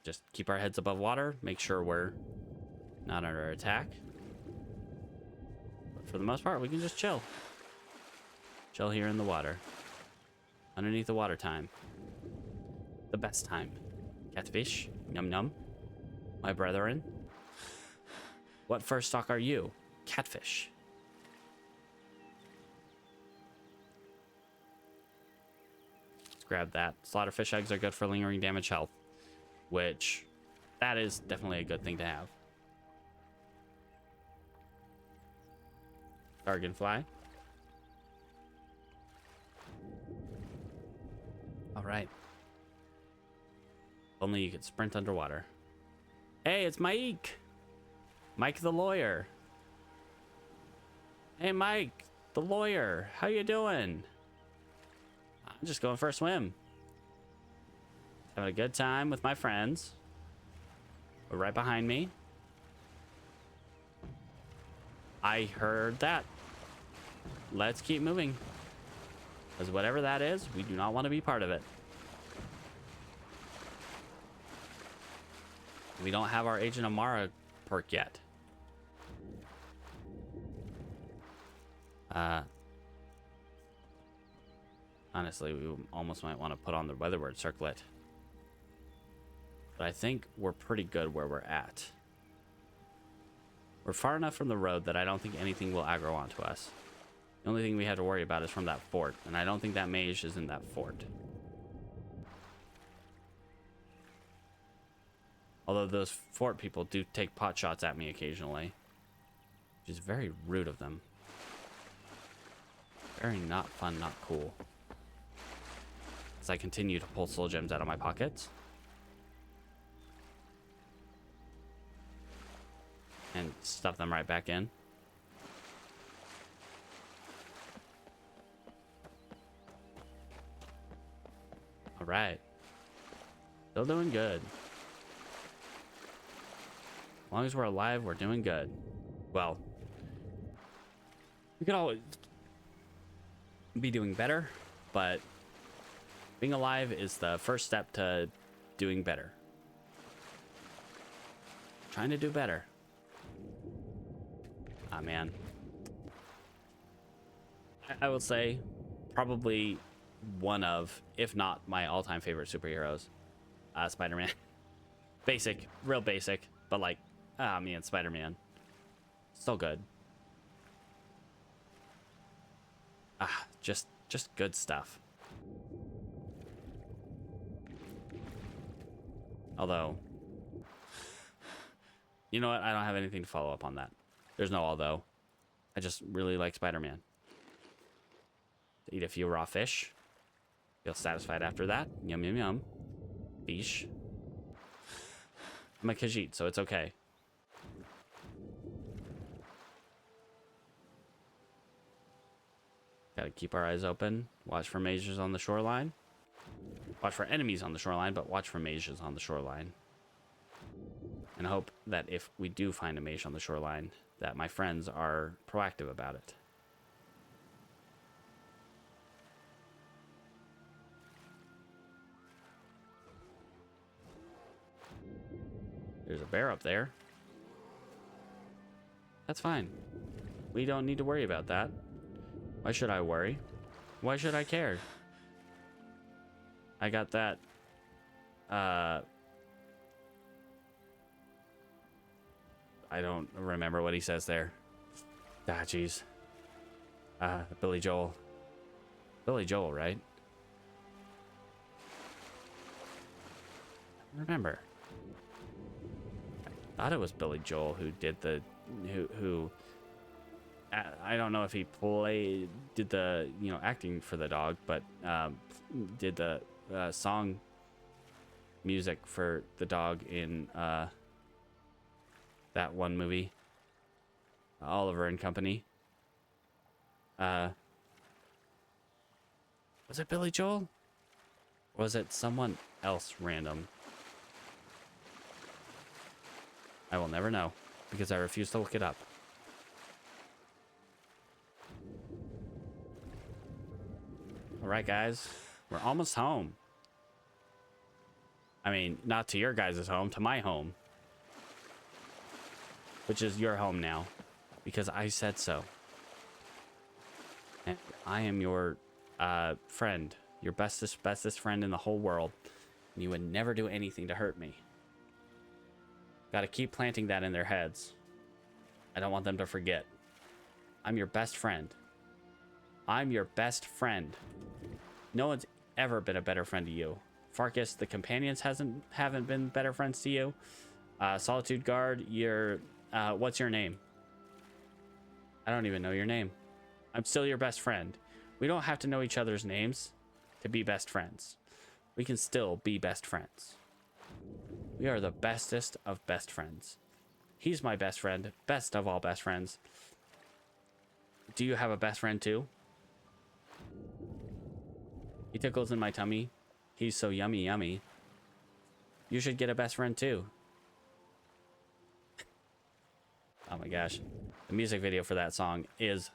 Just keep our heads above water. Make sure we're not under attack. But for the most part, we can just chill. Chill here in the water. Underneath the water time. The best time. Catfish. Yum yum. My brethren. What first stock are you? Catfish. Let's grab that. Slaughterfish eggs are good for lingering damage health. Which, that is definitely a good thing to have. Dragonfly. Alright. Only you could sprint underwater. Hey, it's Mike! Mike the lawyer. Hey, Mike, the lawyer. How you doing? I'm just going for a swim. Having a good time with my friends. We're right behind me. I heard that. Let's keep moving. Because whatever that is, we do not want to be part of it. We don't have our Agent Amara perk yet. Honestly, we almost might want to put on the weatherward circlet. But I think we're pretty good where we're at. We're far enough from the road that I don't think anything will aggro onto us. The only thing we have to worry about is from that fort, and I don't think that mage is in that fort. Although those fort people do take pot shots at me occasionally, which is very rude of them. Very not fun, not cool. As I continue to pull soul gems out of my pockets. And stuff them right back in. Alright. Still doing good. As long as we're alive, we're doing good. Well, we could always be doing better, but being alive is the first step to doing better. Trying to do better. Ah, man. I will say probably one of, if not my all-time favorite superheroes, Spider-Man. Basic, real basic, but like, ah, man, Spider-Man. So good. Ah, just good stuff. Although, you know what? I don't have anything to follow up on that. There's no although. I just really like Spider-Man. Eat a few raw fish. Feel satisfied after that. Yum, yum, yum. Fish. I'm a Khajiit, so it's okay. Gotta keep our eyes open. Watch for mages on the shoreline. Watch for enemies on the shoreline, but watch for mages on the shoreline. And hope that if we do find a mage on the shoreline, that my friends are proactive about it. There's a bear up there. That's fine. We don't need to worry about that. Why should I worry? Why should I care? I got that. I don't remember what he says there. Ah, jeez. Billy Joel. Billy Joel, right? Remember. I thought it was Billy Joel who did the who I don't know if he did the acting for the dog, but did the song music for the dog in that one movie, Oliver and Company. Was it Billy Joel? Or was it someone else random? I will never know because I refuse to look it up. All right, guys, we're almost home. I mean, not to your guys' home, to my home. Which is your home now, because I said so. And I am your friend, your bestest friend in the whole world. And you would never do anything to hurt me. Gotta keep planting that in their heads. I don't want them to forget. I'm your best friend. I'm your best friend. No one's ever been a better friend to you. Farkas, the companions haven't been better friends to you. Solitude Guard, what's your name? I don't even know your name. I'm still your best friend. We don't have to know each other's names to be best friends. We can still be best friends. We are the bestest of best friends. He's my best friend, best of all best friends. Do you have a best friend too? He tickles in my tummy. He's so yummy, yummy. You should get a best friend too. Oh my gosh. The music video for that song is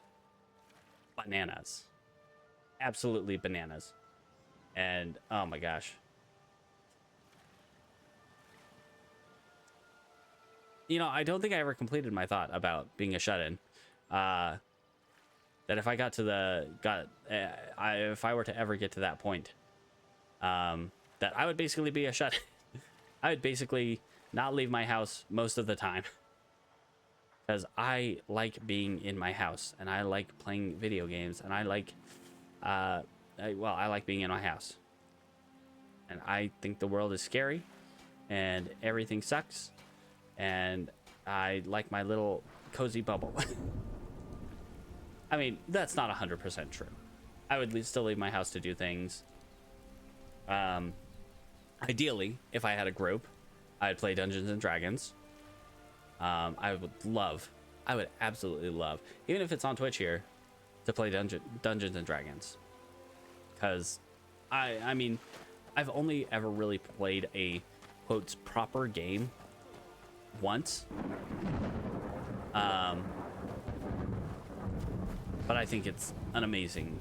bananas. Absolutely bananas. And oh my gosh. I don't think I ever completed my thought about being a shut-in. That if I got to if I were to ever get to that point, that I would basically be a shut-in. I would basically not leave my house most of the time. Because I like being in my house, and I like playing video games, and I like, I like being in my house. And I think the world is scary, and everything sucks, and I like my little cozy bubble. I mean, that's not 100% true. I would still leave my house to do things. Ideally, if I had a group, I'd play Dungeons and Dragons. I would absolutely love, even if it's on Twitch here, to play Dungeons and Dragons. Because, I mean, I've only ever really played a, quotes, proper game once. But I think it's an amazing,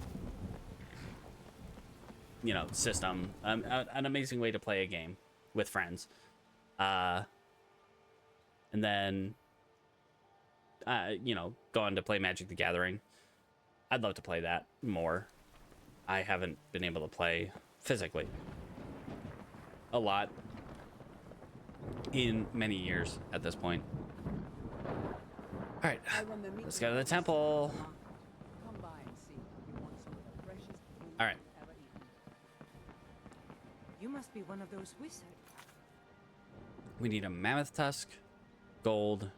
system, an amazing way to play a game with friends. And then, going to play Magic the Gathering. I'd love to play that more. I haven't been able to play physically a lot in many years at this point. All right, let's go to the temple. All right. You must be one of those wizards. We need a mammoth tusk, gold,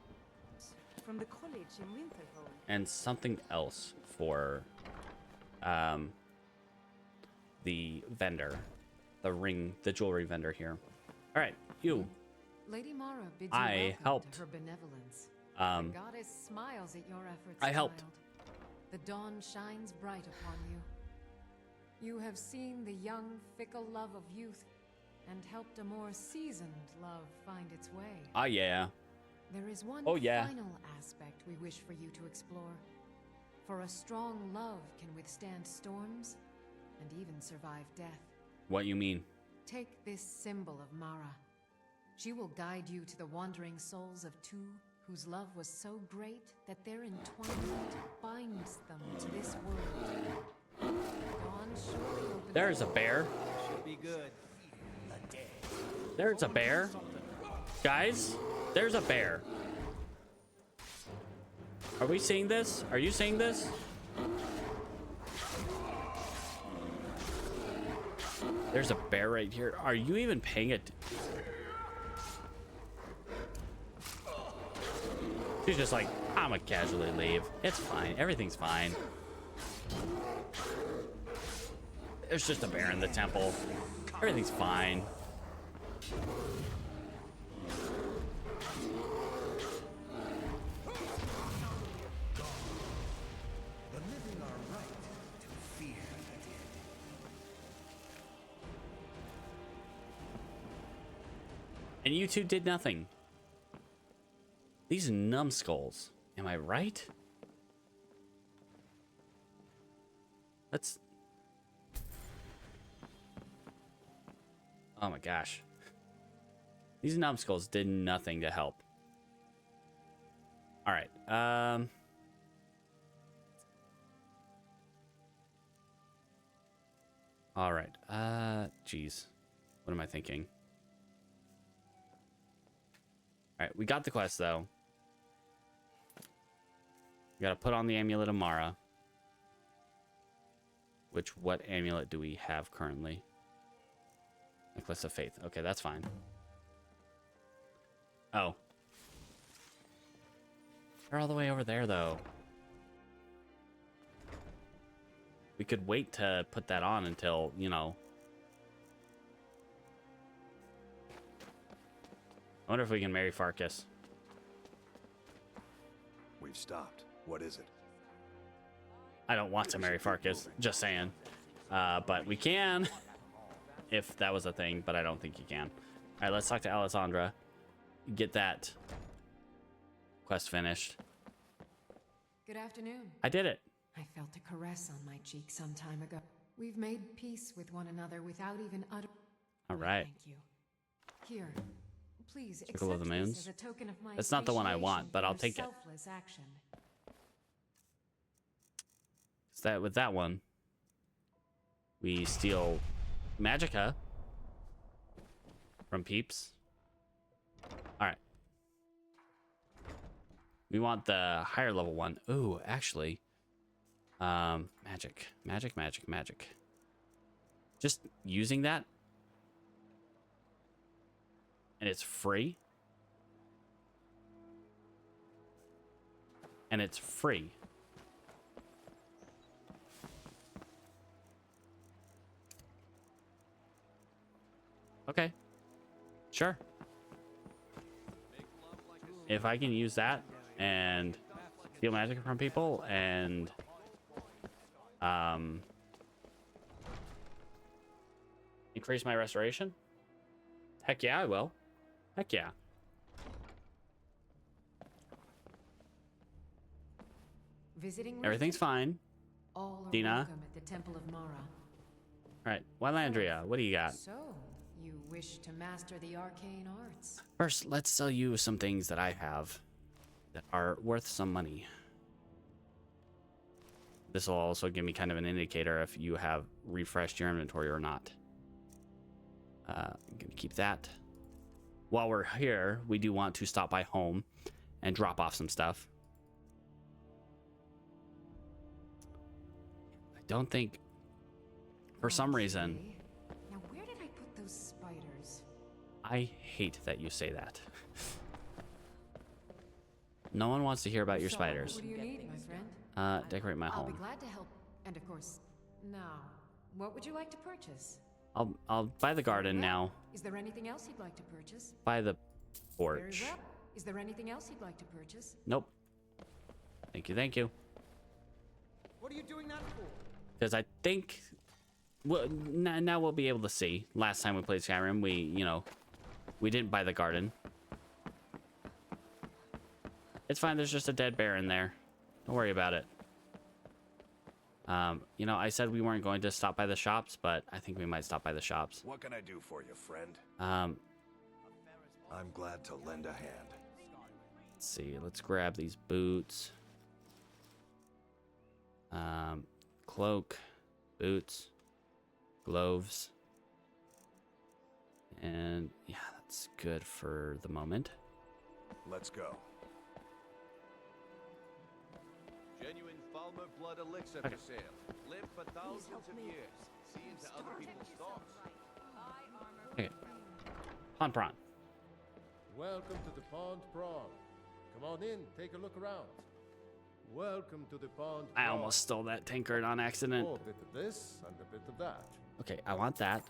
from the college in Winterhold, and something else for the vendor, the jewelry vendor here. All right, you. Lady Mara bids you I welcome helped. to her benevolence. The goddess smiles at your efforts. I helped. Child. The dawn shines bright upon you. You have seen the young, fickle love of youth, and helped a more seasoned love find its way. Ah, yeah. There is one final aspect we wish for you to explore. For a strong love can withstand storms and even survive death. What you mean? Take this symbol of Mara. She will guide you to the wandering souls of two whose love was so great that their entwinement binds them to this world. There's a bear. Should be good. There's a bear. Guys, there's a bear. Are we seeing this? Are you seeing this? There's a bear right here. Are you even paying it? She's just like, I'm gonna casually leave. It's fine. Everything's fine. There's just a bear in the temple. Everything's fine. The living are right to fear the dead. And you two did nothing. These numbskulls. Am I right? Let's... Oh my gosh. These numbskulls did nothing to help. Alright, Alright, geez. What am I thinking? Alright, we got the quest, though. We gotta put on the Amulet of Mara. Which, what amulet do we have currently? Necklace of Faith. Okay, that's fine. Oh. They're all the way over there, though. We could wait to put that on until, you know... I wonder if we can marry Farkas. We've stopped. What is it? I don't want to marry Farkas, just saying. But we can, if that was a thing, but I don't think you can. All right, let's talk to Alessandra. Get that quest finished. Good afternoon. I did it. I felt a caress on my cheek some time ago. We've made peace with one another without even utter... All right. Thank you. Here, please Circle of accept the this Moons. as a token of my That's not the one I want, appreciation but for I'll your take it. selfless action. So that with that one, we steal Magicka from Peeps. All right. We want the higher level one. Ooh, actually, magic. Just using that, and it's free. And it's free. Okay. Sure. If I can use that and steal magic from people and increase my restoration, heck yeah, I will. Heck yeah. Visiting Everything's fine. all are Dina. welcome at the Temple of Mara. All right, Wylandria, what do you got? So, you wish to master the arcane arts? First, let's sell you some things that I have that are worth some money. This will also give me kind of an indicator if you have refreshed your inventory or not. I'm going to keep that. While we're here, we do want to stop by home and drop off some stuff. I don't think, for some reason... Now, where did I put those spiders? I hate that you say that. No one wants to hear about your spiders. What do you need, my friend? Decorate my I'll be home. glad to help. And of course, now, what would you like to purchase? I'll buy the garden now. Is there anything else you'd like to purchase? Buy the Very porch. well. Is there anything else you'd like to purchase? Nope. Thank you, thank you. What are you doing that for? Because I think, well, now we'll be able to see. Last time we played Skyrim, we didn't buy the garden. It's fine. There's just a dead bear in there. Don't worry about it. I said we weren't going to stop by the shops, but I think we might stop by the shops. What can I do for you, friend? I'm glad to lend a hand. Let's see. Let's grab these boots. Cloak, boots. Gloves. And yeah, that's good for the moment. Let's go. Genuine Falmer blood elixir for sale. Live for thousands of years. See into other people's thoughts. Okay. Pond prawn. Welcome to the Pond Prawn. Come on in, take a look around. Welcome to the Pond I Prawn. almost stole that tankard on accident. Oh, a bit of this and a bit of that. Okay, I want that.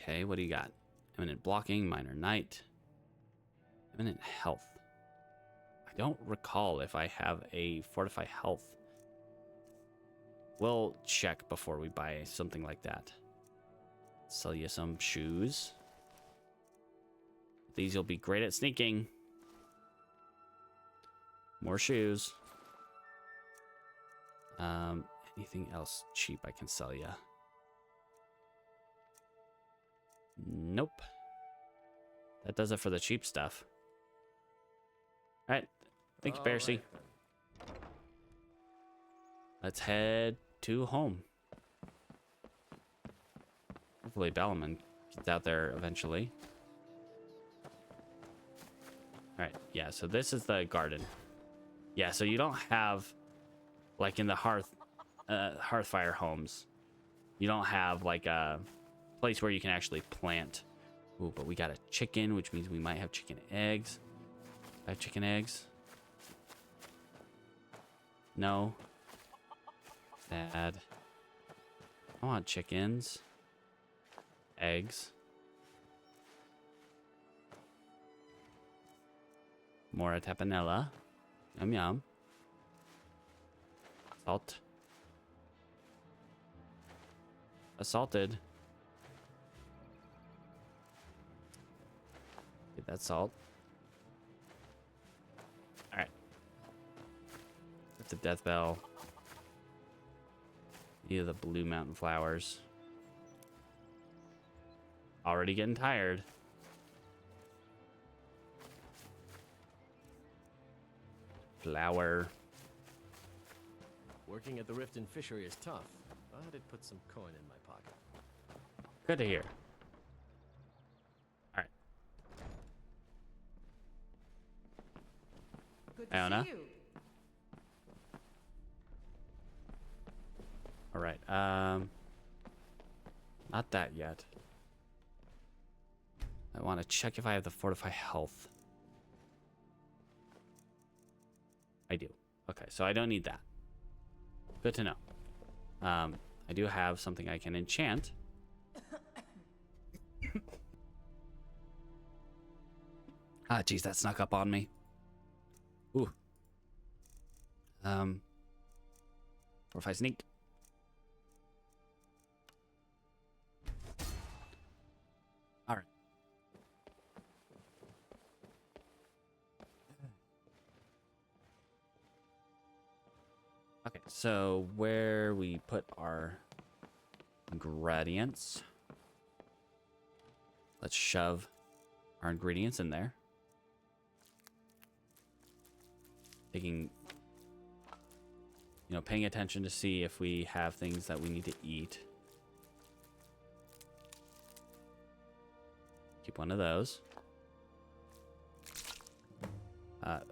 Okay, what do you got? Eminent blocking, minor knight. Eminent health. I don't recall if I have a fortify health. We'll check before we buy something like that. Sell you some shoes. These you'll be great at sneaking. More shoes. Anything else cheap I can sell you? Nope. That does it for the cheap stuff. All right. Thank you, Percy. Let's head to home. Hopefully Balaman gets out there eventually. All right. Yeah, so this is the garden. Yeah, so you don't have, like in the Hearthfire homes, you don't have like a place where you can actually plant. Ooh, but we got a chicken, which means we might have chicken eggs. I have chicken eggs. No. Sad. I want chickens. Eggs. More tapanella. Yum yum. Salt. Assaulted. Get that salt. Alright. That's a death bell. Either the blue mountain flowers. Already getting tired. Flower. Working at the Riften Fishery is tough, but it puts some coin in my pocket. Good to hear. All right. Good to Iona. see you. All right. Not that yet. I want to check if I have the fortify health. I do. Okay, so I don't need that. Good to know. I do have something I can enchant. Ah, geez, that snuck up on me. Ooh. Fortify sneak. All right. Okay, so where we put our ingredients, let's shove our ingredients in there. Taking, paying attention to see if we have things that we need to eat. Keep one of those.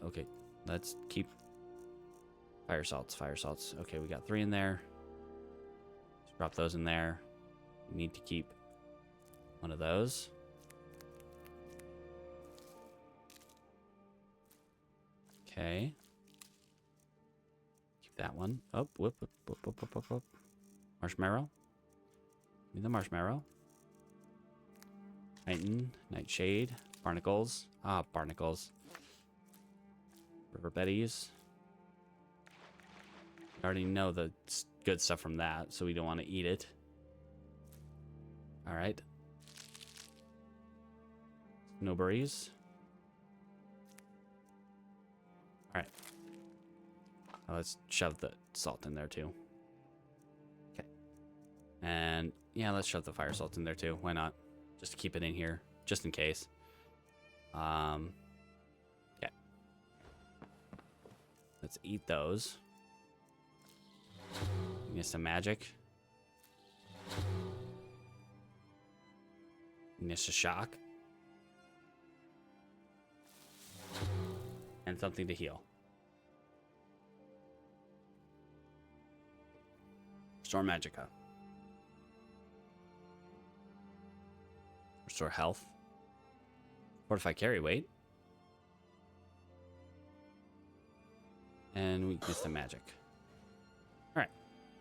Okay, let's keep fire salts. Okay, we got 3 in there. Let's drop those in there. We need to keep one of those. Okay. Keep that one. Oh, whoop. Marshmallow. Give me the marshmallow. Titan, Nightshade, Barnacles. Ah, Barnacles. River Betties. I already know the good stuff from that, so we don't want to eat it. All right. Snowberries. All right. Now let's shove the salt in there too. Okay. And yeah, let's shove the fire salt in there too. Why not? Just to keep it in here, just in case. Yeah. Let's eat those. Give me some magic. Ignition shock. And something to heal. Restore Magicka. Restore health. Fortify carry weight. And weakness to magic. Alright.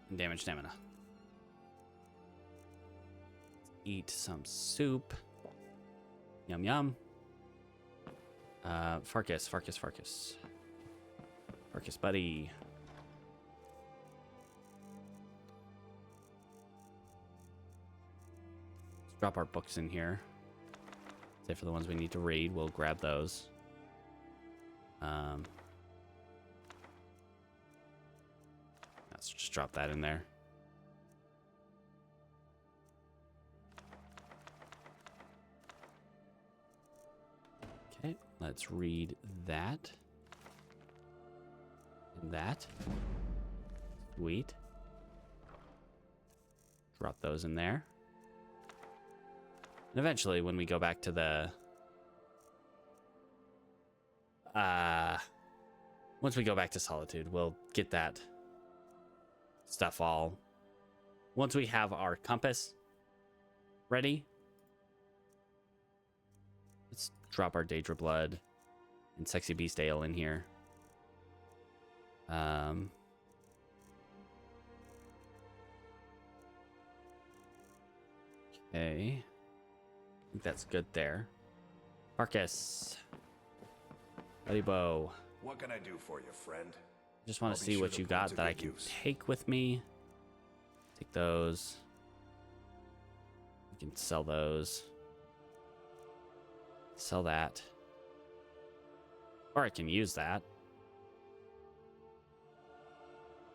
And damage stamina. Eat some soup. Yum yum. Farkas, Farkas, Farkas. Farkas, buddy. Let's drop our books in here. Save for the ones we need to read. We'll grab those. Let's just drop that in there. Okay, let's read that. And that. Sweet. Drop those in there. And eventually, when we go back to the... once we go back to Solitude, we'll get that stuff all... Once we have our compass ready, let's drop our Daedra Blood and Sexy Beast Ale in here. Okay. I think that's good there. Marcus. Buddy Bow. What can I do for you, friend? Just want to see what you got that I can take with me. Take those. We can sell those. Sell that. Or I can use that.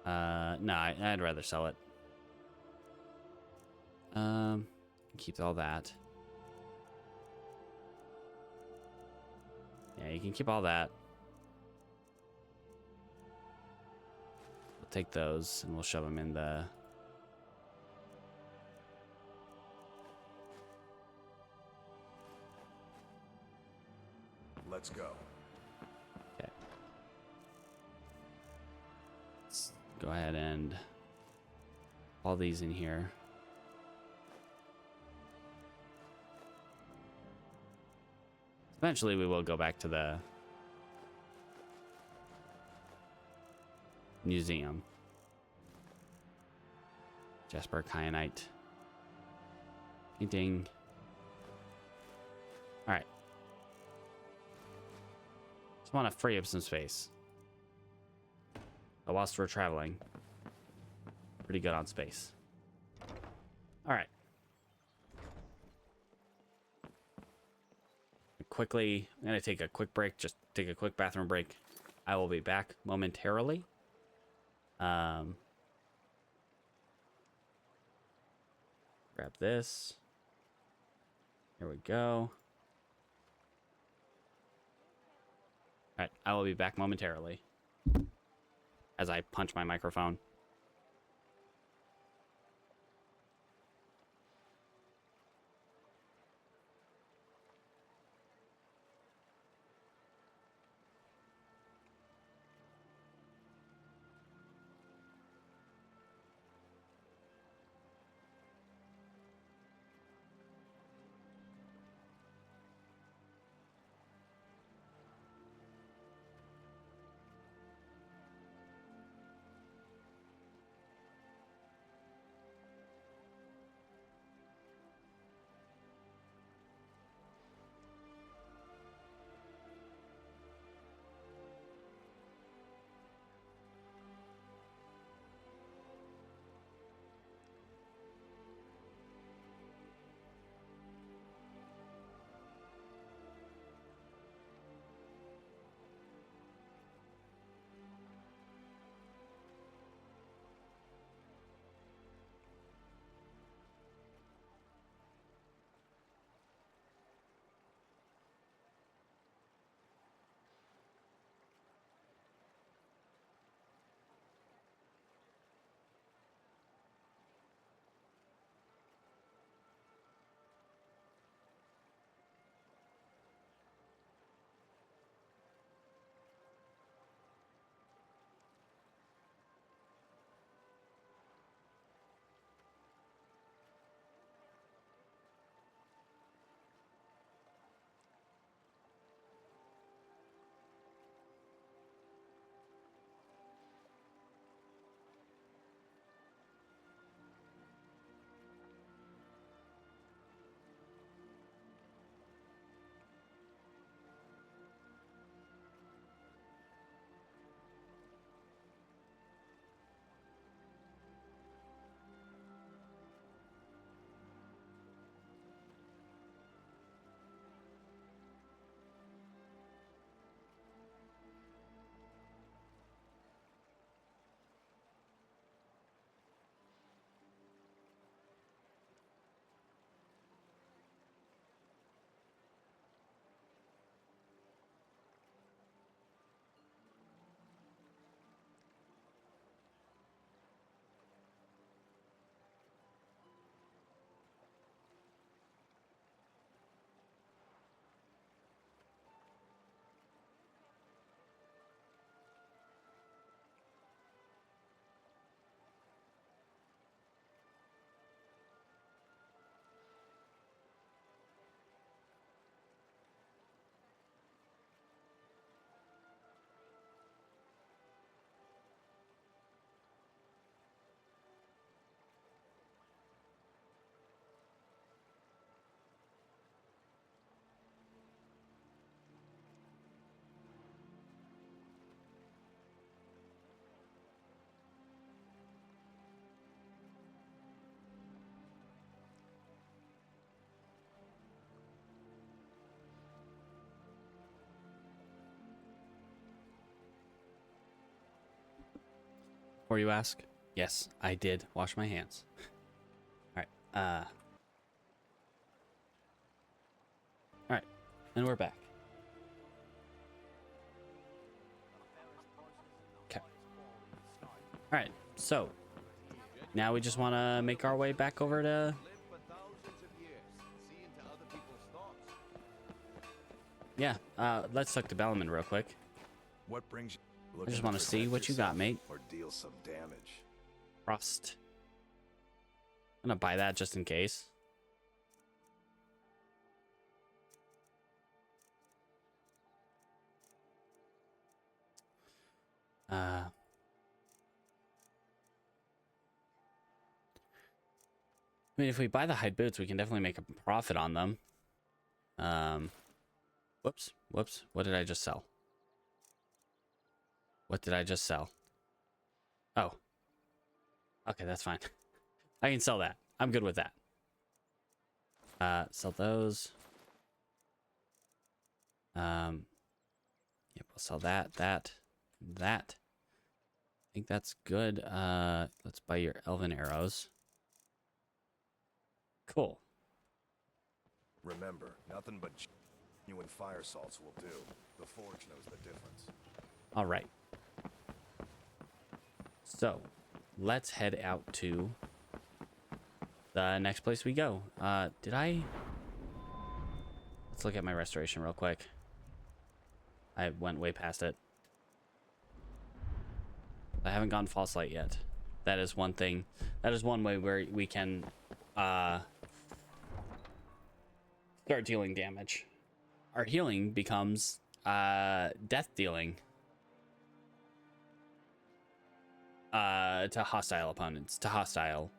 No, I'd rather sell it. Keep all that. Yeah, you can keep all that. We'll take those and we'll shove them in the... Let's go. Okay. Let's go ahead and all these in here. Eventually we will go back to the museum. Jasper Kyanite painting. All right. Just want to free up some space. But whilst we're traveling, pretty good on space. All right. Quickly, I'm going to take a quick break. Just take a quick bathroom break. I will be back momentarily. Grab this. Here we go. All right, I will be back momentarily as I punch my microphone. Before you ask, yes, I did wash my hands. All right. All right, and we're back. Okay. All right, so now we just want to make our way back over to. Yeah, let's talk to Bellman real quick. What brings you? I just want to see what you got, mate. Or deal some damage. Frost. I'm gonna buy that just in case. I mean, if we buy the hide boots, we can definitely make a profit on them. Whoops. What did I just sell? What did I just sell? Oh. Okay, that's fine. I can sell that. I'm good with that. Sell those. Yep, we'll sell that. I think that's good. Let's buy your elven arrows. Cool. Remember, nothing but genuine fire salts will do. The forge knows the difference. All right. So, let's head out to the next place we go. Let's look at my restoration real quick. I went way past it. I haven't gone false light yet. That is one thing. That is one way where we can start dealing damage. Our healing becomes death dealing to hostile opponents, to hostile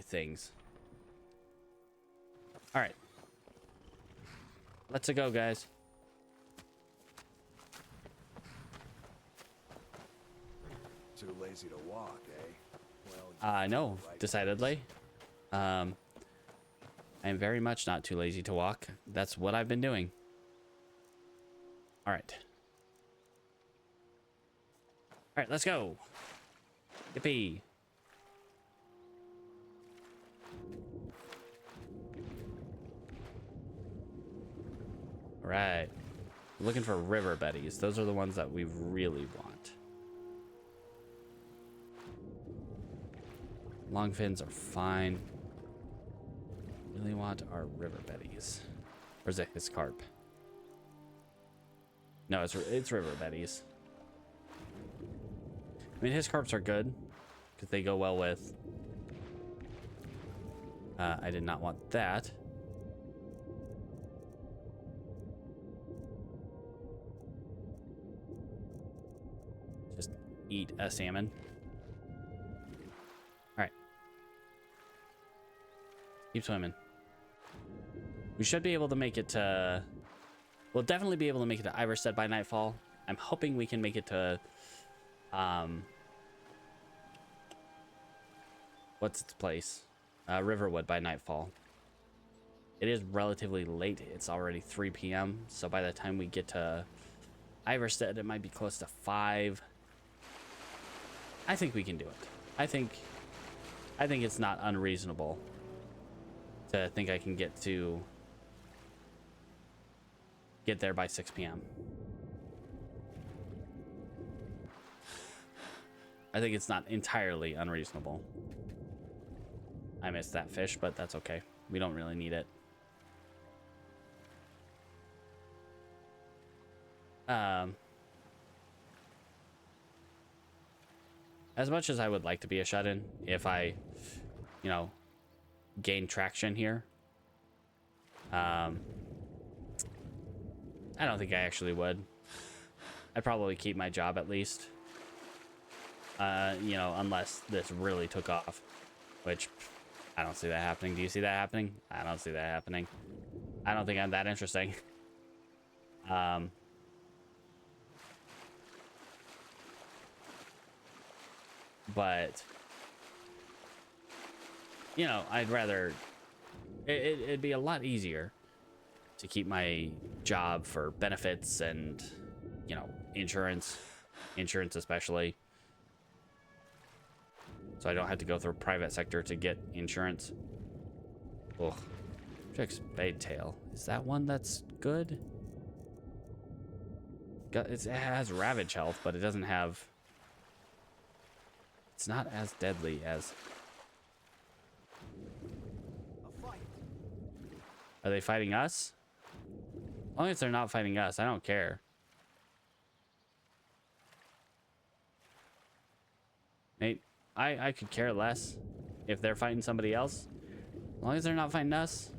things. All right, let's go, guys. Too lazy to walk, eh? Well, no, decidedly. I am very much not too lazy to walk. That's what I've been doing. All right. All right, let's go. Yippee. All right. Looking for river betties. Those are the ones that we really want. Long fins are fine. Really want our river betties. Or is it his carp? No, it's river betties. I mean, his carps are good because they go well with. I did not want that. Just eat a salmon. All right. Keep swimming. We should be able to make it to... We'll definitely be able to make it to Iverstead by nightfall. I'm hoping we can make it to... what's its place? Riverwood by nightfall. It is relatively late. It's already 3 p.m. So by the time we get to Iverstead, it might be close to 5. I think we can do it. I think it's not unreasonable to think I can get there by 6 p.m. I think it's not entirely unreasonable. I missed that fish, but that's okay. We don't really need it. As much as I would like to be a shut-in, if I, gain traction here, I don't think I actually would. I'd probably keep my job at least. Unless this really took off, which I don't see that happening. Do you see that happening? I don't see that happening. I don't think I'm that interesting. But I'd rather it'd be a lot easier to keep my job for benefits and insurance insurance especially. So I don't have to go through private sector to get insurance. Ugh. Trix Spade Tail. Is that one that's good? It has Ravage health, but it doesn't have... It's not as deadly as... Are they fighting us? As long as they're not fighting us, I don't care. Mate, I could care less if they're fighting somebody else. As long as they're not fighting us,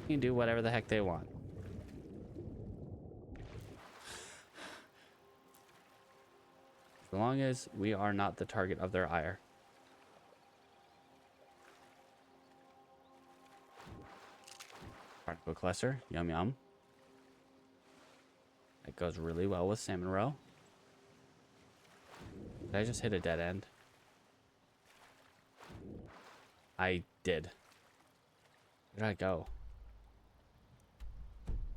they can do whatever the heck they want. As long as we are not the target of their ire. Particle cluster, yum yum. That goes really well with salmon roe. Did I just hit a dead end? I did. Where did I go?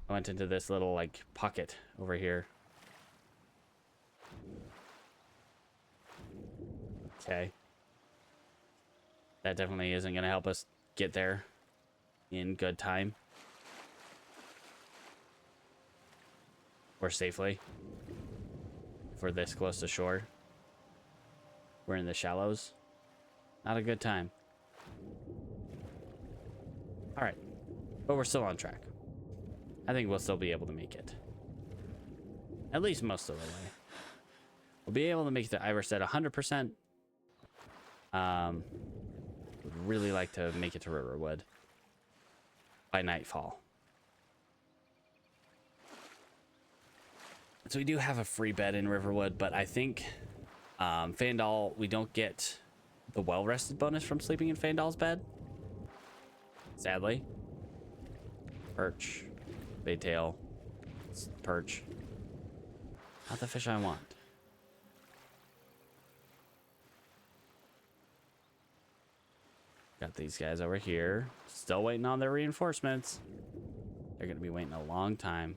I went into this little like pocket over here. Okay. That definitely isn't going to help us get there in good time. Or safely. If we're this close to shore. We're in the shallows. Not a good time. Alright. But we're still on track. I think we'll still be able to make it. At least most of the way. We'll be able to make it to Iverstead 100%. Would really like to make it to Riverwood by nightfall. So we do have a free bed in Riverwood, but I think Fandal, we don't get the well-rested bonus from sleeping in Fandal's bed. Sadly. Perch. Baytail. Perch. Not the fish I want. Got these guys over here. Still waiting on their reinforcements. They're going to be waiting a long time.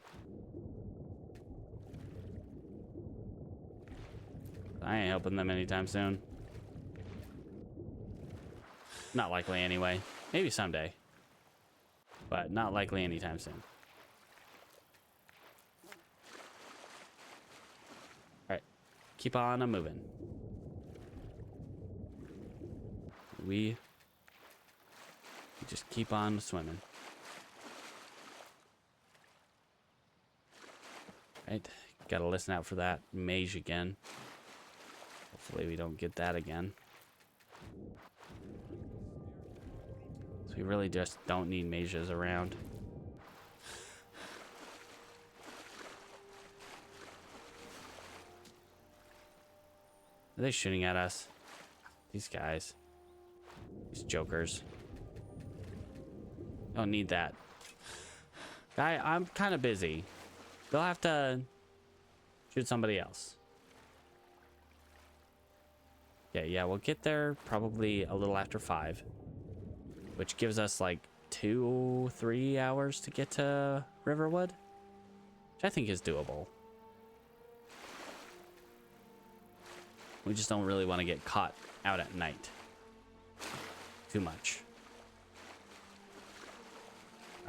I ain't helping them anytime soon. Not likely anyway. Maybe someday. But not likely anytime soon. Alright. Keep on moving. We just keep on swimming. Right. Gotta listen out for that mage again. Hopefully we don't get that again. So we really just don't need mages around. Are they shooting at us? These guys. These jokers. Don't need that. Guy, I'm kind of busy. They'll have to shoot somebody else. Yeah, we'll get there probably a little after 5. Which gives us like 2-3 hours to get to Riverwood. Which I think is doable. We just don't really want to get caught out at night. Too much.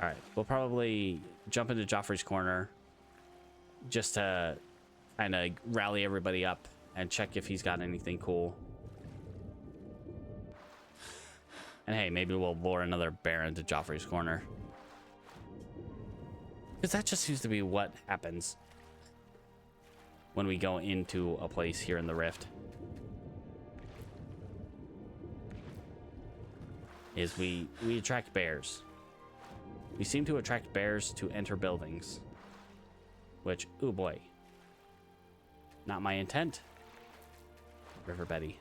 Alright, we'll probably jump into Joffrey's corner. Just to kind of rally everybody up and check if he's got anything cool. And hey, maybe we'll lure another Baron to Joffrey's corner. Because that just seems to be what happens when we go into a place here in the Rift. Is we attract bears. We seem to attract bears to enter buildings. Which, oh boy. Not my intent. River Betty.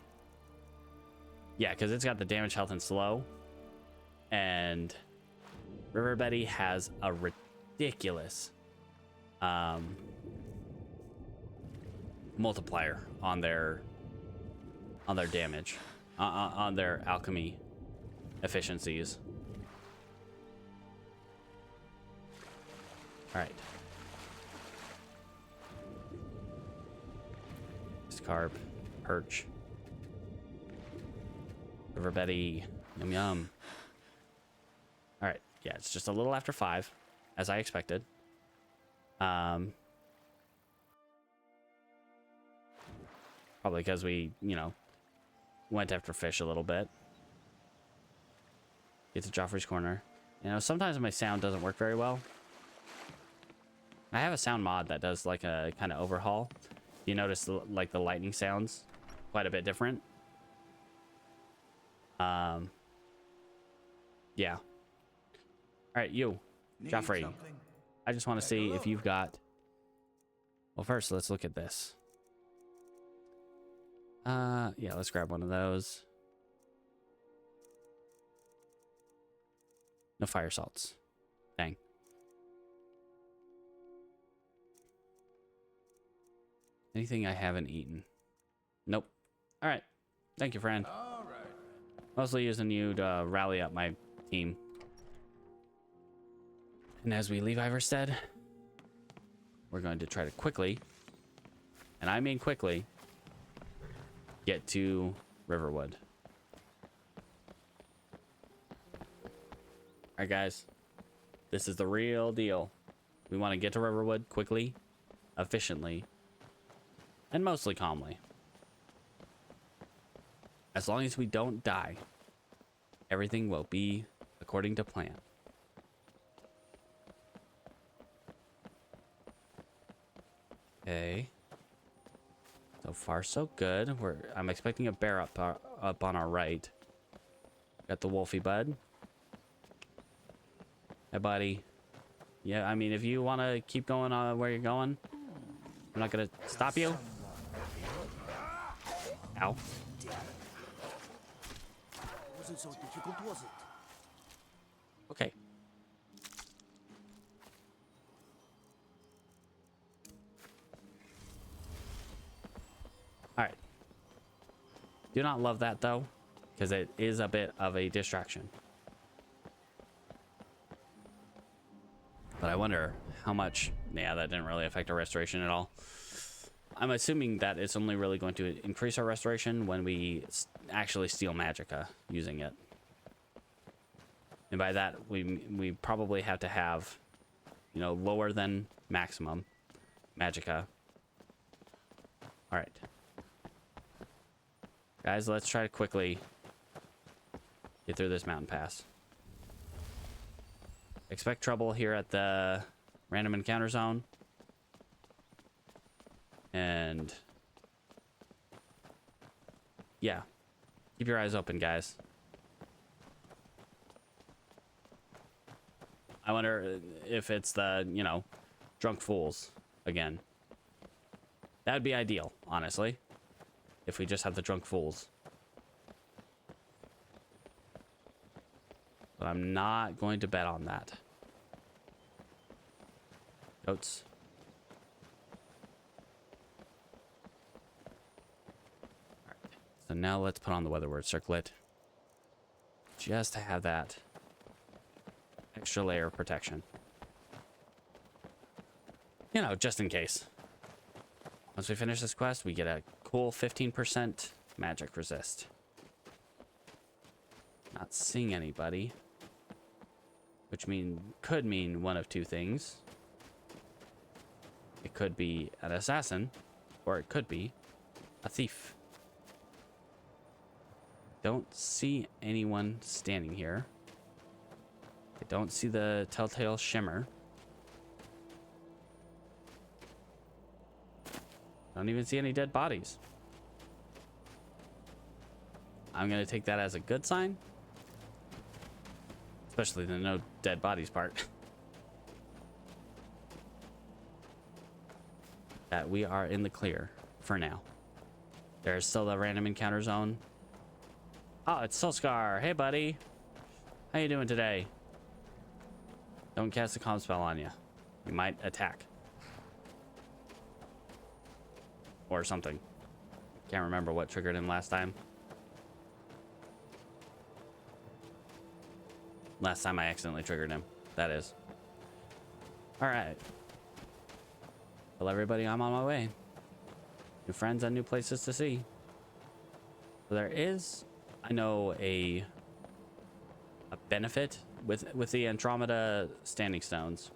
Yeah, because it's got the damage, health, and slow. And River Betty has a ridiculous multiplier on their damage, on their alchemy efficiencies. All right. Nice carp. Perch. River Betty. Yum yum. Alright, yeah, it's just a little after 5, as I expected. Probably because we, you know, went after fish a little bit. Get to Joffrey's Corner. You know, sometimes my sound doesn't work very well. I have a sound mod that does like a kind of overhaul. You notice like the lightning sounds quite a bit different. Yeah. All right, you, Joffrey. I just want to see if you've got. Well, first let's look at this. Yeah, let's grab one of those. No fire salts. Dang. Anything I haven't eaten? Nope. All right. Thank you, friend. All right. Mostly using you to rally up my team. And as we leave Iverstead, we're going to try to quickly, and I mean quickly, get to Riverwood. All right, guys. This is the real deal. We want to get to Riverwood quickly, efficiently, and mostly calmly. As long as we don't die, everything will be according to plan. Okay. So far, so good. I'm expecting a bear up on our right. Got the Wolfie Bud. Hey, buddy. Yeah, I mean, if you want to keep going where you're going, I'm not going to stop you. Ow. Wasn't so difficult, was it? Okay. All right. Do not love that, though, because it is a bit of a distraction. But I wonder how much. Yeah, that didn't really affect our restoration at all. I'm assuming that it's only really going to increase our restoration when we actually steal magicka using it. And by that, we probably have to have, you know, lower than maximum magicka. All right. Guys, let's try to quickly get through this mountain pass. Expect trouble here at the random encounter zone. And yeah, keep your eyes open, guys. I wonder if it's the, you know, drunk fools again. That would be ideal, honestly, if we just have the drunk fools. But I'm not going to bet on that. Goats. Alright. So now let's put on the weather word circlet. Just to have that extra layer of protection. You know, just in case. Once we finish this quest, we get a cool 15% magic resist. Not seeing anybody. Which could mean one of two things. It could be an assassin, or it could be a thief. Don't see anyone standing here. I don't see the telltale shimmer. Don't even see any dead bodies. I'm gonna take that as a good sign. Especially the no dead bodies part. That we are in the clear for now. There's still the random encounter zone. Oh, it's Solskar. Hey, buddy. How you doing today? Don't cast a calm spell on you. You might attack. Or something. Can't remember what triggered him last time. Last time I accidentally triggered him, that is. All right. Well, everybody, I'm on my way. New friends and new places to see. So there is, I know, a benefit with the Andromeda Standing Stones.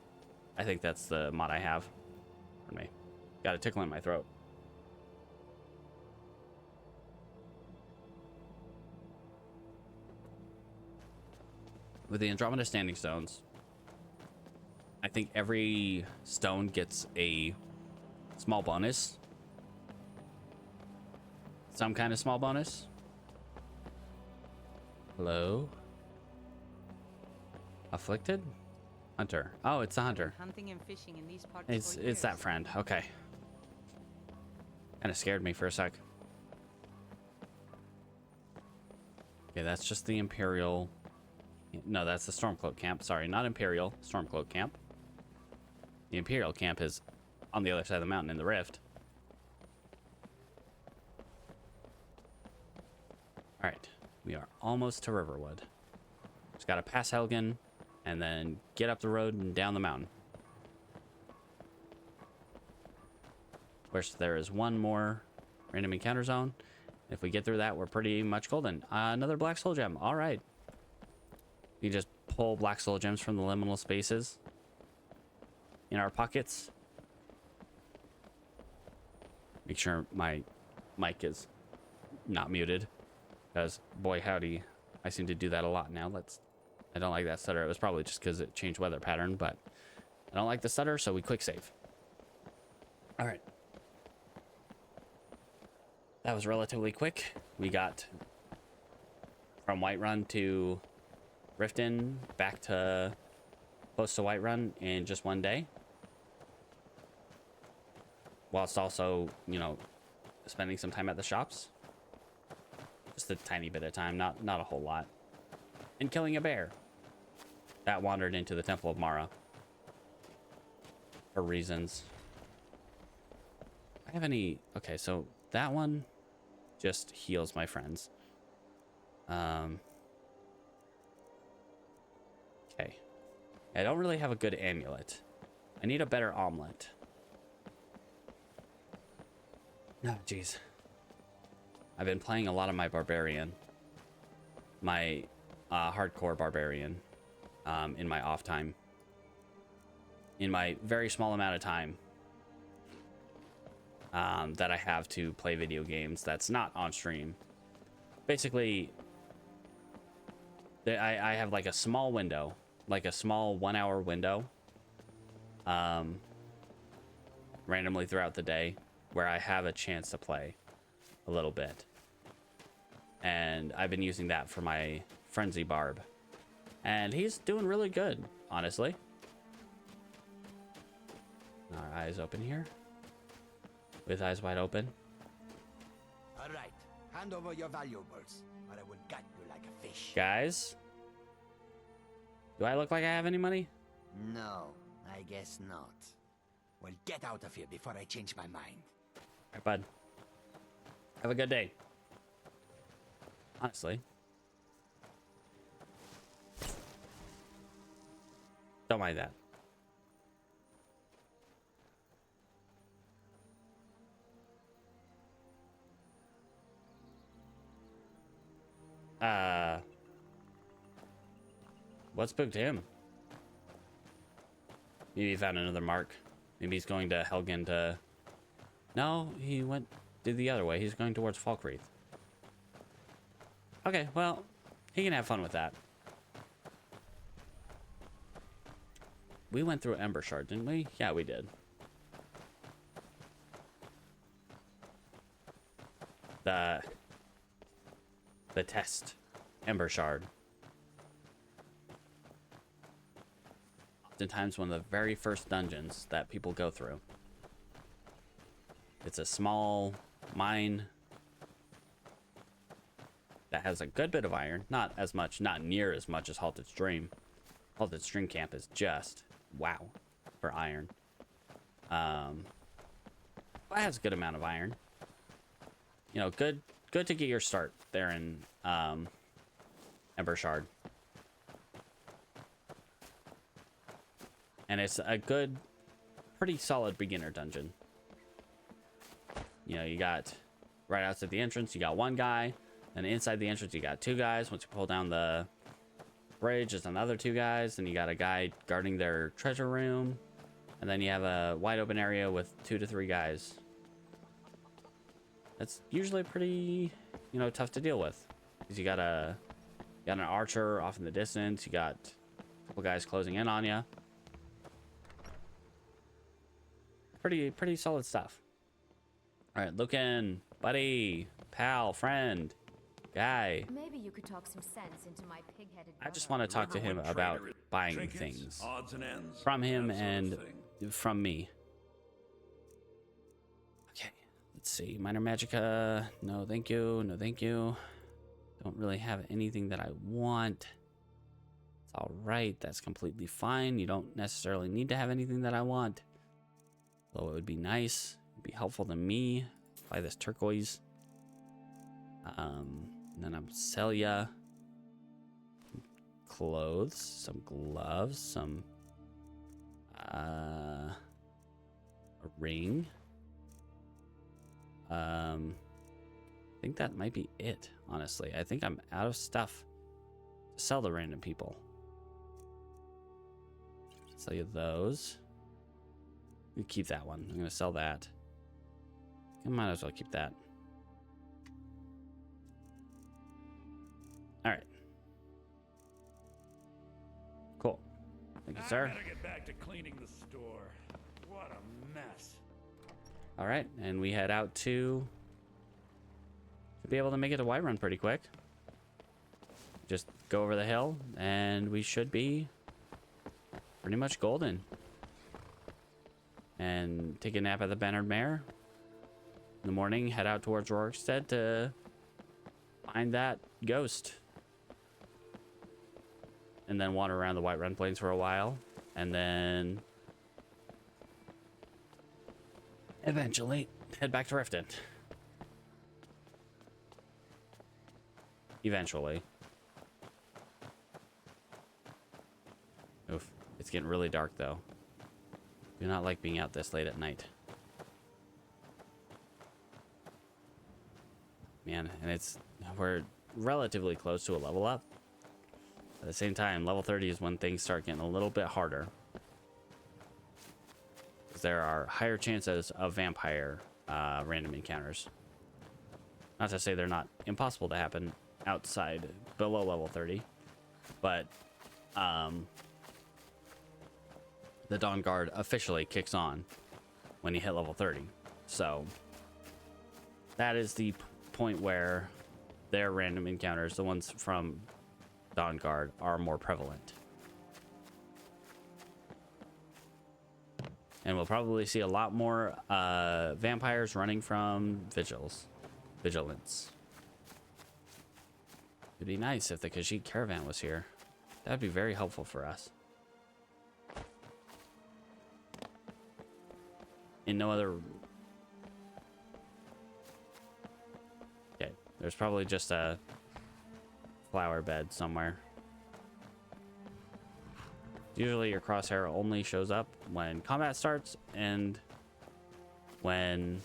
I think that's the mod I have. Pardon me. Got a tickle in my throat. With the Andromeda Standing Stones, I think every stone gets a small bonus. Some kind of small bonus. Hello? Afflicted? Hunter. Oh, it's the hunter. Hunting and fishing in these parts It's that friend. Okay. Kind of scared me for a sec. Okay, that's just the Imperial. No, that's the Stormcloak camp. Sorry, not Imperial. Stormcloak camp. The Imperial camp is on the other side of the mountain in the rift. Alright, we are almost to Riverwood. Just gotta pass Helgen and then get up the road and down the mountain. Of course, there is one more random encounter zone. If we get through that, we're pretty much golden. Another Black Soul Gem. Alright. You just pull Black Soul Gems from the liminal spaces in our pockets. Make sure my mic is not muted, because boy howdy, I seem to do that a lot now. I don't like that stutter. It was probably just because it changed weather pattern, but I don't like the stutter, so we quick save. All right. That was relatively quick. We got from Whiterun to Riften back to close to Whiterun in just one day. Whilst also, you know, spending some time at the shops. Just a tiny bit of time, not a whole lot. And killing a bear that wandered into the Temple of Mara for reasons. I have any... Okay, so that one just heals my friends. Okay. I don't really have a good amulet. I need a better omelet. No, jeez. I've been playing a lot of my barbarian. My hardcore barbarian in my off time. In my very small amount of time that I have to play video games that's not on stream. Basically, I have like a small window, like a small 1 hour window randomly throughout the day where I have a chance to play a little bit. And I've been using that for my Frenzy Barb. And he's doing really good, honestly. Our eyes open here. With eyes wide open. All right, hand over your valuables, or I will gut you like a fish. Guys? Do I look like I have any money? No, I guess not. Well, get out of here before I change my mind. All right, bud. Have a good day. Honestly. Don't mind that. What spooked him? Maybe he found another mark. Maybe he's going to Helgen to... No, he did the other way. He's going towards Falkreath. Okay, well, he can have fun with that. We went through Ember Shard, didn't we? Yeah, we did. The test Ember Shard. Oftentimes one of the very first dungeons that people go through. It's a small mine that has a good bit of iron. Not as much, not near as much as Halted Stream. Halted Stream Camp is just wow for iron. But it has a good amount of iron. You know, good to get your start there in Ember Shard. And it's a good, pretty solid beginner dungeon. You know, you got right outside the entrance, you got one guy, and inside the entrance, you got two guys. Once you pull down the bridge, there's another two guys, and you got a guy guarding their treasure room, and then you have a wide open area with 2 to 3 guys. That's usually pretty, you know, tough to deal with, because you got an archer off in the distance, you got a couple guys closing in on you. Pretty solid stuff. All right, Lucan, buddy, pal, friend, guy. Maybe you could talk some sense into my pig-headed I just want to talk to him about buying Trinkets, things odds and ends, from him that sort of and thing. from me. Okay, let's see. Minor Magica. No, thank you. No, thank you. Don't really have anything that I want. It's all right. That's completely fine. You don't necessarily need to have anything that I want. Though it would be nice. It'd be helpful to me. Buy this turquoise. And then I'll sell ya clothes, some gloves, some a ring. I think that might be it, honestly. I think I'm out of stuff to sell to random people. Sell you those. You keep that one. I'm gonna sell that. I might as well keep that. All right. Cool. Thank you, sir. I gotta get back to cleaning the store. What a mess. All right, and we head out to be able to make it to Whiterun pretty quick. Just go over the hill, and we should be pretty much golden. And take a nap at the Bannered Mare. In the morning, head out towards Rorikstead to find that ghost. And then wander around the Whiterun Plains for a while. And then eventually head back to Riften. Eventually. Oof. It's getting really dark though. Do not like being out this late at night. Man, and we're relatively close to a level up. At the same time, level 30 is when things start getting a little bit harder. Because there are higher chances of vampire random encounters. Not to say they're not impossible to happen outside below level 30. But the Dawn Guard officially kicks on when you hit level 30. So that is the point where their random encounters, the ones from Dawn Guard, are more prevalent. And we'll probably see a lot more vampires running from vigilance. It'd be nice if the Khajiit caravan was here. That'd be very helpful for us. In no other... Okay, there's probably just a flower bed somewhere. Usually your crosshair only shows up when combat starts and when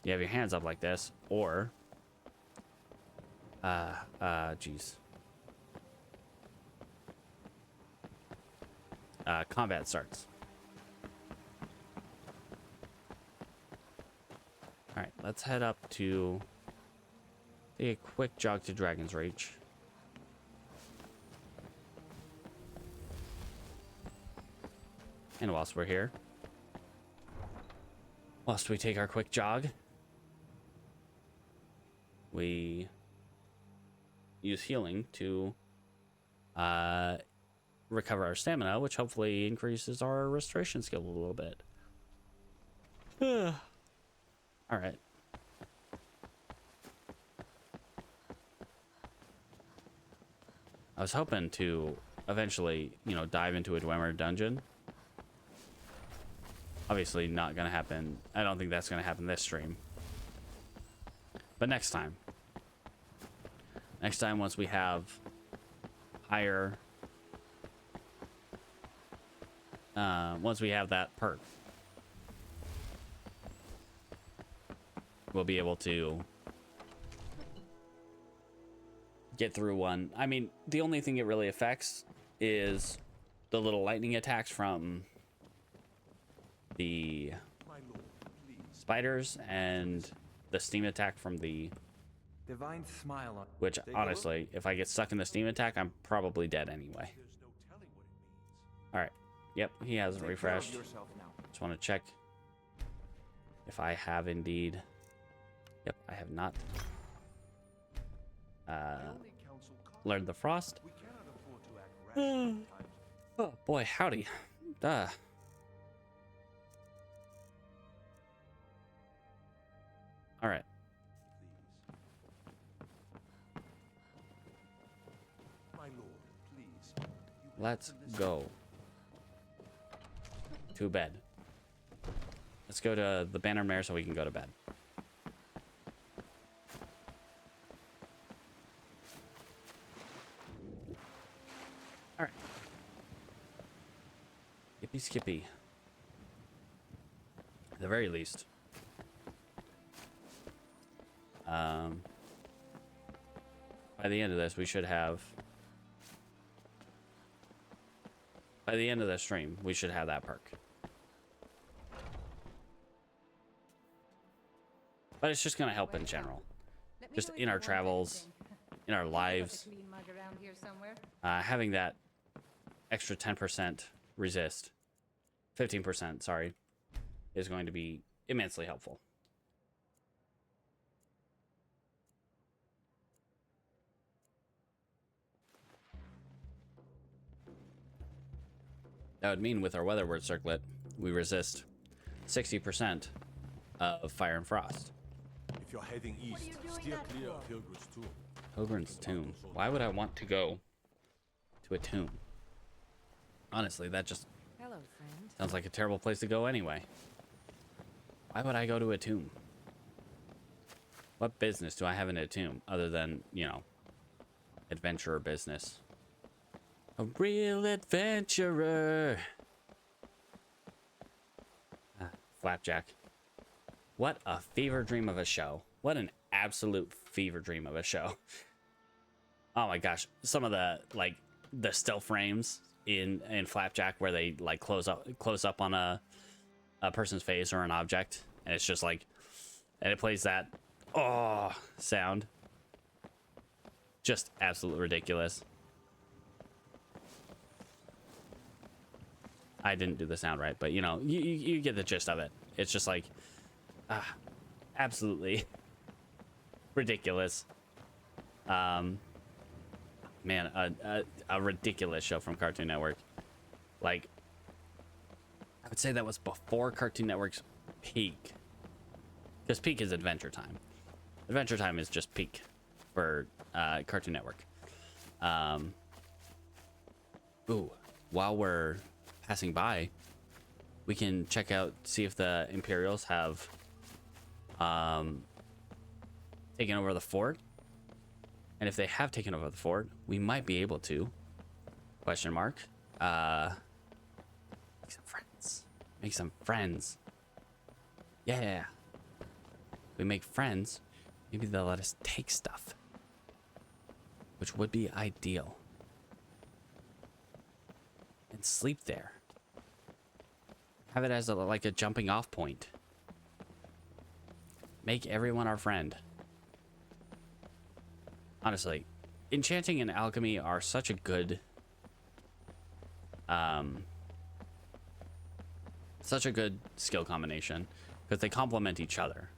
you have your hands up like this, or combat starts. All right, let's head up to take a quick jog to Dragon's Reach. And whilst we're here, whilst we take our quick jog, we use healing to recover our stamina, which hopefully increases our restoration skill a little bit. All right. I was hoping to eventually, dive into a Dwemer dungeon. Obviously not gonna happen. I don't think that's gonna happen this stream. But next time. Next time, once we have higher... once we have that perk. we'll be able to get through one. I mean, the only thing it really affects is the little lightning attacks from the spiders and the steam attack from the Divine smile on. which honestly, if I get stuck in the steam attack, I'm probably dead anyway. All right. Yep, he hasn't refreshed. Just want to check if I have indeed. Yep, I have not. Learned the frost. Oh boy, howdy. All right. Let's go to bed. Let's go to the Banner Mare so we can go to bed. All right. Yippee skippy. At the very least. By the end of this, we should have. By the end of the stream, we should have that perk. But it's just going to help in general. Just in our travels, in our lives. Having that extra 10% resist, 15%, sorry, is going to be immensely helpful. That would mean with our weather word circlet, we resist 60% of fire and frost. If you're heading east, steer clear of Pilgrim's Tomb. Pilgrim's Tomb. Why would I want to go to a tomb? Honestly, that just sounds like a terrible place to go anyway. Why would I go to a tomb? What business do I have in a tomb other than, you know, adventurer business? A real adventurer. Flapjack. What a fever dream of a show. What an absolute fever dream of a show. Oh my gosh. Some of the, like, the still frames in Flapjack where they, like, close up on a person's face or an object. And it's just like, and it plays that, oh, sound. Just absolutely ridiculous. I didn't do the sound right, but you know, you get the gist of it. It's just like, absolutely ridiculous. Man, a ridiculous show from Cartoon Network. Like, I would say that was before Cartoon Network's peak. Because peak is Adventure Time. Adventure Time is just peak for Cartoon Network. Ooh, while we're passing by, we can check out, see if the Imperials have taken over the fort. And if they have taken over the fort, we might be able to, question mark, make some friends. Make some friends. Yeah. We make friends, maybe they'll let us take stuff, which would be ideal. And sleep there. Have it as like a jumping off point. Make everyone our friend. Honestly, enchanting and alchemy are such a good skill combination because they complement each other.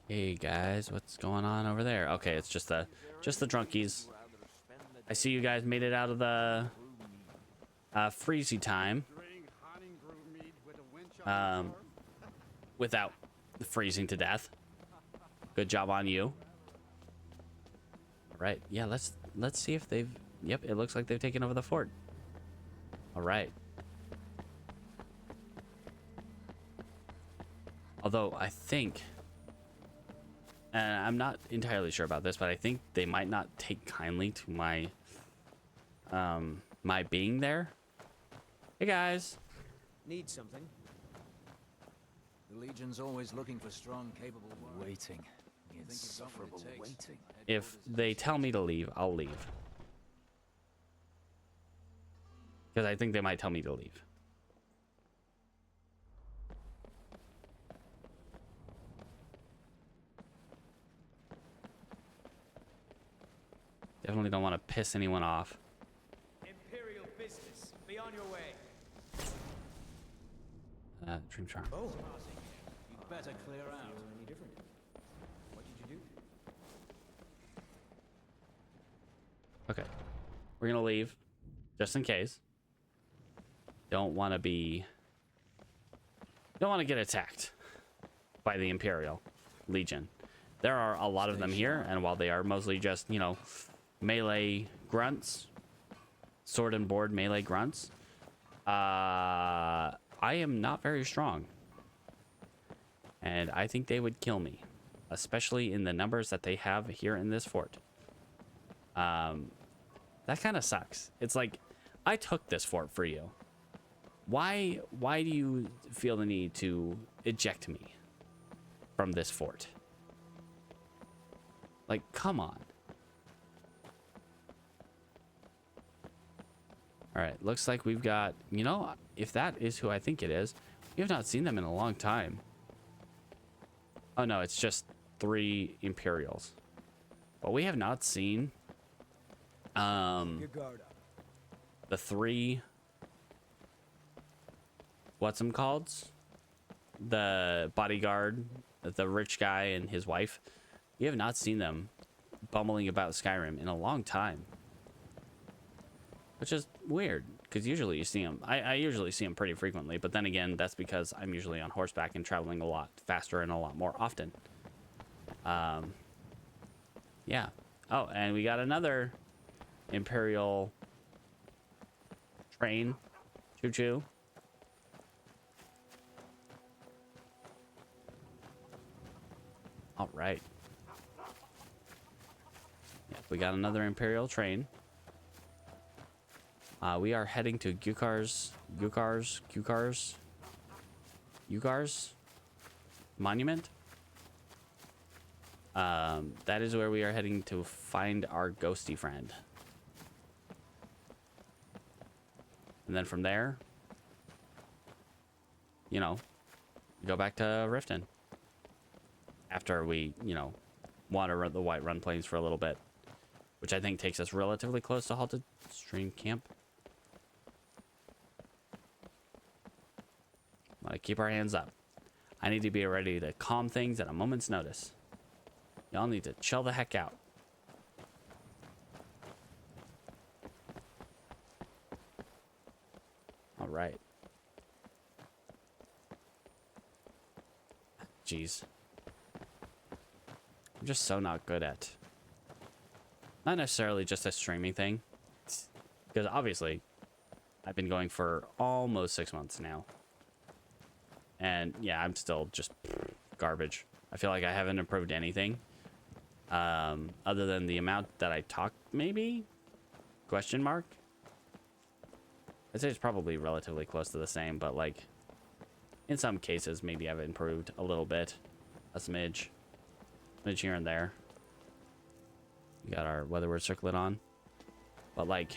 Hey guys, what's going on over there? Okay, it's just the drunkies. I see you guys made it out of the freezy time. Without freezing to death. Good job on you. All right, yeah, let's see if they've. Yep, it looks like they've taken over the fort. All right. Although I think, and I'm not entirely sure about this, but I think they might not take kindly to my my being there. Hey guys. Need something? The Legion's always looking for strong, capable warriors. Waiting. The Think you've got what it insufferable takes? waiting. If they tell me to leave, I'll leave. Because I think they might tell me to leave. Definitely don't want to piss anyone off. Imperial business. Be on your way. Dream charm. Oh. You'd better clear out. Any different? What did you do? Okay. We're going to leave. Just in case. Don't want to get attacked by the Imperial Legion. There are a lot of them here, and while they are mostly just, you know, melee grunts, sword and board melee grunts, I am not very strong. And I think they would kill me, especially in the numbers that they have here in this fort. That kind of sucks. It's like, I took this fort for you. Why do you feel the need to eject me from this fort? Like, come on. All right, looks like we've got, you know, if that is who I think it is, we have not seen them in a long time. Oh no, it's just 3 Imperials. But we have not seen the 3 what's them called? The bodyguard, the rich guy and his wife. We have not seen them bumbling about Skyrim in a long time. Which is weird, because usually you see them. I usually see them pretty frequently, but then again, that's because I'm usually on horseback and traveling a lot faster and a lot more often. Yeah. Oh, and we got another Imperial train. Choo-choo. All right. Yeah, we got another Imperial train. We are heading to Gukar's monument. That is where we are heading to find our ghosty friend. And then from there, you know, go back to Riften. After we, you know, water the White Run Plains for a little bit. Which I think takes us relatively close to Halted Stream Camp. Want to keep our hands up. I need to be ready to calm things at a moment's notice. Y'all need to chill the heck out. All right. Jeez. I'm just so not good at... Not necessarily just a streaming thing. Because obviously, I've been going for almost 6 months now. And yeah, I'm still just garbage. I feel like I haven't improved anything. Other than the amount that I talk, maybe? Question mark? I'd say it's probably relatively close to the same, but like, in some cases, maybe I've improved a little bit. A smidge. Smidge here and there. We got our weather word circlet on. But like,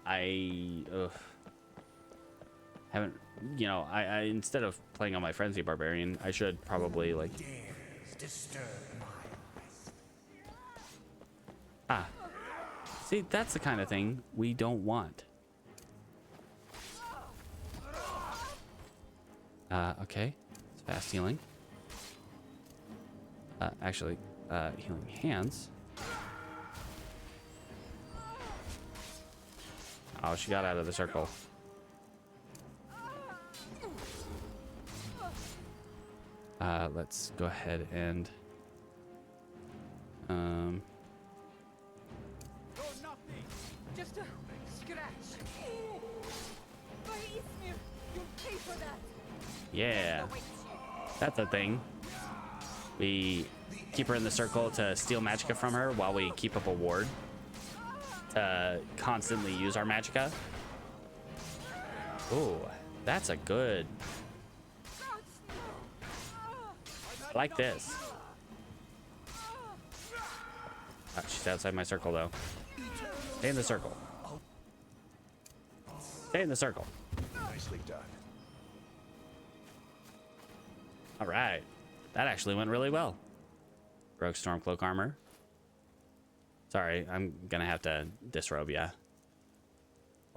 I haven't, you know, I instead of playing on my Frenzy Barbarian, I should probably like... Ah. See, that's the kind of thing we don't want. Okay. It's fast healing. Actually, healing hands. Oh, she got out of the circle. Let's go ahead and... Just a scratch. You'll pay for that. Yeah. That's a thing. We keep her in the circle to steal magicka from her while we keep up a ward to constantly use our magicka. Ooh, that's a good I like this. Oh, she's outside my circle, though. Stay in the circle. Stay in the circle. Nicely done. All right. That actually went really well. Rogue Stormcloak armor. Sorry, I'm gonna have to disrobe ya.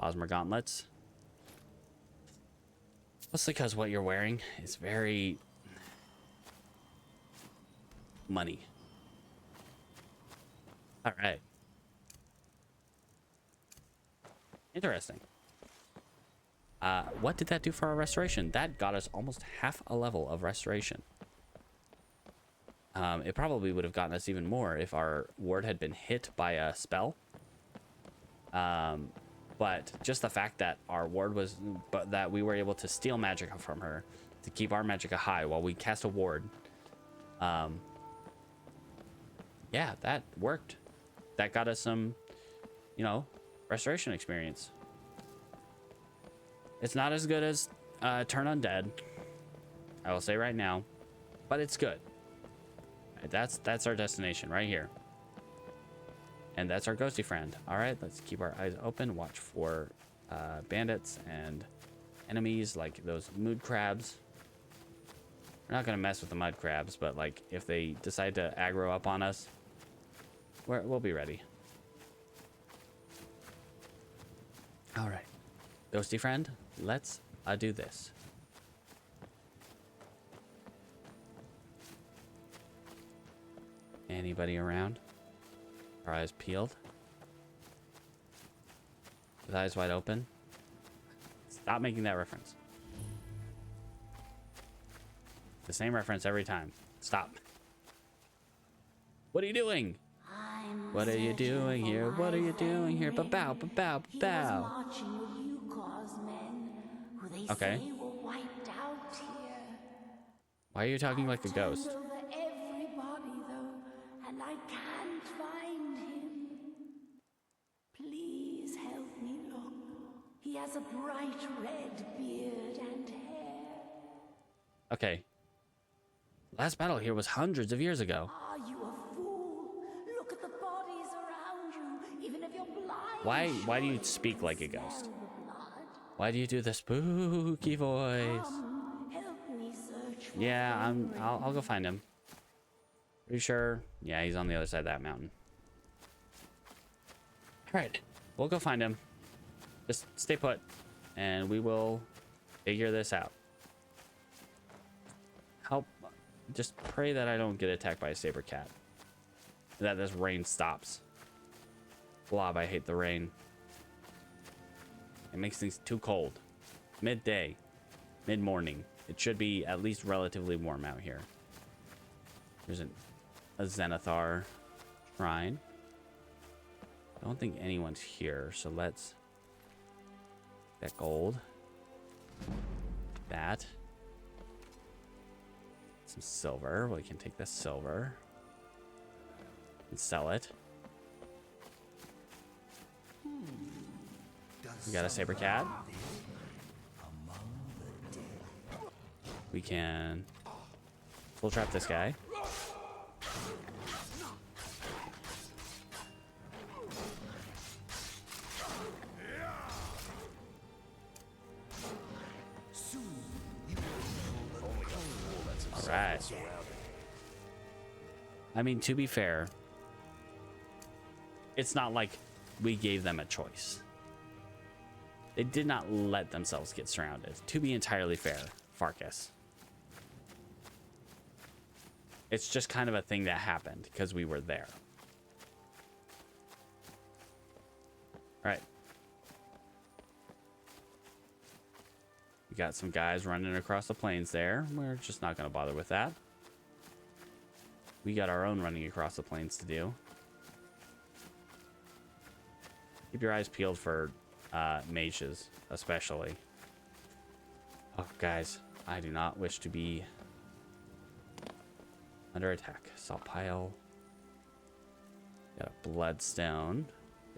Bosmer gauntlets. Mostly because what you're wearing is very money. All right. Interesting. What did that do for our restoration? That got us almost half a level of restoration. It probably would have gotten us even more if our ward had been hit by a spell. But just the fact that our ward was, but that we were able to steal magicka from her to keep our magicka high while we cast a ward. Yeah, that worked. That got us some, you know, restoration experience. It's not as good as Turn Undead, I will say right now, but it's good. That's our destination right here. And that's our ghosty friend. All right, let's keep our eyes open. Watch for bandits and enemies like those mood crabs. We're not going to mess with the mud crabs, but like if they decide to aggro up on us, we'll be ready. All right, ghosty friend, let's do this. Anybody around? Our eyes peeled. With eyes wide open. Stop making that reference. The same reference every time. Stop. What are you doing? What are you doing here? What are you doing here? Ba-bow, ba-bow, ba-bow. Okay. Why are you talking like a ghost? Everybody, though, and I can't find him. Please help me look. He has a bright red beard and hair. Okay. Last battle here was hundreds of years ago. Are you a fool? Look at the bodies around you, even if you're blind. Why do you speak like a ghost? Why do you do the spooky voice? Help me search for Yeah, I'll go find him. Are you sure? Yeah, he's on the other side of that mountain. All right, we'll go find him. Just stay put, and we will figure this out. Help. Just pray that I don't get attacked by a saber cat. That this rain stops. Blob, I hate the rain. It makes things too cold. Midday, mid-morning. It should be at least relatively warm out here. There's a Zenithar shrine. I don't think anyone's here, so let's that gold. That. Some silver. We can take the silver and sell it. We got a saber cat. We can full trap this guy. All right. I mean, to be fair, it's not like we gave them a choice. They did not let themselves get surrounded. To be entirely fair, Farkas. It's just kind of a thing that happened because we were there. All right. We got some guys running across the plains there. We're just not going to bother with that. We got our own running across the plains to do. Keep your eyes peeled for mages, especially. Oh, guys, I do not wish to be under attack. Salt pile. Got a bloodstone.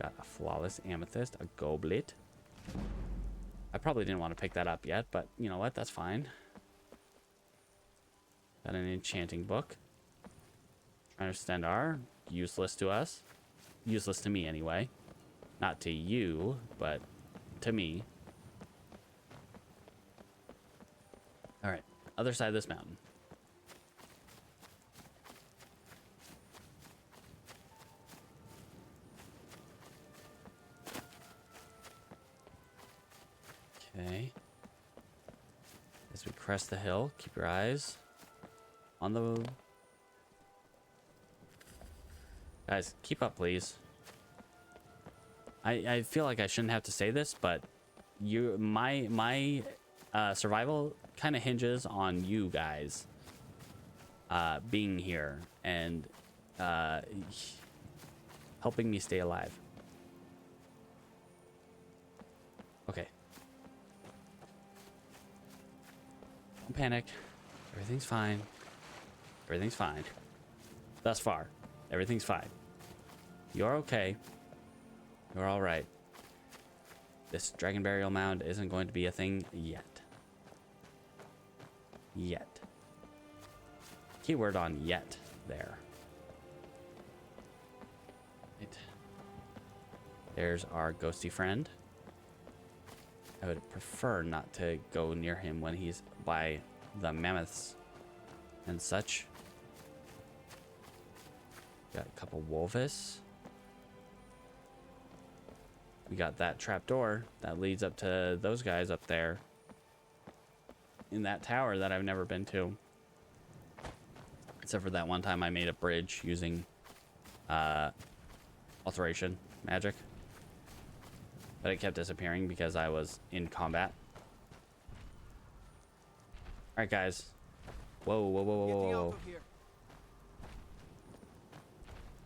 Got a flawless amethyst. A goblet. I probably didn't want to pick that up yet, but you know what? That's fine. Got an enchanting book. Trying to extend our useless to us. Useless to me anyway. Not to you, but to me. Alright, other side of this mountain. Okay. As we crest the hill, keep your eyes on the... Guys, keep up, please. I feel like I shouldn't have to say this, but my survival kind of hinges on you guys being here and helping me stay alive. Okay. Don't panic. Everything's fine. Everything's fine. Thus far, everything's fine. You're okay. You're all right. This dragon burial mound isn't going to be a thing yet. Yet. Keyword on yet there. Right. There's our ghosty friend. I would prefer not to go near him when he's by the mammoths and such. Got a couple wolves. We got that trapdoor that leads up to those guys up there in that tower that I've never been to. Except for that one time I made a bridge using alteration magic. But it kept disappearing because I was in combat. Alright, guys. Whoa, whoa, whoa, whoa, whoa, whoa.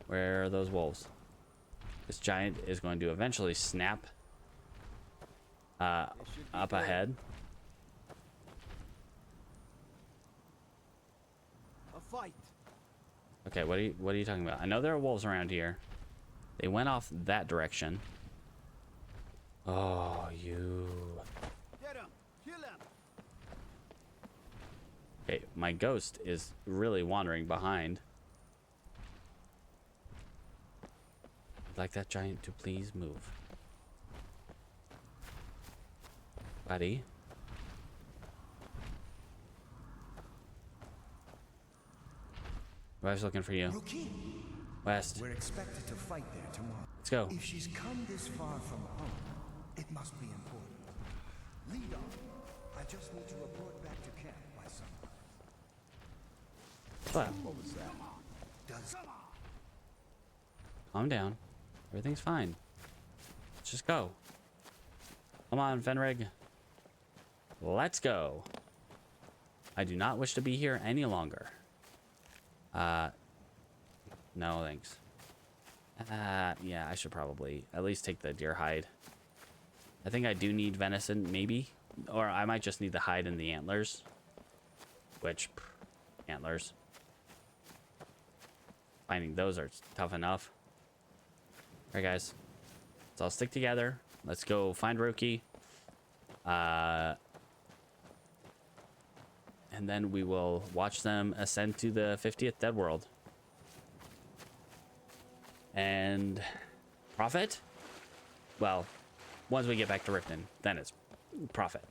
Where are those wolves? This giant is going to eventually snap up ahead. A fight. Okay, what are you talking about? I know there are wolves around here. They went off that direction. Oh, you. Get him. Kill him. Okay, my ghost is really wandering behind. I'd like that giant to please move. Buddy. I was looking for you. Rookie? West. We're expected to fight there tomorrow. Let's go. If she's come this far from home, it must be important. Lead on. I just need to report back to camp by sunrise. What? What was that? Does... Calm down. Everything's fine. Let's just go. Come on, Fenrig. Let's go. I do not wish to be here any longer. No, thanks. Yeah, I should probably at least take the deer hide. I think I do need venison, maybe. Or I might just need the hide and the antlers. Which, antlers. Finding those are tough enough. Alright, guys. Let's all stick together. Let's go find Roki. And then we will watch them ascend to the 50th Dead World. And profit? Well, once we get back to Riften, then it's profit.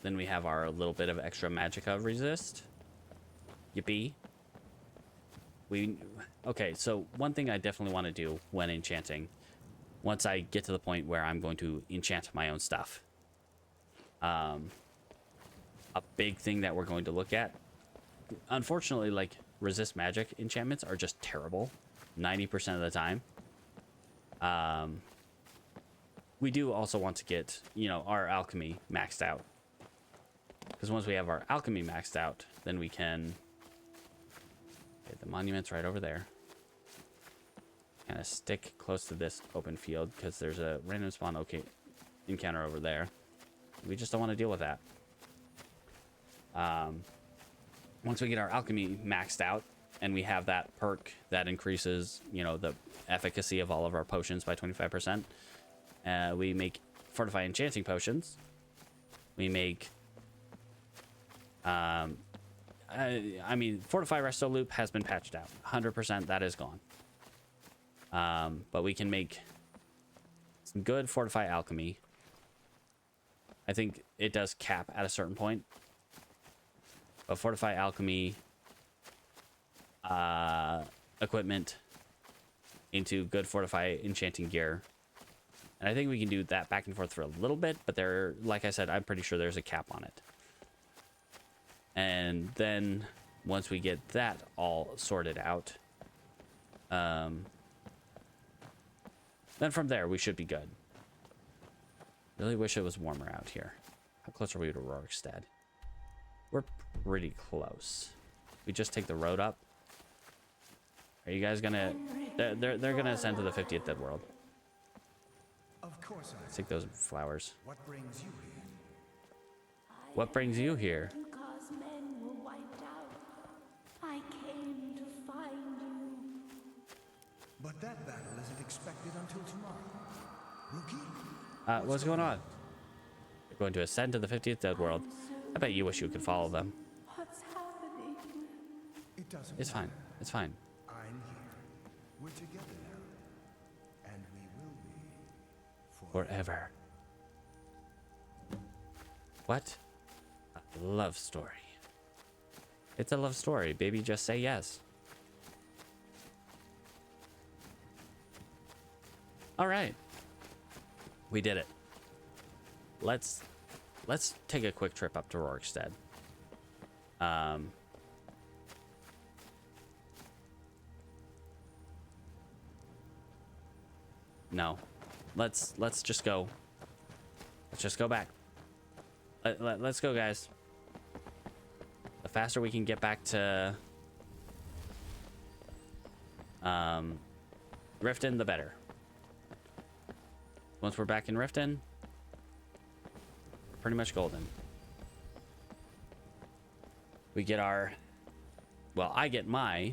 Then we have our little bit of extra magicka resist. Yippee. Okay, so one thing I definitely want to do when enchanting, once I get to the point where I'm going to enchant my own stuff. A big thing that we're going to look at, unfortunately, like resist magic enchantments are just terrible 90% of the time. We do also want to get, our alchemy maxed out, because once we have our alchemy maxed out, then we can get the monuments right over there. Kind of stick close to this open field because there's a random spawn encounter over there. We just don't want to deal with that. Once we get our alchemy maxed out and we have that perk that increases, the efficacy of all of our potions by 25%, we make fortified enchanting potions. We make I mean, Fortify Resto Loop has been patched out. 100% that is gone. But we can make some good Fortify Alchemy. I think it does cap at a certain point. But Fortify Alchemy equipment into good Fortify enchanting gear. And I think we can do that back and forth for a little bit, but there, like I said, I'm pretty sure there's a cap on it. And then once we get that all sorted out, then from there we should be good. Really wish it was warmer out here. How close are we to Rorikstead? We're pretty close. We just take the road up. Are you guys gonna? They're gonna ascend to the 50th Dead World. Of course Let's take those flowers. What brings you here? What brings you here? Because men were wiped out. I came to find you. But that battle isn't expected until tomorrow. Rookie? What's going on? They're going to ascend to the 50th Dead World. I bet you wish you could follow them. What's happening? It doesn't It's fine. It's fine. I'm here. We're together now. And we will be Forever. What? A love story. It's a love story, baby. Just say yes. All right. We did it. Let's take a quick trip up to Rorikstead. No. Let's just go. Let's just go back. Let's go, guys. The faster we can get back to Riften, the better. Once we're back in Riften, pretty much golden. We get our, well, I get my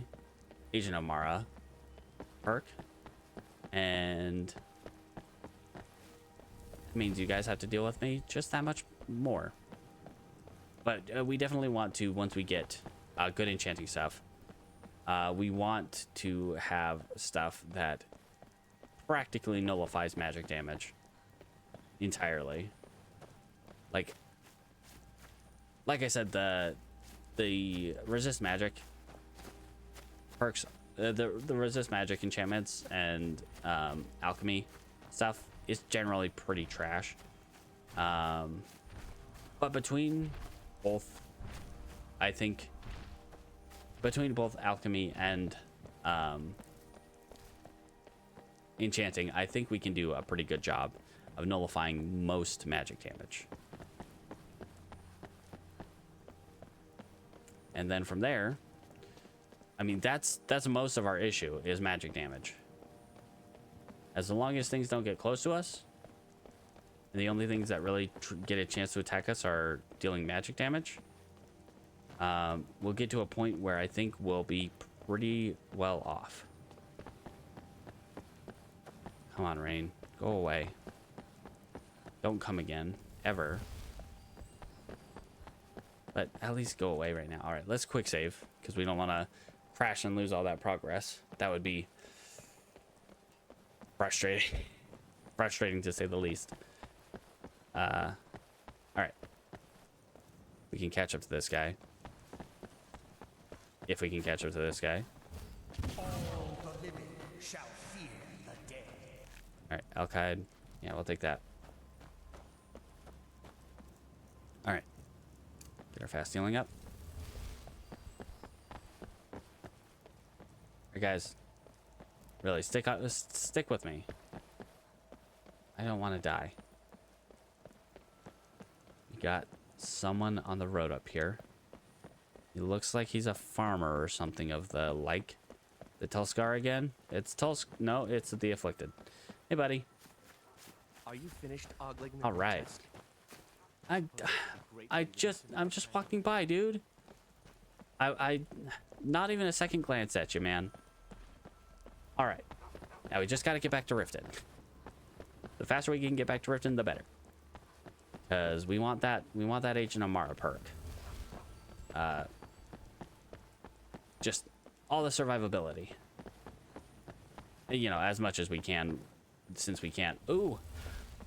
Agent of Mara perk, and it means you guys have to deal with me just that much more. But we definitely want to, once we get good enchanting stuff, we want to have stuff that practically nullifies magic damage entirely. Like I said, the resist magic perks, the resist magic enchantments and alchemy stuff is generally pretty trash. But between both, I think between both alchemy and enchanting, I think we can do a pretty good job of nullifying most magic damage. And then from there, I mean, that's most of our issue is magic damage. As long as things don't get close to us, and the only things that really get a chance to attack us are dealing magic damage, we'll get to a point where I think we'll be pretty well off. Come on, Rain. Go away. Don't come again. Ever. But at least go away right now. Alright, let's quick save, because we don't want to crash and lose all that progress. That would be frustrating. Frustrating to say the least. Alright. We can catch up to this guy. If we can catch up to this guy. All the living shall fear the dead. Alright, Al-Qaeda. Yeah, we'll take that. Alright. Get our fast healing up. Alright, guys. Really, stick with me. I don't want to die. We got someone on the road up here. He looks like he's a farmer or something of the like. The Tulskar again? It's no, it's the Afflicted. Hey, buddy. Are you finished ogling the All right. grotesque? I'm just walking by, dude. I not even a second glance at you, man. All right. Now we just got to get back to Riften. The faster we can get back to Riften, the better. Because we want that Agent of Mara perk. just all the survivability. You know, as much as we can, since we can't. Ooh,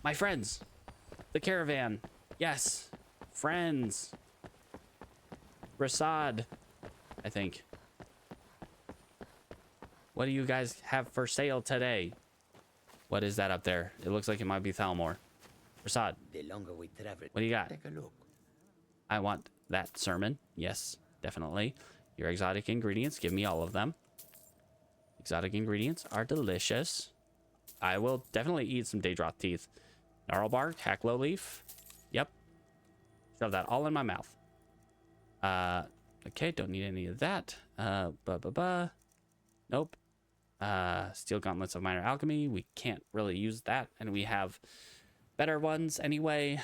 my friends, the caravan. Yes, friends. Rasad, I think. What do you guys have for sale today? What is that up there? It looks like it might be Thalmor. Rasad, The longer we travel, what do you got? take a look. I want that sermon. Yes, definitely. Your exotic ingredients, give me all of them. Exotic ingredients are delicious. I will definitely eat some Daedroth teeth. Gnarl bark, hacklow leaf. Yep. Shove that all in my mouth. Okay, don't need any of that. Nope. Steel gauntlets of minor alchemy. We can't really use that, and we have better ones anyway.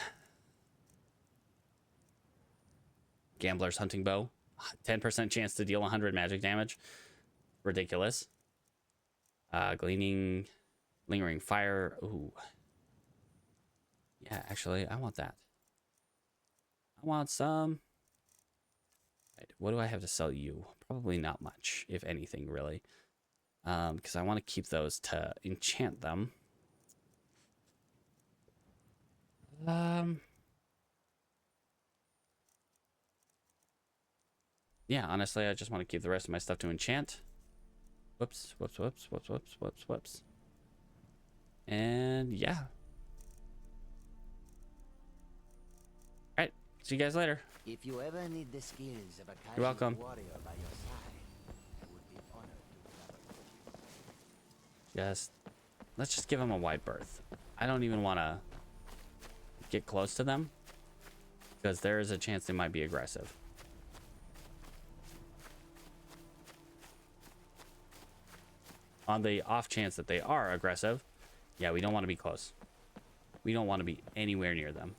Gambler's hunting bow. 10% chance to deal 100 magic damage. Ridiculous. Gleaning, lingering fire. Ooh. Yeah, actually, I want that. I want some. Right, what do I have to sell you? Probably not much, if anything, really. Because I want to keep those to enchant them. Yeah, honestly, I just want to keep the rest of my stuff to enchant. Whoops. And yeah. Alright, see you guys later. If you ever need the skills of a You're welcome. warrior by your side, I would be honored to travel with you. Let's just give them a wide berth. I don't even want to get close to them because there is a chance they might be aggressive. On the off chance that they are aggressive, yeah, we don't want to be close. We don't want to be anywhere near them.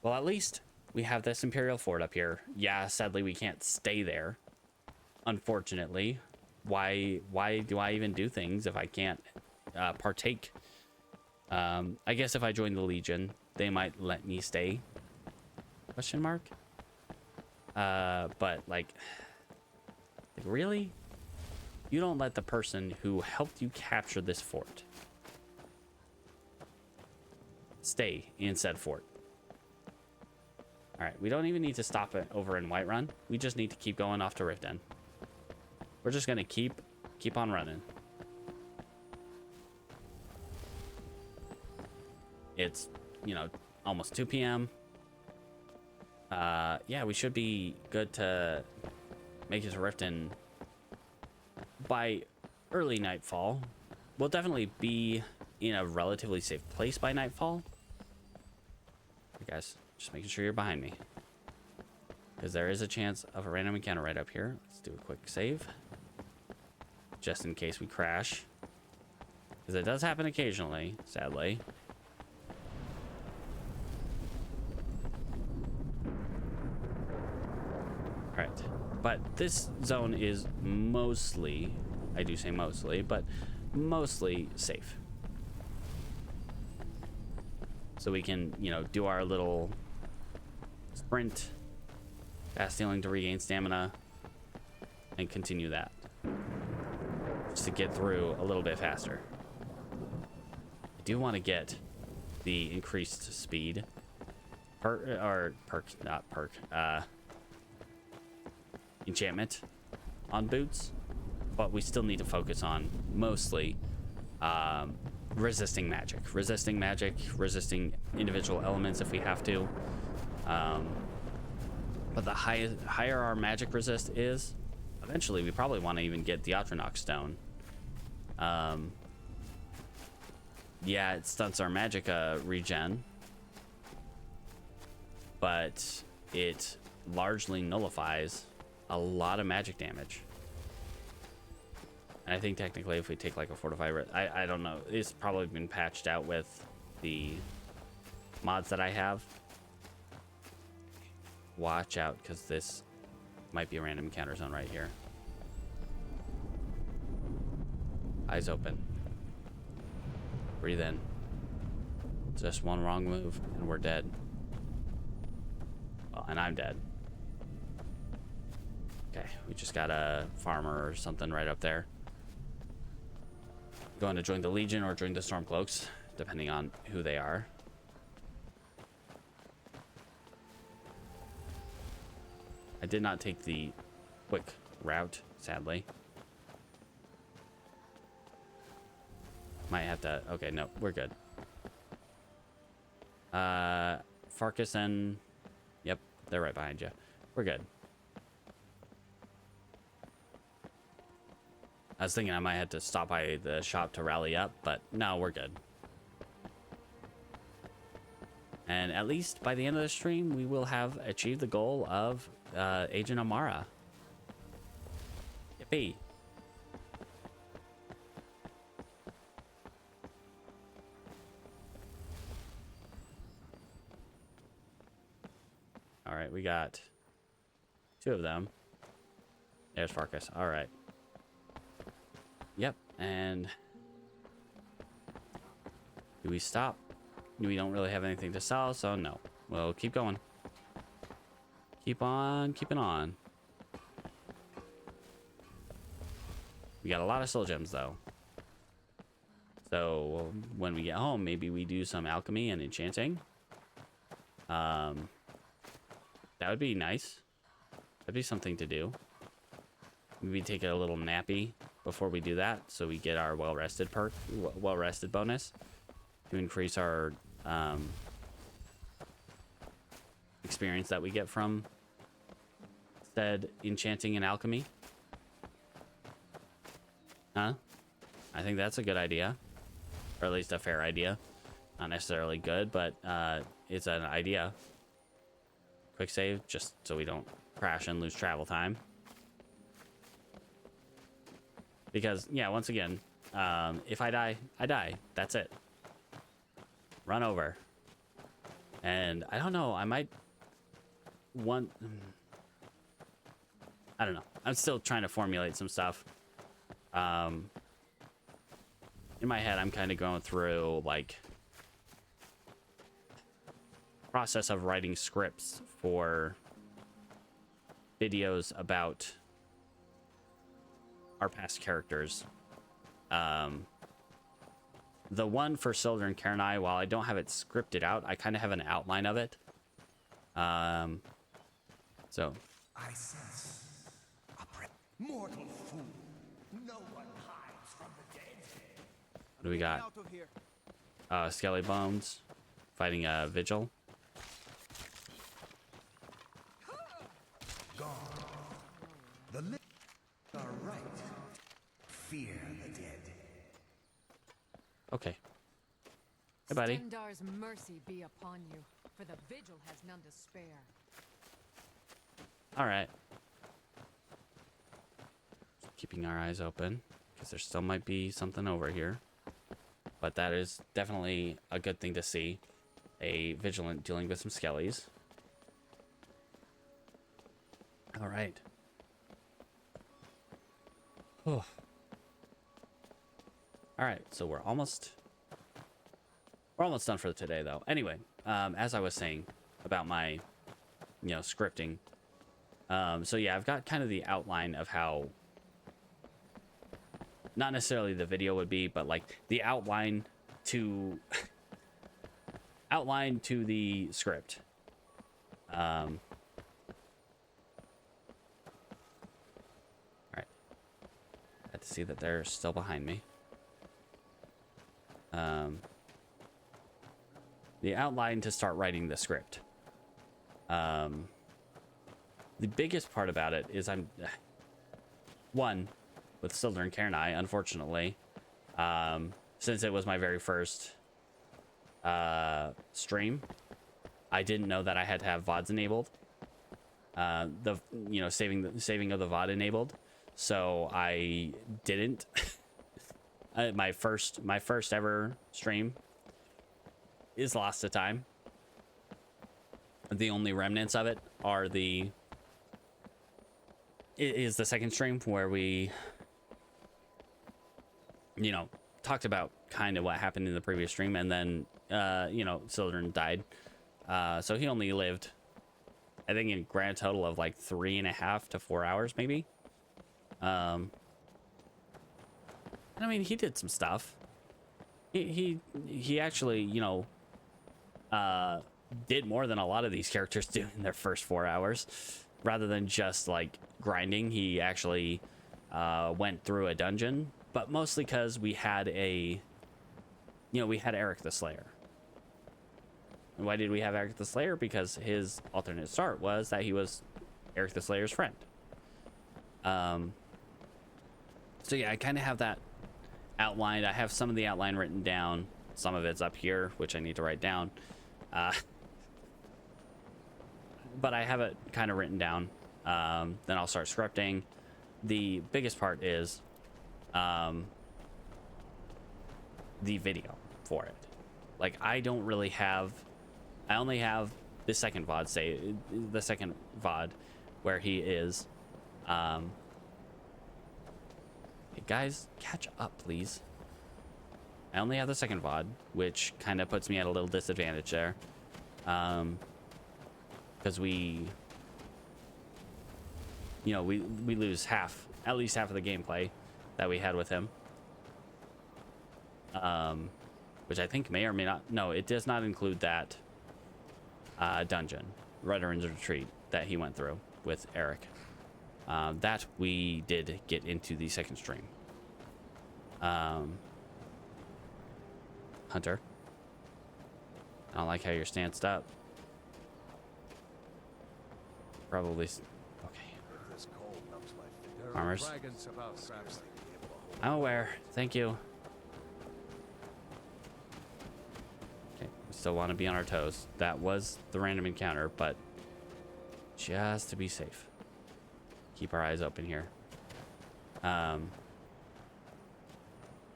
Well, at least we have this Imperial Fort up here. Yeah, sadly, we can't stay there. Unfortunately. Why do I even do things if I can't partake? I guess if I join the Legion, they might let me stay. Question mark? But, like, really? You don't let the person who helped you capture this fort stay in said fort. All right, we don't even need to stop it over in Whiterun. We just need to keep going off to Riften. We're just gonna keep on running. It's, you know, almost 2 p.m. Yeah, we should be good to make it to Riften by early nightfall. We'll definitely be in a relatively safe place by nightfall. Hey guys, just making sure you're behind me, because there is a chance of a random encounter right up here. Let's do a quick save, just in case we crash, because it does happen occasionally, sadly. All right, but this zone is mostly, I do say mostly, but mostly safe. So we can, you know, do our little sprint, fast healing to regain stamina, and continue that. Just to get through a little bit faster. I do want to get the increased speed. Enchantment on boots. But we still need to focus on mostly resisting magic, resisting individual elements if we have to. But the higher our magic resist is, eventually we probably want to even get the Atronach stone. Yeah, it stunts our magic regen, but it largely nullifies a lot of magic damage. And I think technically if we take like a fortified, I don't know, it's probably been patched out with the mods that I have. Watch out, because this might be a random encounter zone right here. Eyes open. Breathe in. Just one wrong move and we're dead. Well, and I'm dead. Okay, we just got a farmer or something right up there. Going to join the Legion or join the Stormcloaks, depending on who they are. I did not take the quick route, sadly. Might have to... Okay, no, we're good. Farkas and... Yep, they're right behind you. We're good. I was thinking I might have to stop by the shop to rally up, but no, we're good. And at least by the end of the stream, we will have achieved the goal of Agent Amara. Yippee. All right, we got 2 of them. There's Farkas. All right. Yep, and do we stop? We don't really have anything to sell, so no. We'll keep going. Keep on keeping on. We got a lot of soul gems, though. So when we get home, maybe we do some alchemy and enchanting. That would be nice. That'd be something to do. Maybe take a little nappy before we do that, so we get our well-rested perk, well-rested bonus, to increase our experience that we get from said enchanting and alchemy. Huh? I think that's a good idea, or at least a fair idea. Not necessarily good, but it's an idea. Quick save, just so we don't crash and lose travel time. Because, yeah, once again, if I die, I die. That's it. Run over. And I don't know, I might want... I don't know. I'm still trying to formulate some stuff. In my head, I'm kind of going through, like, process of writing scripts for videos about our past characters. The one for Sildar and Karenai, while I don't have it scripted out, I kind of have an outline of it. So I sense a mortal fool. No one hides from the dead. what do we got? Skelly Bones fighting a Vigil. Gone. The living are right. Fear the dead. Okay. Hey, buddy. Stendar's mercy be upon you, for the Vigil has none to spare. All right. Keeping our eyes open, because there still might be something over here. But that is definitely a good thing to see. A Vigilant dealing with some Skellies. All right. Oh. All right, so we're almost done for today, though. Anyway, as I was saying about my, scripting. So yeah, I've got kind of the outline of how, not necessarily the video would be, but like the outline to the script. All right. I had to see that they're still behind me. The outline to start writing the script. The biggest part about it is one, with Sildar and Karenai, unfortunately, since it was my very first stream, I didn't know that I had to have VODs enabled. Saving of the VOD enabled, so I didn't. My first ever stream is lost to time. The only remnants of it is the second stream where we, talked about kind of what happened in the previous stream, and then, Sildar died. So he only lived I think in grand total of like 3.5 to 4 hours, maybe. And I mean, he did some stuff. He actually, you know, did more than a lot of these characters do in their first 4 hours. Rather than just like grinding, he actually went through a dungeon, but mostly because we had we had Eric the Slayer. And why did we have Eric the Slayer? Because his alternate start was that he was Eric the Slayer's friend. So yeah, I kind of have that outlined. I have some of the outline written down. Some of it's up here, which I need to write down. But I have it kind of written down. Then I'll start scripting. The biggest part is the video for it. Like, I don't really have... I only have the second VOD where he is. Hey guys, catch up, please. I only have the second VOD, which kind of puts me at a little disadvantage there. Because we lose at least half of the gameplay that we had with him. Which I think may or may not... No, it does not include that dungeon, Veteran's Retreat, that he went through with Eric. That we did get into the second stream. Hunter, I don't like how you're stanced up. Probably... Okay. Farmers. I'm aware. Thank you. Okay, we still want to be on our toes. That was the random encounter, but just to be safe, keep our eyes open here. And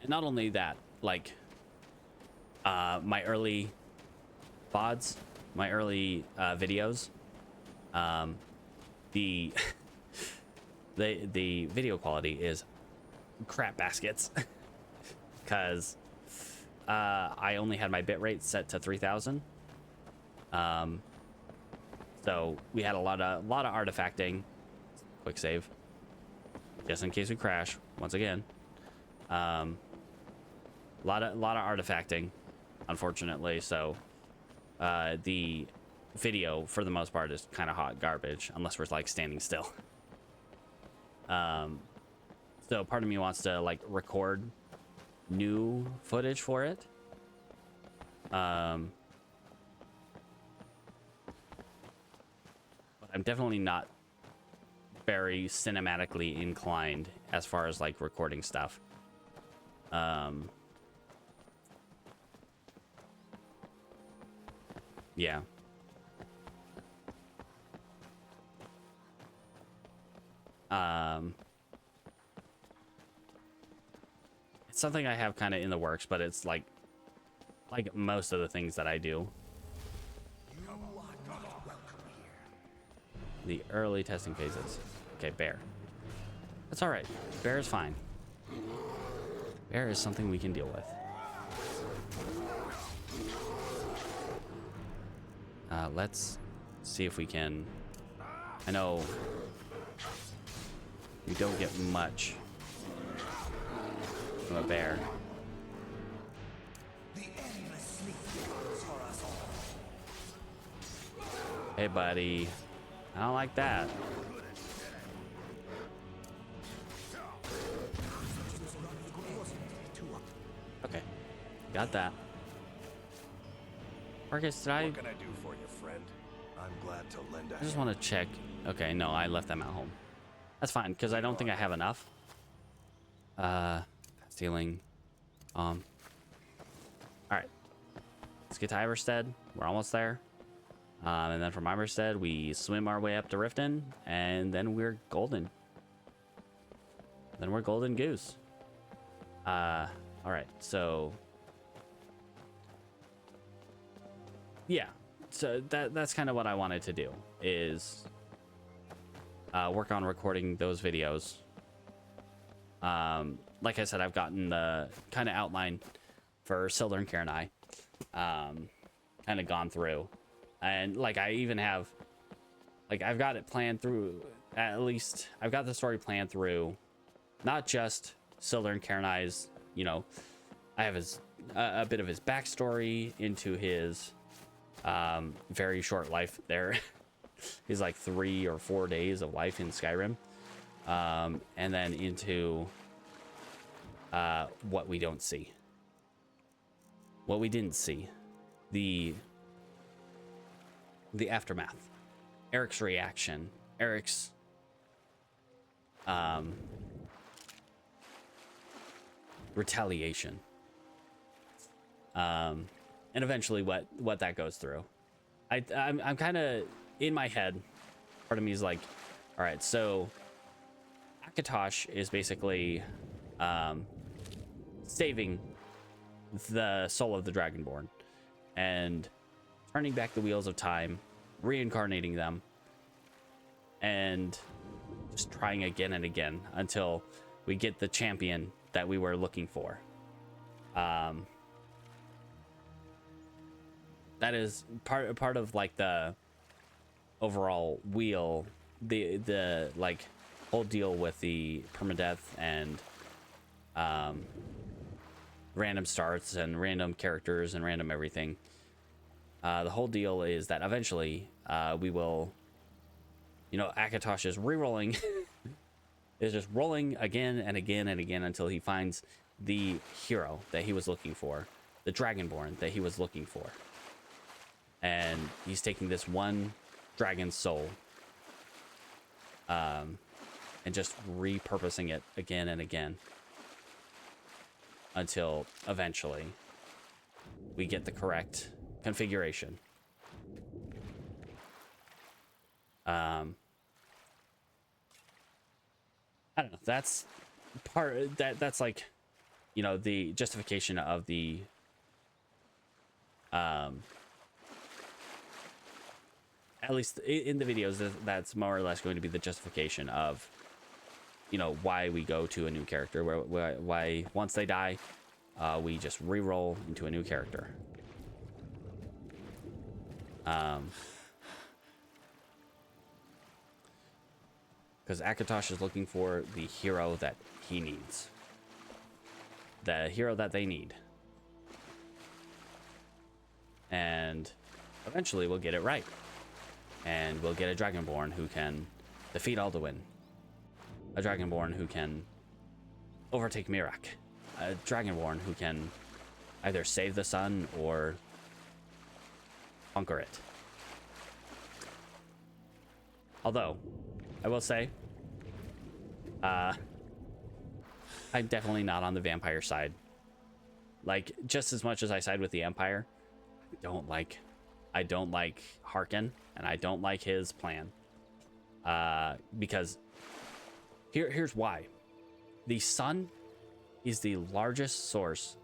not only that, like, my early VODs, my early videos, the video quality is crap baskets because I only had my bitrate set to 3000. So we had a lot of artifacting. Quick save, just in case we crash once again. A lot of artifacting, unfortunately. So the video for the most part is kind of hot garbage unless we're like standing still. So part of me wants to like record new footage for it. But I'm definitely not very cinematically inclined as far as like recording stuff. Yeah. It's something I have kind of in the works, but it's like most of the things that I do. The early testing phases. Okay, bear. That's all right. Bear is fine. Bear is something we can deal with. Let's see if we can... I know we don't get much from a bear. Hey, buddy. I don't like that. Okay. Got that. Marcus, did I... What can I do for you, friend? I'm glad to lend a I just want to check. Okay, no, I left them at home. That's fine, because I don't think I have enough. Stealing. Alright. Let's get to Iverstead. We're almost there. And then from Iverstead, we swim our way up to Riften, and then we're golden. Then we're golden goose. Alright, so... Yeah, so that's kind of what I wanted to do, is work on recording those videos. Like I said, I've gotten the kind of outline for Sildar and Karen and I, kind of gone through. And like I even have like I've got it planned through. At least I've got the story planned through, not just Sildar and Karenai's. You know, I have his a bit of his backstory into his very short life there. His like 3 or 4 days of life in Skyrim, and then into what we don't see, what we didn't see, the aftermath, Eric's reaction, Eric's retaliation, and eventually what that goes through. I'm kind of in my head. Part of me is like, all right, so Akatosh is basically saving the soul of the Dragonborn and turning back the wheels of time, reincarnating them, and just trying again and again until we get the champion that we were looking for. That is part of like the overall wheel, the like whole deal with the permadeath and random starts and random characters and random everything. The whole deal is that eventually we will, you know, Akatosh is re-rolling is just rolling again and again and again until he finds the hero that he was looking for, the Dragonborn that he was looking for. And he's taking this one dragon's soul and just repurposing it again and again until eventually we get the correct configuration. I don't know. That's part that's like, you know, the justification of the at least in the videos, that's more or less going to be the justification of, you know, why we go to a new character, why once they die, we just re-roll into a new character. Because Akatosh is looking for the hero that he needs. The hero that they need. And eventually we'll get it right. And we'll get a Dragonborn who can defeat Alduin. A Dragonborn who can overtake Mirak. A Dragonborn who can either save the sun or conquer it. Although, I will say, I'm definitely not on the vampire side. Like, just as much as I side with the Empire, I don't like Harkin, and I don't like his plan. Because here's why. The sun is the largest source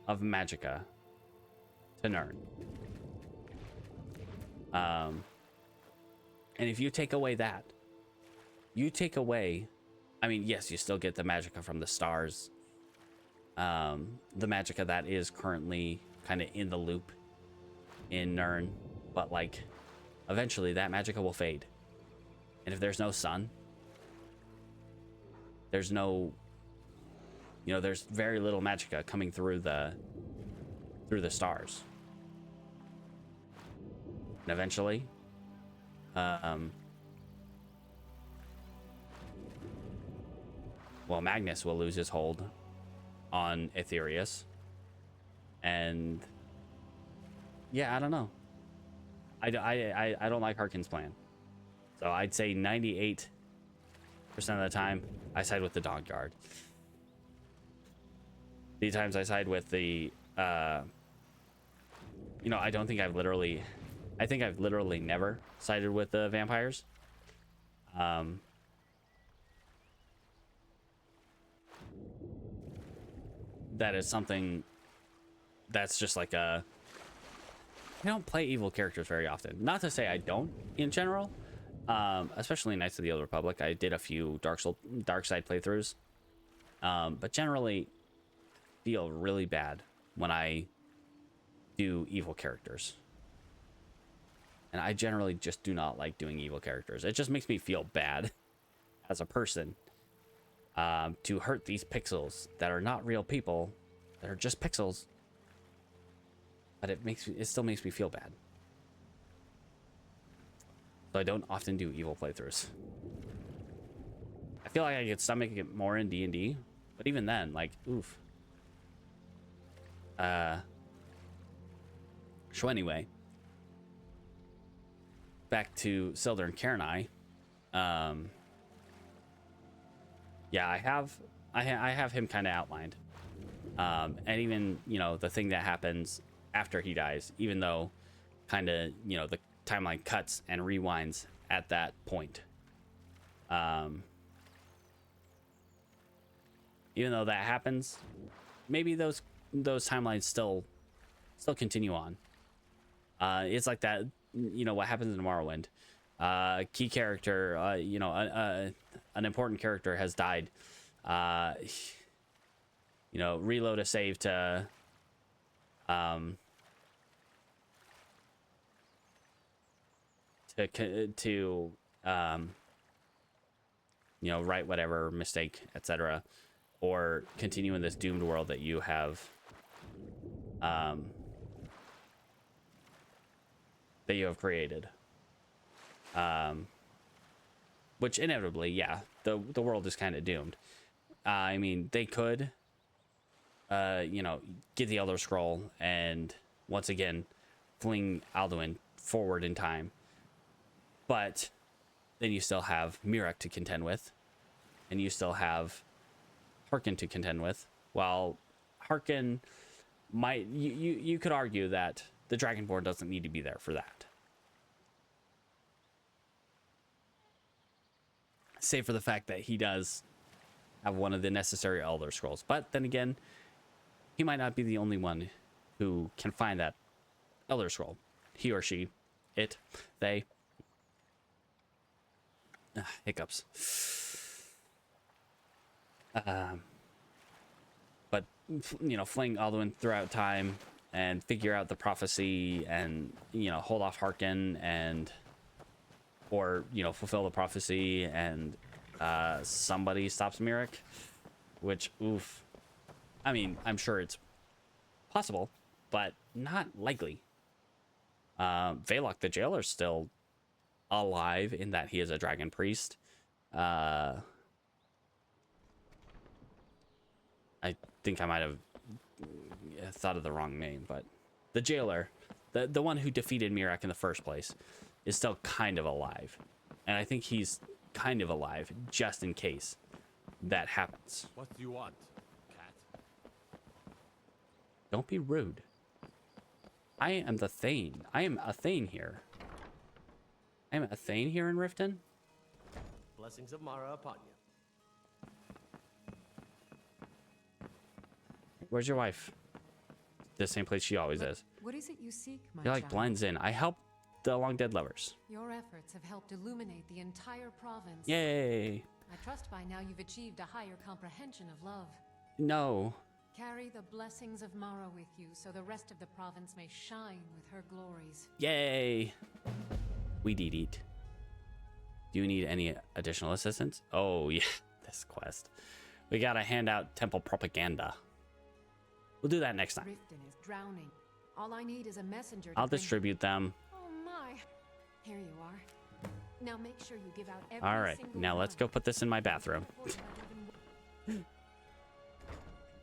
of magicka to Nirn. And if you take away that, you take away, I mean, yes, you still get the magicka from the stars. The magicka that is currently kind of in the loop in Nirn, but like eventually that magicka will fade. And if there's no sun, there's no, you know, there's very little magicka coming through the stars. And eventually, well, Magnus will lose his hold on Aetherius. And yeah, I don't know. I don't like Harkin's plan. So I'd say 98% of the time, I side with the Dog Guard. The times I side with the, you know, I think I've literally never sided with the vampires. That is something that's just like I don't play evil characters very often. Not to say I don't in general, especially in Knights of the Old Republic. I did a few dark side playthroughs, but generally feel really bad when I do evil characters. And I generally just do not like doing evil characters. It just makes me feel bad as a person to hurt these pixels that are not real people, that are just pixels. But it still makes me feel bad. So I don't often do evil playthroughs. I feel like I could stomach it more in D&D, but even then, like, oof. So anyway, back to Sildar and Karenai. Yeah, I have him kind of outlined. And even, you know, the thing that happens after he dies, even though kind of, you know, the timeline cuts and rewinds at that point. Even though that happens, maybe those timelines still continue on. It's like that, you know, what happens in Morrowind. Key character, you know, an important character has died. You know, reload a save to you know, right whatever mistake, etc., or continue in this doomed world that you have created, which inevitably, yeah, the world is kind of doomed. I mean, they could you know, get the Elder Scroll and once again fling Alduin forward in time, but then you still have Mirek to contend with, and you still have Harkin to contend with. While Harkin might, you could argue that the Dragonborn doesn't need to be there for that, save for the fact that he does have one of the necessary Elder Scrolls. But then again, he might not be the only one who can find that Elder Scroll. He or she, it, they. Hiccups. But, you know, fling Alduin throughout time and figure out the prophecy and, you know, hold off Harkin and, or, you know, fulfill the prophecy and somebody stops Mirek, which, oof. I mean, I'm sure it's possible, but not likely. Velok the Jailer's still alive in that he is a dragon priest. I think I might have thought of the wrong name, but the Jailer, the one who defeated Mirek in the first place, is still kind of alive. And I think he's kind of alive just in case that happens. What do you want, cat? Don't be rude. I am the Thane. I am a Thane here. I am a Thane here in Riften. Blessings of Mara upon you. Where's your wife? The same place she always is. What is it you seek, my You're like child? blends in. I help the long dead lovers. Your efforts have helped illuminate the entire province. Yay. I trust by now you've achieved a higher comprehension of love. No. Carry the blessings of Mara with you so the rest of the province may shine with her glories. Yay. We did it. Do you need any additional assistance? Oh, yeah. This quest. We gotta hand out temple propaganda. We'll do that next time. Riften is drowning. All I need is a messenger to I'll bring... distribute them. Oh my. Here you are. Now make sure you give out every All right. single Now one. let's go put this in my bathroom.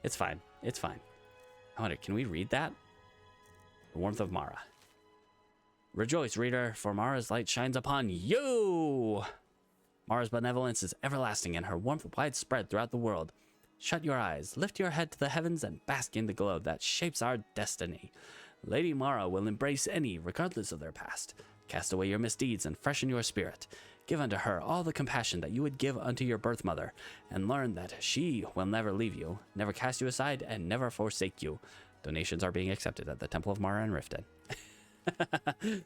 It's fine. It's fine. I wonder, can we read that? The warmth of Mara. Rejoice, reader, for Mara's light shines upon you. Mara's benevolence is everlasting and her warmth widespread throughout the world. Shut your eyes, lift your head to the heavens, and bask in the glow that shapes our destiny. Lady Mara will embrace any, regardless of their past. Cast away your misdeeds and freshen your spirit. Give unto her all the compassion that you would give unto your birth mother, and learn that she will never leave you, never cast you aside, and never forsake you. Donations are being accepted at the Temple of Mara in Riften. You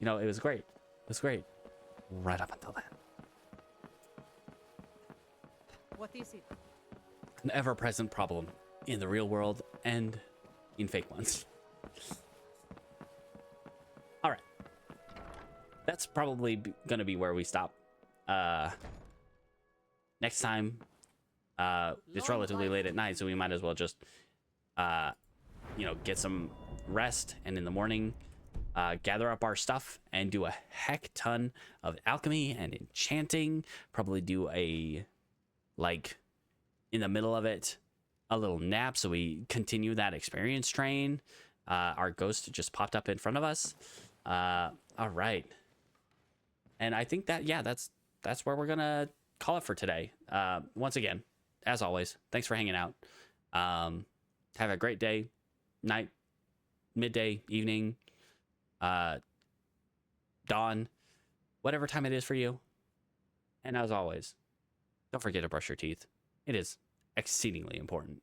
know, it was great. It was great. Right up until then. What is it? An ever-present problem in the real world and in fake ones. All right. that's probably gonna be where we stop. Next time, it's relatively late at night, so we might as well just, you know, get some rest, and in the morning, gather up our stuff and do a heck ton of alchemy and enchanting. Probably do a, like, in the middle of it, a little nap so we continue that experience train. Our ghost just popped up in front of us. All right. And I think that, yeah, that's where we're gonna call it for today. Once again, as always, thanks for hanging out. Have a great day, night, midday, evening, dawn, whatever time it is for you. And as always, don't forget to brush your teeth. It is exceedingly important.